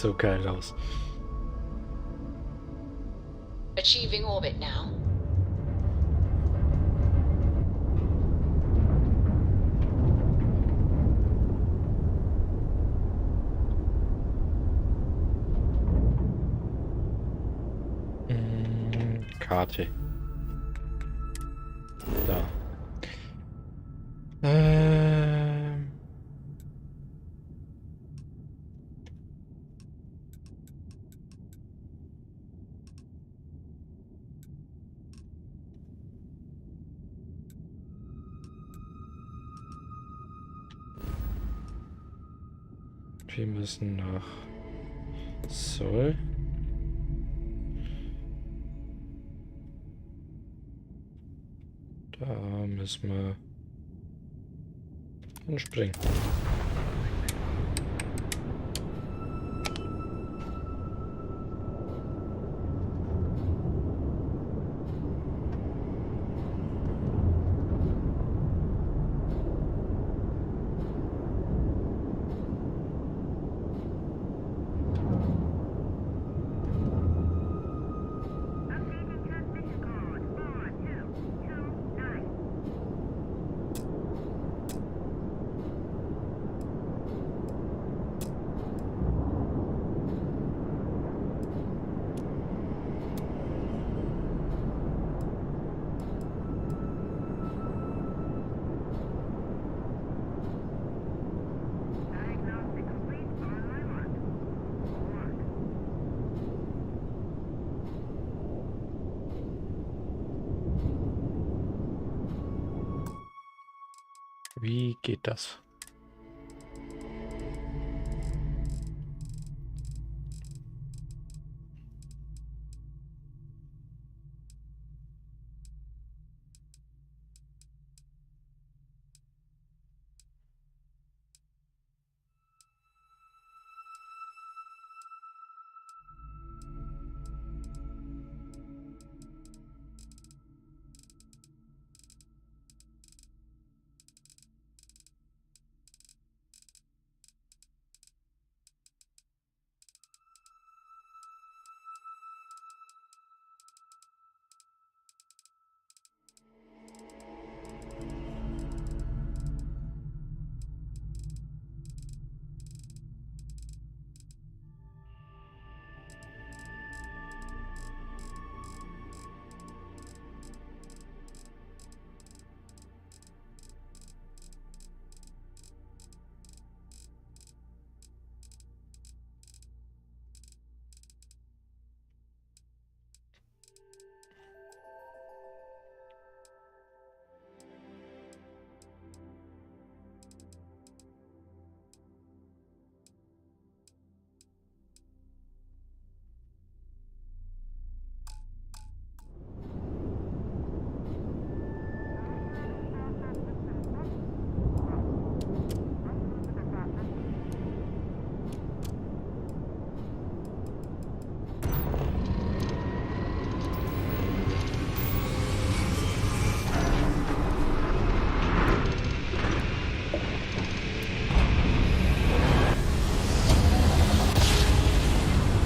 [SPEAKER 1] so geil aus.
[SPEAKER 21] Achieving orbit now.
[SPEAKER 1] Karte. Da. Wir müssen nach Sol. Da müssen wir hinspringen. Wie geht das?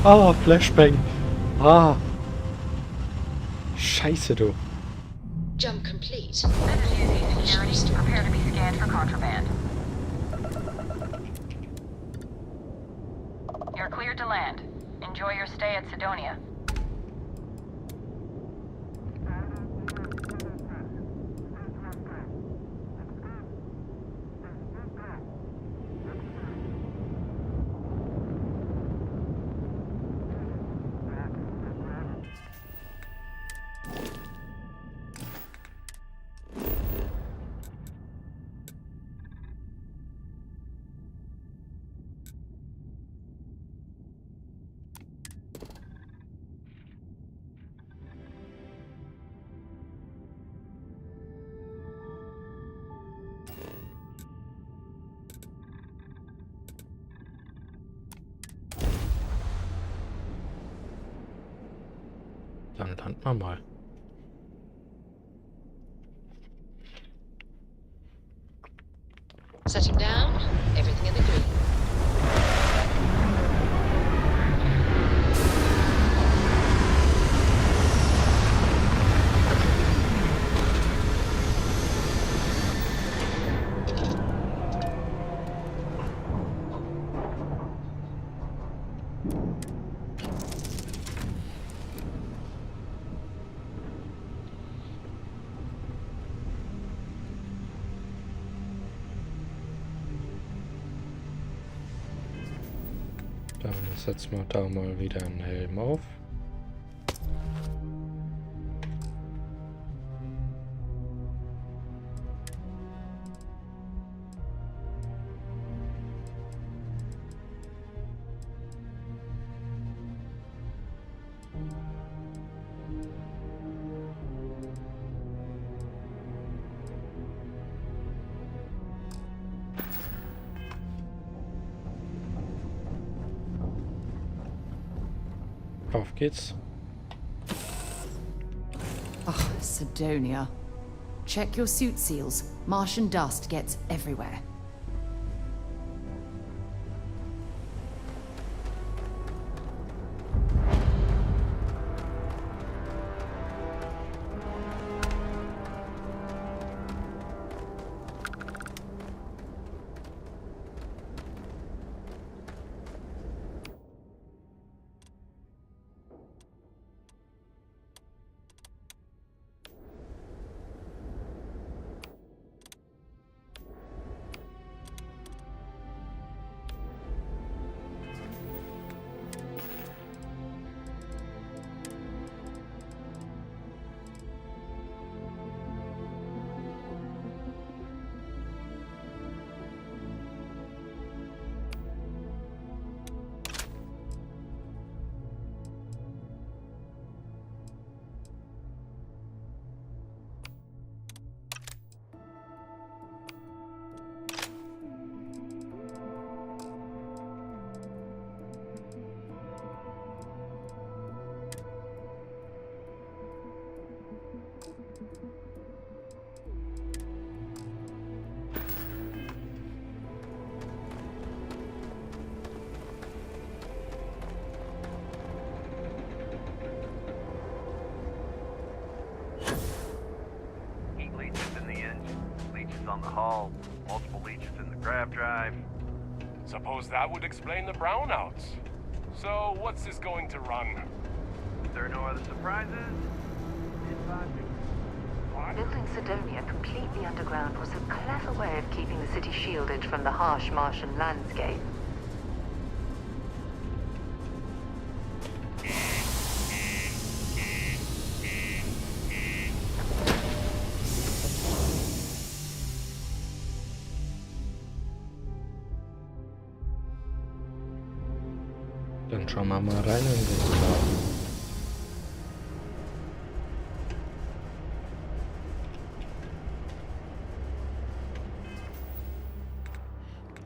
[SPEAKER 1] Ah, Flashbang. Ah. Scheiße, du.
[SPEAKER 21] Jump complete.
[SPEAKER 4] Prepare to be scanned for contraband. You're cleared to land. Enjoy your stay at Sidonia.
[SPEAKER 1] Dann landen wir mal.
[SPEAKER 21] Setting down. Everything in the green.
[SPEAKER 1] Dann setzen wir da mal wieder einen Helm auf. Auf geht's.
[SPEAKER 18] Ugh, Sidonia. Check your suit seals. Martian dust gets everywhere.
[SPEAKER 6] On the hull, multiple leeches in the grav drive.
[SPEAKER 13] Suppose that would explain the brownouts. So, what's this going to run?
[SPEAKER 6] If there are no other surprises,
[SPEAKER 4] Building Sidonia completely underground was a clever way of keeping the city shielded from the harsh Martian landscape.
[SPEAKER 1] Dann schauen wir mal rein in den Laden.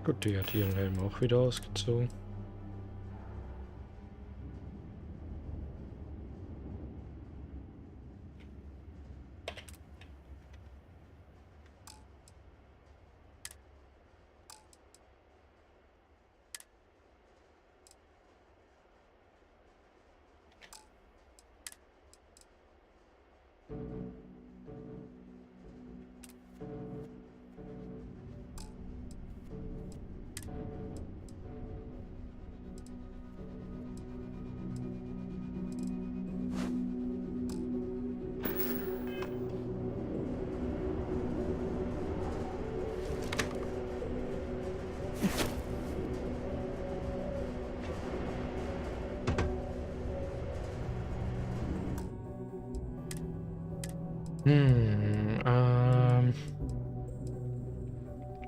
[SPEAKER 1] Gut, die hat ihren Helm auch wieder ausgezogen.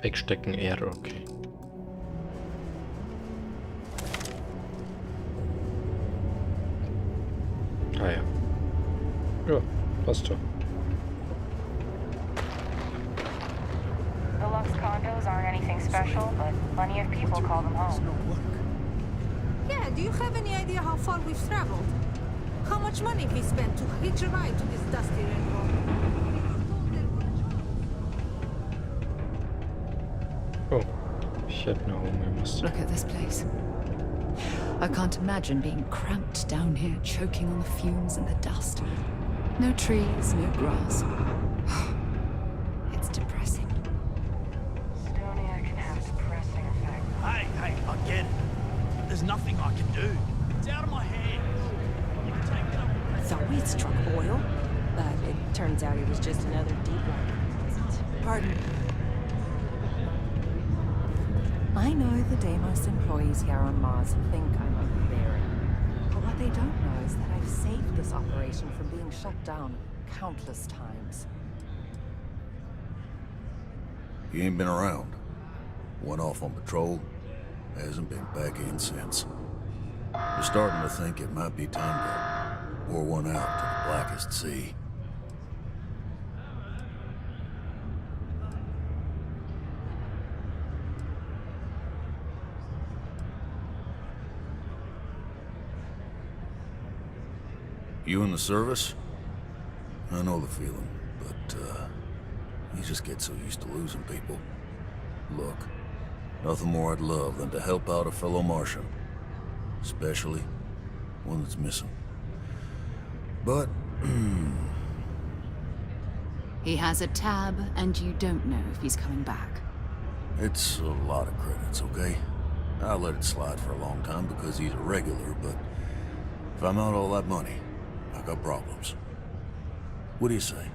[SPEAKER 1] Wegstecken eher, okay. Ah ja. Ja, passt schon.
[SPEAKER 22] The Lux condos aren't anything special, but plenty of people call them home.
[SPEAKER 23] Yeah, do you have any idea how far we've traveled? How much money we spent to hitch a ride to this dusty rainbow?
[SPEAKER 1] Oh, ich hätte nach oben gemusst.
[SPEAKER 18] Look at this place. I can't imagine being cramped down here, choking on the fumes and the dust. No trees, no grass. It's depressing.
[SPEAKER 22] Estonia can have depressing effects.
[SPEAKER 24] Hey, I get it. There's nothing I can do. It's out of my hands. You can take it up.
[SPEAKER 11] Thought we'd struck oil, but it turns out it was just another deep one. Pardon.
[SPEAKER 3] I know the Deimos employees here on Mars think I'm overbearing. But what they don't know is that I've saved this operation from being shut down countless times.
[SPEAKER 9] He ain't been around. Went off on patrol. Hasn't been back in since. We're starting to think it might be time to pour one out to the blackest sea. You in the service? I know the feeling, but, you just get so used to losing people. Look, nothing more I'd love than to help out a fellow Martian. Especially one that's missing. But,
[SPEAKER 18] He has a tab, and you don't know if he's coming back.
[SPEAKER 9] it's a lot of credits, okay? I'll let it slide for a long time because he's a regular, but if I'm out all that money, I got problems. What do you say?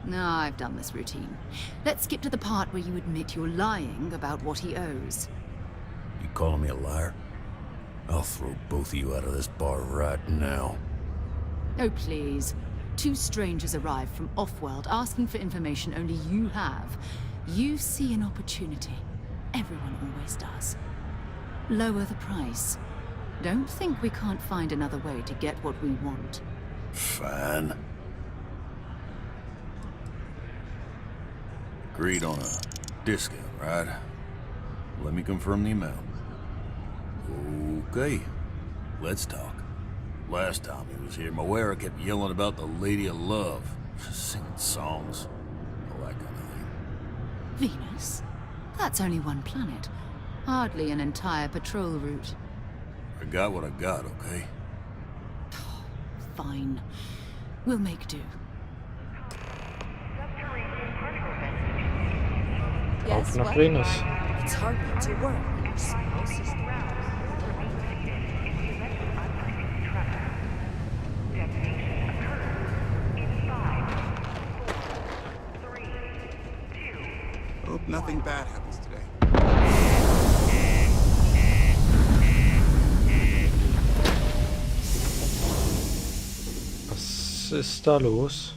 [SPEAKER 18] No, I've done this routine. Let's skip to the part where you admit you're lying about what he owes.
[SPEAKER 9] You calling me a liar? I'll throw both of you out of this bar right now.
[SPEAKER 18] Oh, please. Two strangers arrive from off-world asking for information only you have. You see an opportunity. Everyone always does. Lower the price. Don't think we can't find another way to get what we want.
[SPEAKER 9] Fine. Agreed on a discount, right? Let me confirm the amount. Okay, let's talk. Last time he was here, Moera kept yelling about the Lady of Love, singing songs, all that kind of thing.
[SPEAKER 18] Venus? That's only one planet. Hardly an entire patrol route.
[SPEAKER 9] I got what I got, okay?
[SPEAKER 18] Fine. We'll make do.
[SPEAKER 1] Auf nach Venus.
[SPEAKER 3] It's hard not to work when your spouse is
[SPEAKER 14] Hope nothing bad happens today.
[SPEAKER 1] Was ist da los?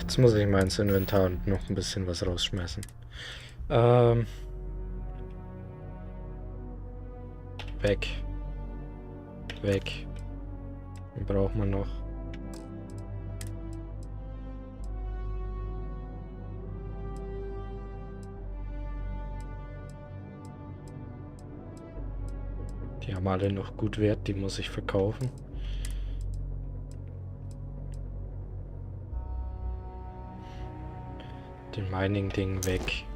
[SPEAKER 1] Jetzt muss ich mal ins Inventar und noch ein bisschen was rausschmeißen. Weg. Weg. Den braucht man noch. Die haben alle noch gut Wert, die muss ich verkaufen. Den Mining-Ding weg.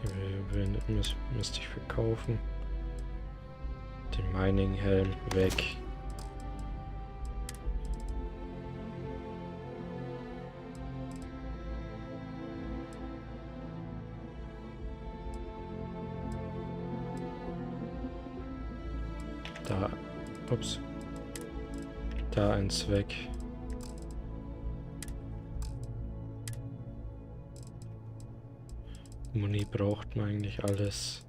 [SPEAKER 1] Die müsste ich verkaufen. Den Mining-Helm weg. Da. Ups. Da eins weg. Muni braucht man eigentlich alles.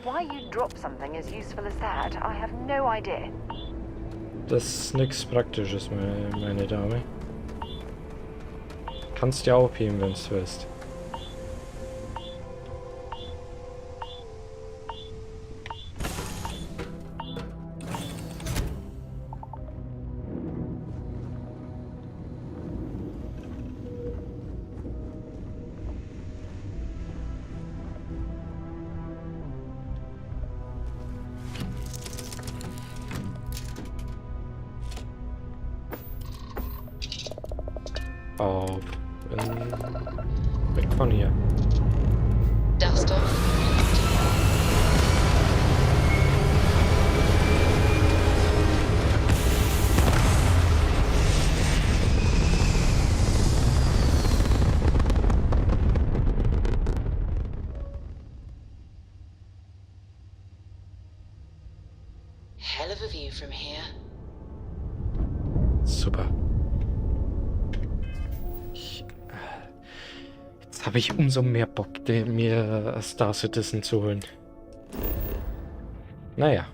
[SPEAKER 4] Why you'd drop something as useful as that, I have no idea.
[SPEAKER 1] Das ist nichts Praktisches, meine Dame. Kannst ja aufheben, wenn du willst. Auf. Weg von hier.
[SPEAKER 21] Das doch. Hell of a view from here.
[SPEAKER 1] Super. Jetzt habe ich umso mehr Bock, mir Star Citizen zu holen. Naja.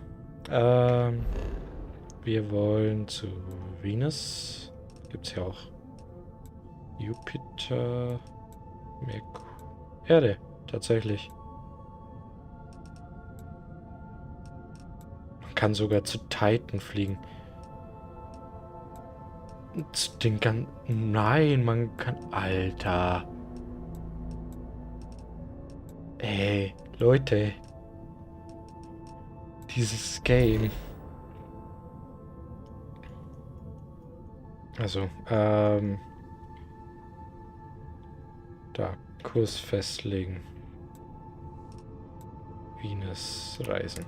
[SPEAKER 1] Wir wollen zu Venus. Gibt's ja auch. Jupiter. Erde, tatsächlich. Man kann sogar zu Titan fliegen. Zu den Nein, man kann... Alter. Ey, Leute. Dieses Game. Also, da, Kurs festlegen. Venus reisen.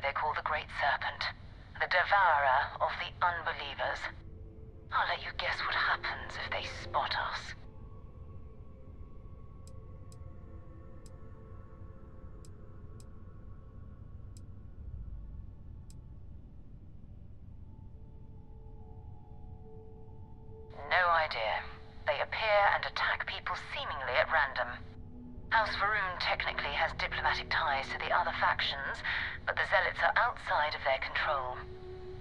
[SPEAKER 4] They call the Great Serpent, the devourer of the unbelievers. I'll let you guess what happens if they spot us. No idea. They appear and attack people seemingly at random. House Varun technically has diplomatic ties to the other factions, but the Zealots are outside of their control.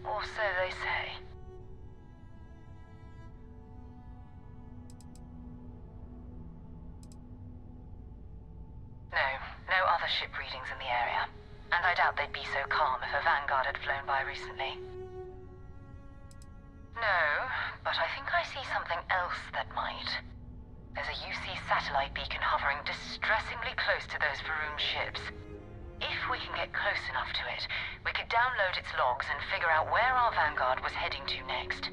[SPEAKER 4] Or so they say. No other ship readings in the area. And I doubt they'd be so calm if a Vanguard had flown by recently. No, but I think I see something else that might. There's a UC satellite beacon hovering distressingly close to those Varun ships. If we can get close enough to it, we could download its logs and figure out where our Vanguard was heading to next.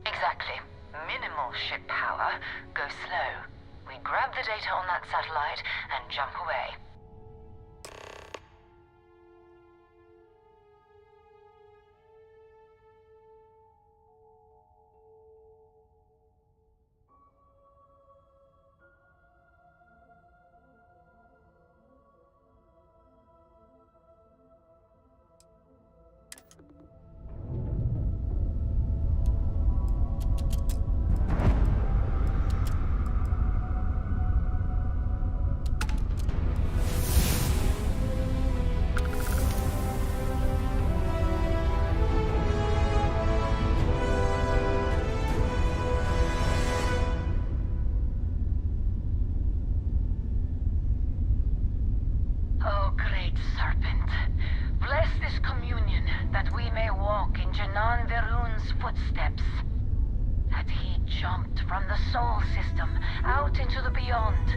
[SPEAKER 4] Exactly. Minimal ship power, go slow. We grab the data on that satellite and jump away. Footsteps. That he jumped from the Sol system out into the beyond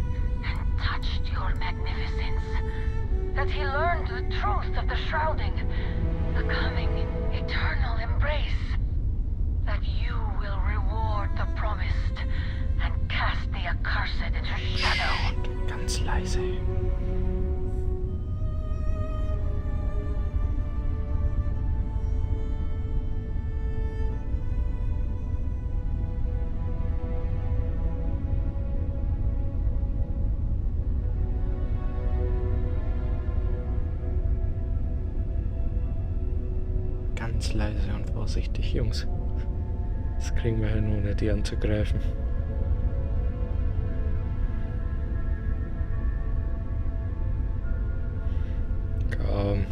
[SPEAKER 4] and touched your magnificence. That he learned the truth of the shrouding, the coming eternal embrace. That you will reward the promised and cast the accursed into shadow.
[SPEAKER 1] Ganz leise. Ganz leise und vorsichtig, Jungs. Das kriegen wir hin, ohne die anzugreifen. Komm.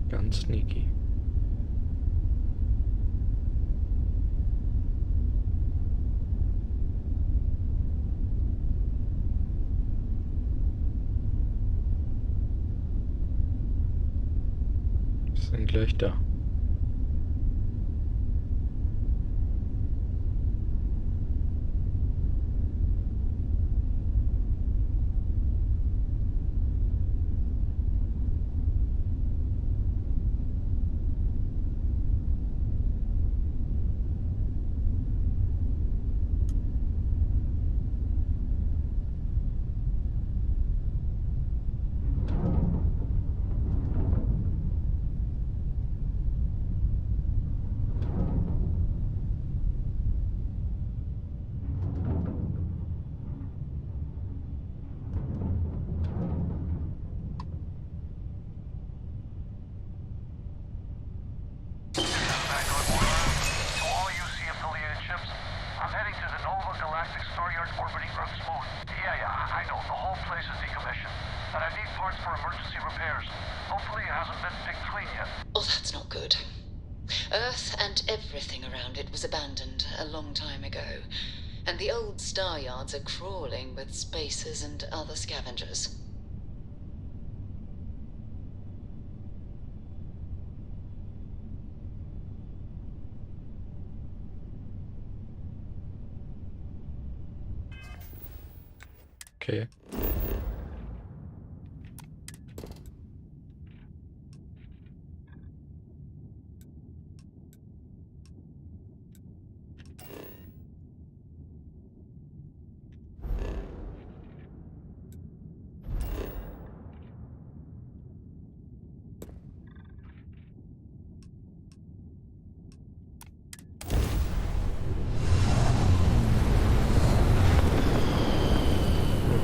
[SPEAKER 1] Ganz sneaky. Sind gleich da.
[SPEAKER 21] Oh, that's not good. Earth and everything around it was abandoned a long time ago, and the old star yards are crawling with spacers and other scavengers.
[SPEAKER 1] Okay.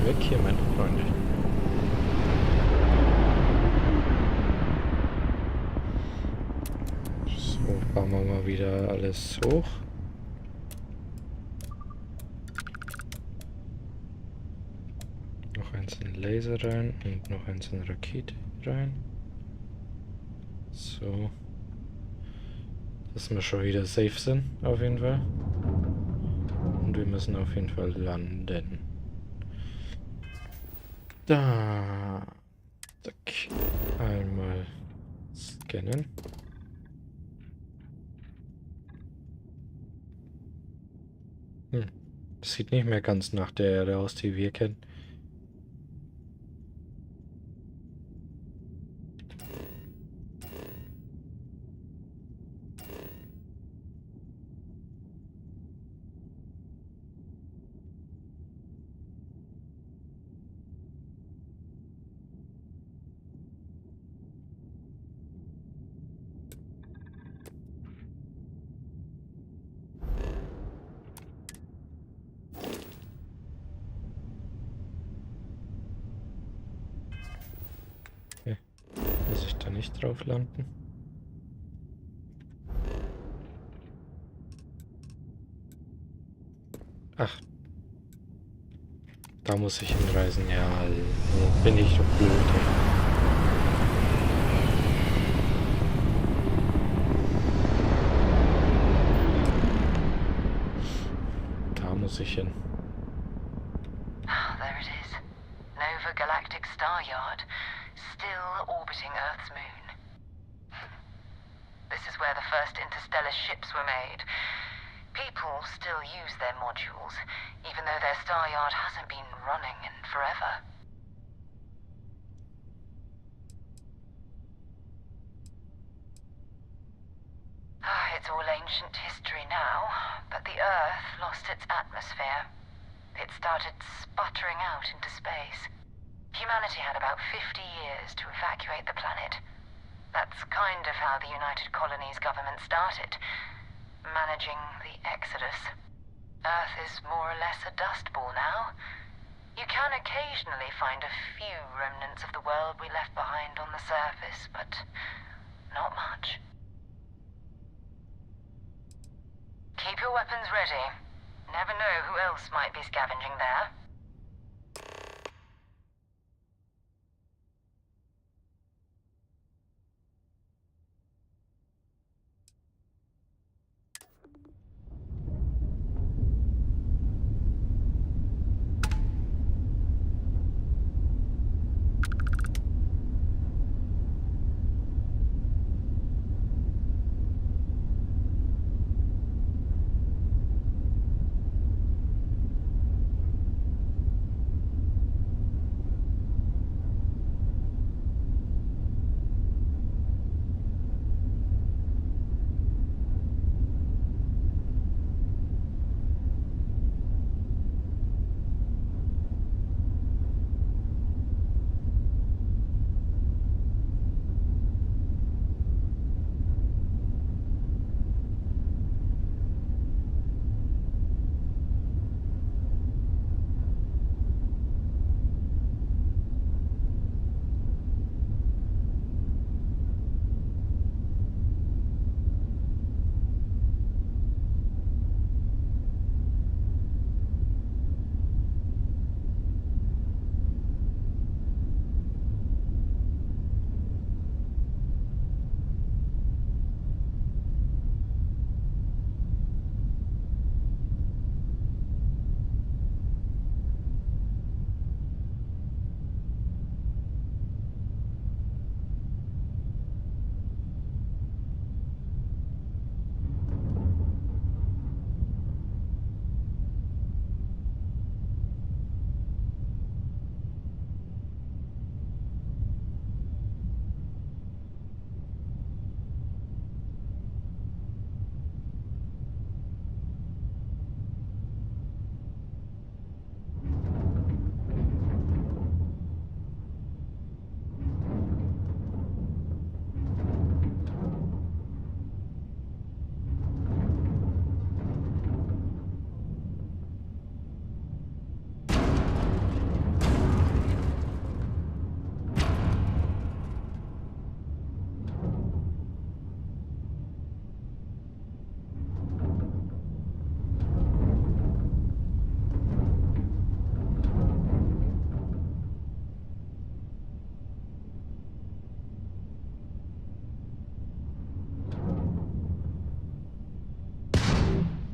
[SPEAKER 1] Weg hier, meine Freunde. So, fahren wir mal wieder alles hoch. Noch eins in Laser rein und noch eins in Rakete rein. So. Dass wir schon wieder safe sind, auf jeden Fall. Und wir müssen auf jeden Fall landen. Da. Zack. Einmal scannen. Das sieht nicht mehr ganz nach der Erde aus, die wir kennen. da nicht drauf landen? Ach. Da muss ich hinreisen. Ja, bin ich so blöd. Da muss ich hin.
[SPEAKER 21] There it is. Nova Galactic Star Yard, still orbiting Earth's moon. This is where the first interstellar ships were made. People still use their modules, even though their star yard hasn't been running in forever. It's all ancient history now, but the Earth lost its atmosphere. It started sputtering out into space. Humanity had about 50 years to evacuate the planet. That's kind of how the United Colonies government started, managing the exodus. Earth is more or less a dust ball now. You can occasionally find a few remnants of the world we left behind on the surface, but not much. Keep your weapons ready. Never know who else might be scavenging there.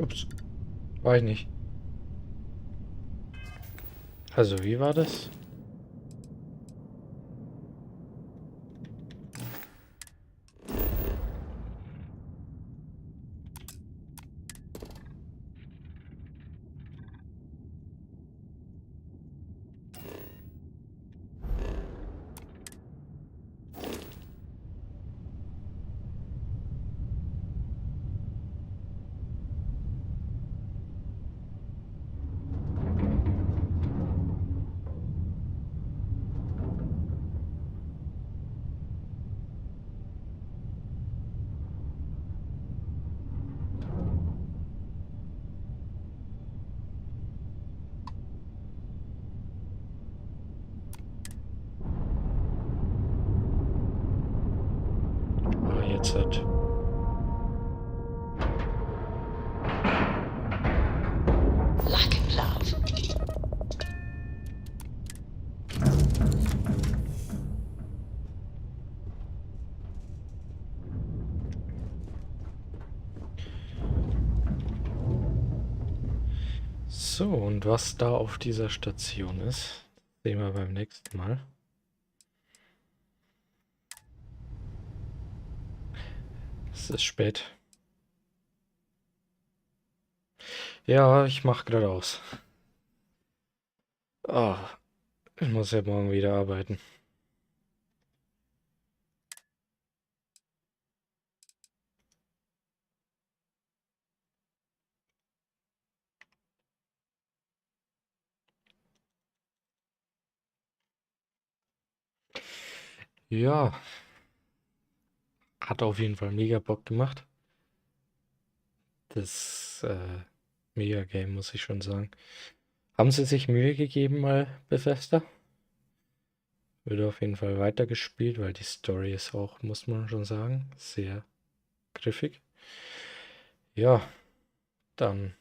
[SPEAKER 1] Ups. War ich nicht. Also, wie war das? jetzt hat.
[SPEAKER 21] Lack and love.
[SPEAKER 1] So, und was da auf dieser Station ist, sehen wir beim nächsten Mal. Es ist spät. Ja, ich mache gerade aus. Ah, ich muss ja morgen wieder arbeiten. Ja, hat auf jeden Fall mega Bock gemacht. Das Mega-Game, muss ich schon sagen. Haben sie sich Mühe gegeben, mal Bethesda? Wird auf jeden Fall weitergespielt, weil die Story ist auch, muss man schon sagen, sehr griffig. Ja, dann